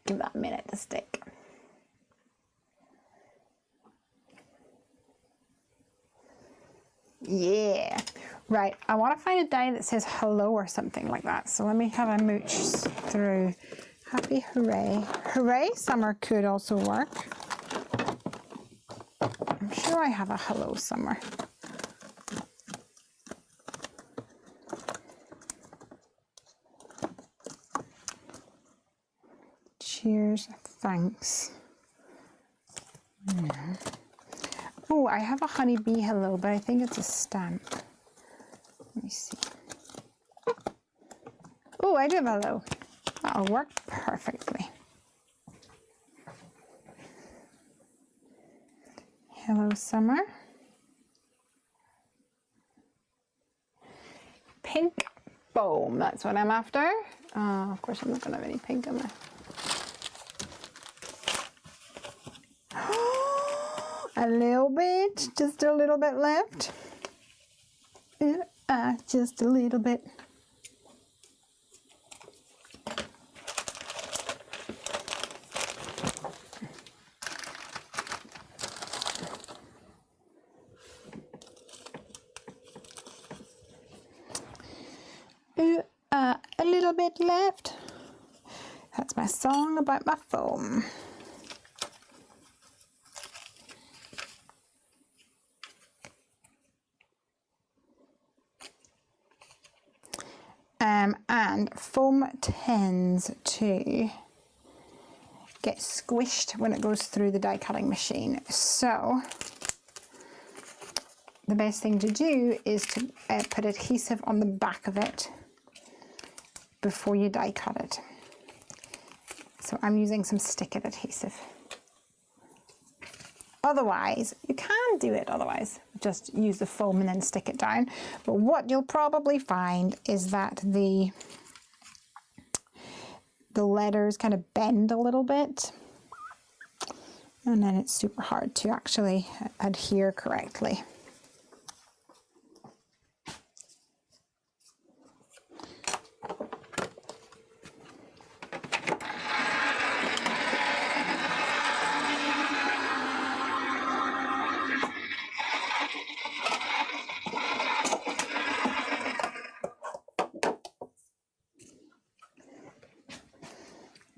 give that a minute to stick. Yeah. Right, I want to find a die that says hello or something like that. So let me have a mooch through. Happy hooray. Hooray summer could also work. I'm sure I have a hello somewhere. Cheers, thanks. Yeah. Oh, I have a honeybee hello, but I think it's a stamp. Let me see. Oh, I do have a hello. That'll work perfectly. Hello, summer. Pink foam. That's what I'm after. Of course, I'm not going to have any pink on there. A little bit, just a little bit left. Just a little bit. A little bit left. That's my song about my foam. And foam tends to get squished when it goes through the die cutting machine. So the best thing to do is to put adhesive on the back of it before you die cut it. So I'm using some stick-it adhesive. Otherwise, you can do it otherwise. Just use the foam and then stick it down. But what you'll probably find is that the letters kind of bend a little bit. And then it's super hard to actually adhere correctly.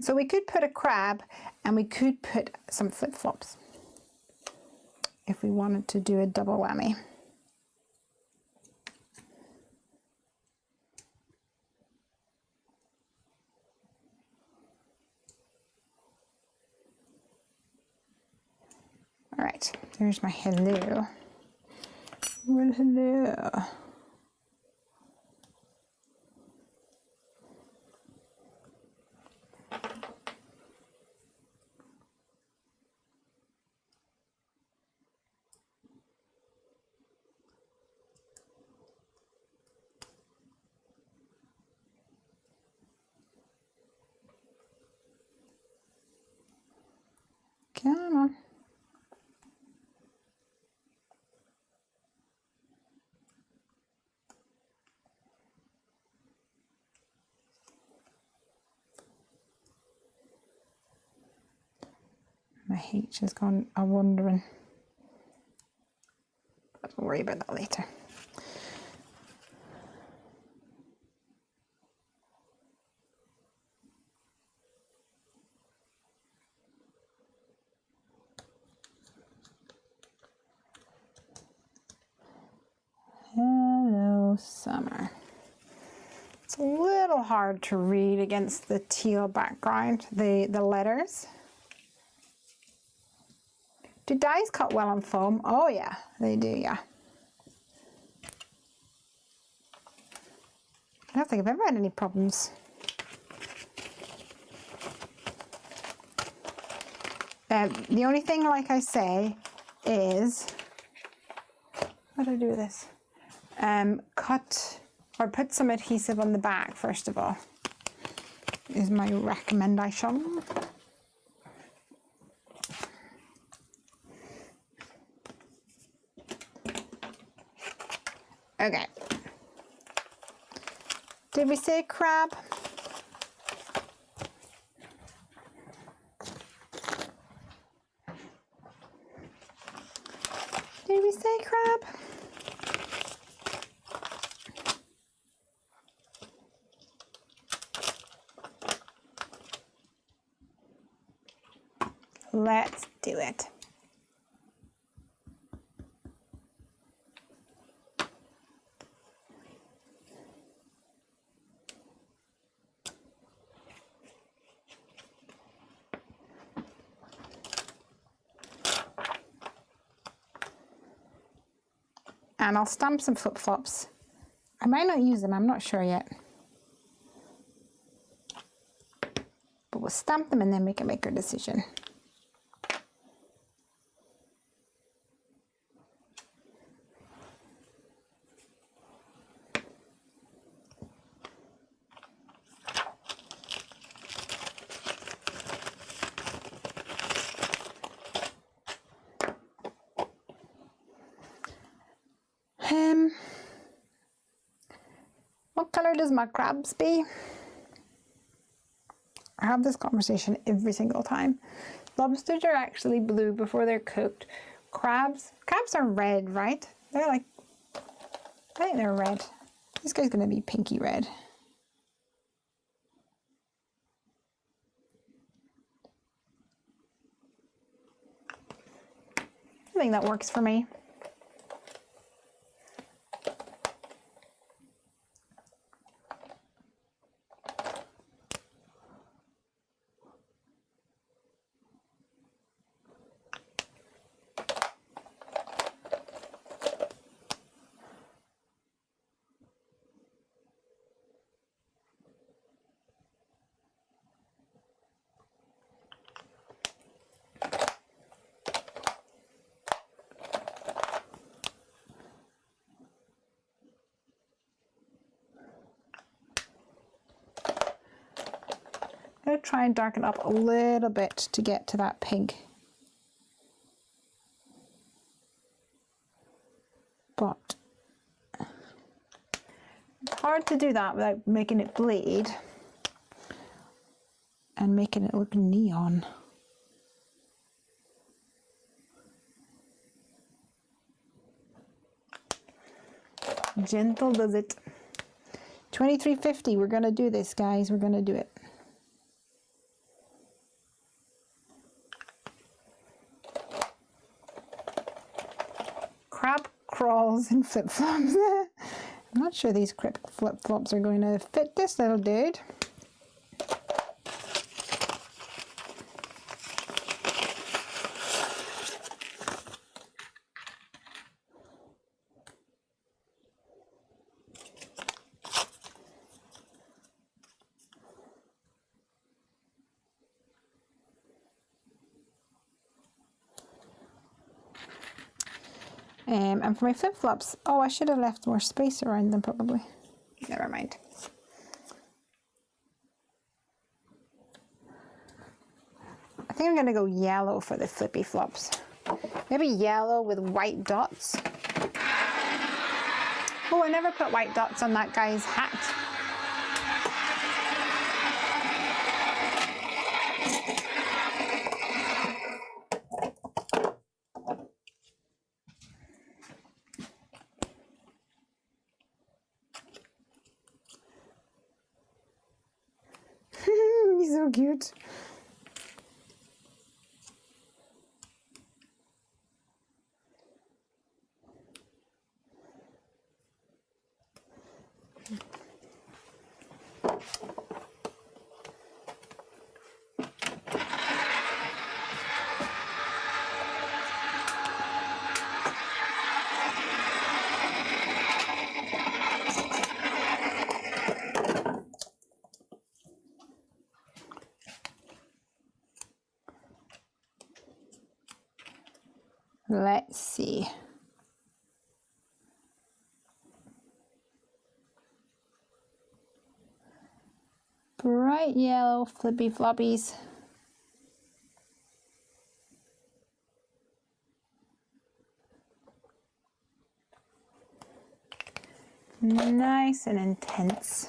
So we could put a crab and we could put some flip-flops if we wanted to do a double whammy. All right, there's my hello. Well, hello. Come on. My H has gone a-wandering. But we'll worry about that later. Hello, summer. It's a little hard to read against the teal background, the letters. Do dies cut well on foam? Oh yeah, they do, yeah. I don't think I've ever had any problems. The only thing, like I say, is, what do I do with this? Cut or put some adhesive on the back first of all, is my recommendation. Okay. Did we say crab? Did we say crab? Let's do it. And I'll stamp some flip-flops. I might not use them, I'm not sure yet. But we'll stamp them and then we can make our decision. colour does my crabs be? I have this conversation every single time. Lobsters are actually blue before they're cooked. Crabs are red, right? They're like, I think they're red. This guy's gonna be pinky red. I think that works for me. I'm going to try and darken up a little bit to get to that pink. But it's hard to do that without making it bleed and making it look neon. Gentle does it. 23.50, we're going to do this, guys. We're going to do it. Crab crawls in flip-flops. I'm not sure these flip-flops are going to fit this little dude. And for my flip-flops, oh, I should have left more space around them probably. Never mind. I think I'm going to go yellow for the flippy flops. Maybe yellow with white dots. Oh, I never put white dots on that guy's hat. He's so cute. Let's see. Bright yellow flippy floppies. Nice and intense.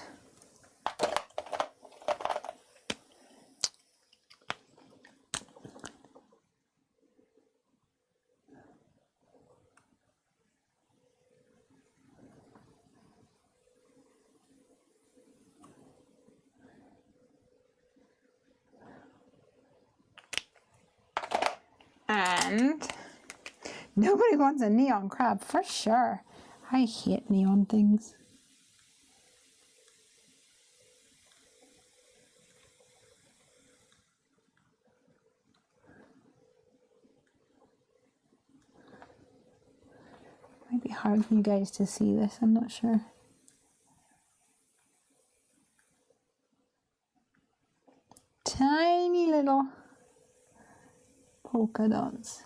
And nobody wants a neon crab for sure. I hate neon things. Might be hard for you guys to see this, I'm not sure. Tiny little polka dots.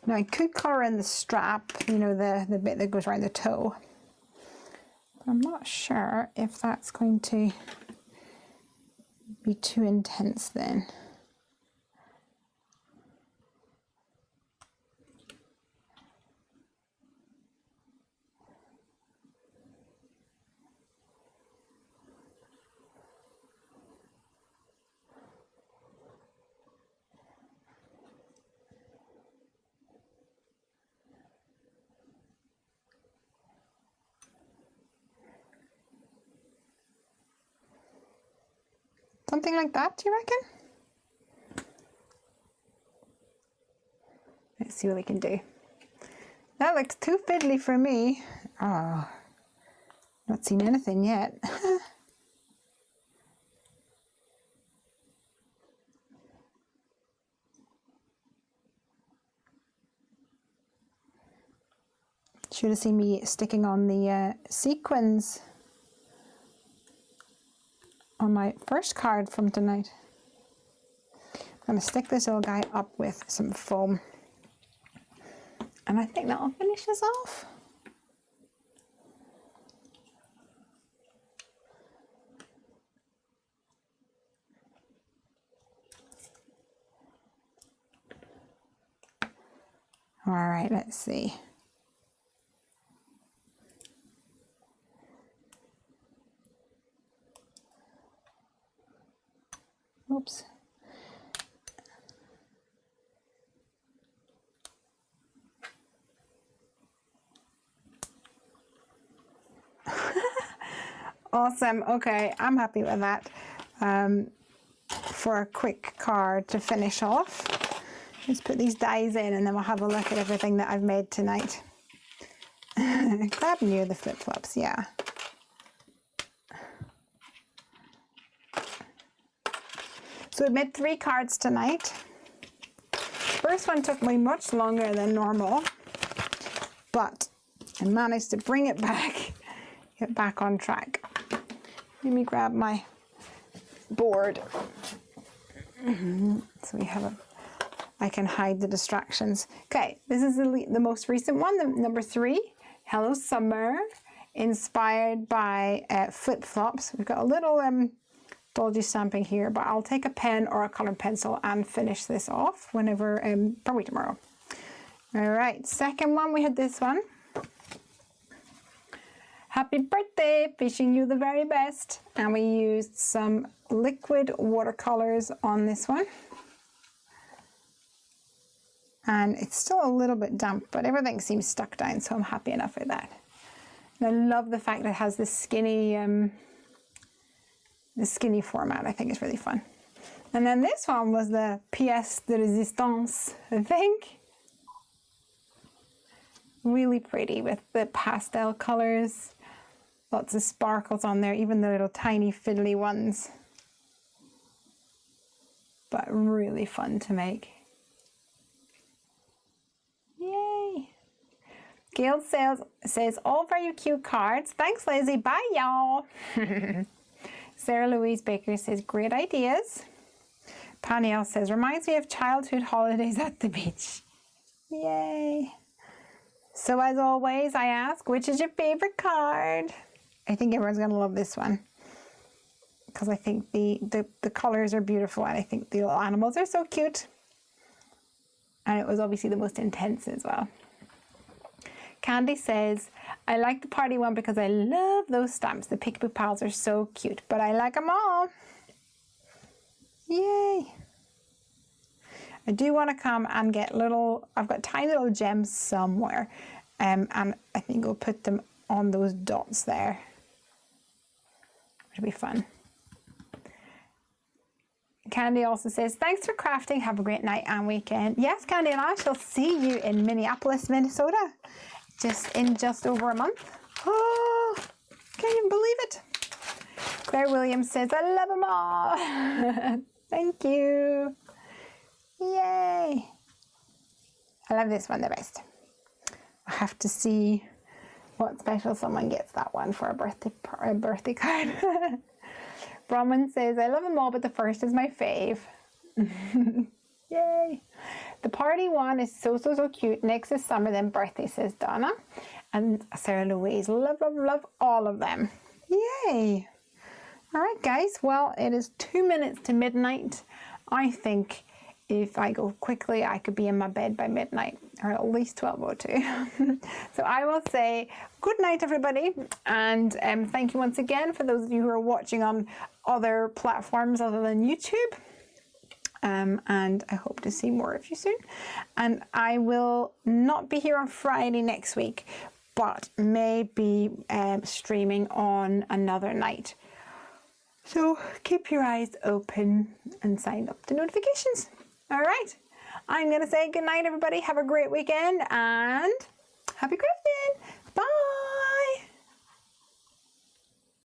Now I could colour in the strap, you know, the bit that goes around the toe. But I'm not sure if that's going to be too intense then. Something like that, do you reckon? Let's see what we can do. That looks too fiddly for me. Oh, not seen anything yet. Should have seen me sticking on the sequins on my first card from tonight. I'm going to stick this old guy up with some foam. And I think that'll finish us off. All right, let's see. Oops. Awesome. Okay, I'm happy with that. For a quick card to finish off, let's put these dies in and then we'll have a look at everything that I've made tonight. Grab near the flip-flops, yeah. So we made 3 cards tonight. First one took me much longer than normal, but I managed to bring it back, get back on track. Let me grab my board. So we have I can hide the distractions. Okay, this is the most recent one, the number 3, Hello Summer, inspired by flip-flops. We've got a little dodgy stamping here, but I'll take a pen or a colored pencil and finish this off whenever, probably tomorrow. All right, second one, we had this one. Happy birthday, wishing you the very best. And we used some liquid watercolors on this one. And it's still a little bit damp, but everything seems stuck down, so I'm happy enough with that. And I love the fact that it has this skinny format. I think it's really fun. And then this one was the pièce de résistance, I think. Really pretty with the pastel colors. Lots of sparkles on there, even the little tiny fiddly ones. But really fun to make. Yay! Gail says, all very cute cards. Thanks, Lizzie. Bye, y'all. Sarah Louise Baker says, great ideas. Paniel says, reminds me of childhood holidays at the beach. Yay. So as always, I ask, which is your favorite card? I think everyone's going to love this one. Because I think the colors are beautiful and I think the little animals are so cute. And it was obviously the most intense as well. Candy says, I like the party one because I love those stamps. The Peekaboo Pals are so cute, but I like them all. Yay. I do want to come and get I've got tiny little gems somewhere. And I think I'll put them on those dots there. It'll be fun. Candy also says, thanks for crafting. Have a great night and weekend. Yes, Candy, and I shall see you in Minneapolis, Minnesota. Just over a month. Oh, can't even believe it. Claire Williams says, I love them all. Thank you. Yay. I love this one the best. I have to see what special someone gets that one for a birthday card. Bronwyn says, I love them all, but the first is my fave. Yay. The party one is so cute. Next is summer, then birthday, says Donna. And Sarah Louise, love all of them. Yay. All right, guys. Well, it is 2 minutes to midnight. I think if I go quickly, I could be in my bed by midnight, or at least 12:02. So I will say good night, everybody. And thank you once again for those of you who are watching on other platforms other than YouTube. And I hope to see more of you soon. And I will not be here on Friday next week, but may be streaming on another night. So keep your eyes open and sign up to notifications. All right. I'm going to say good night, everybody. Have a great weekend and happy crafting.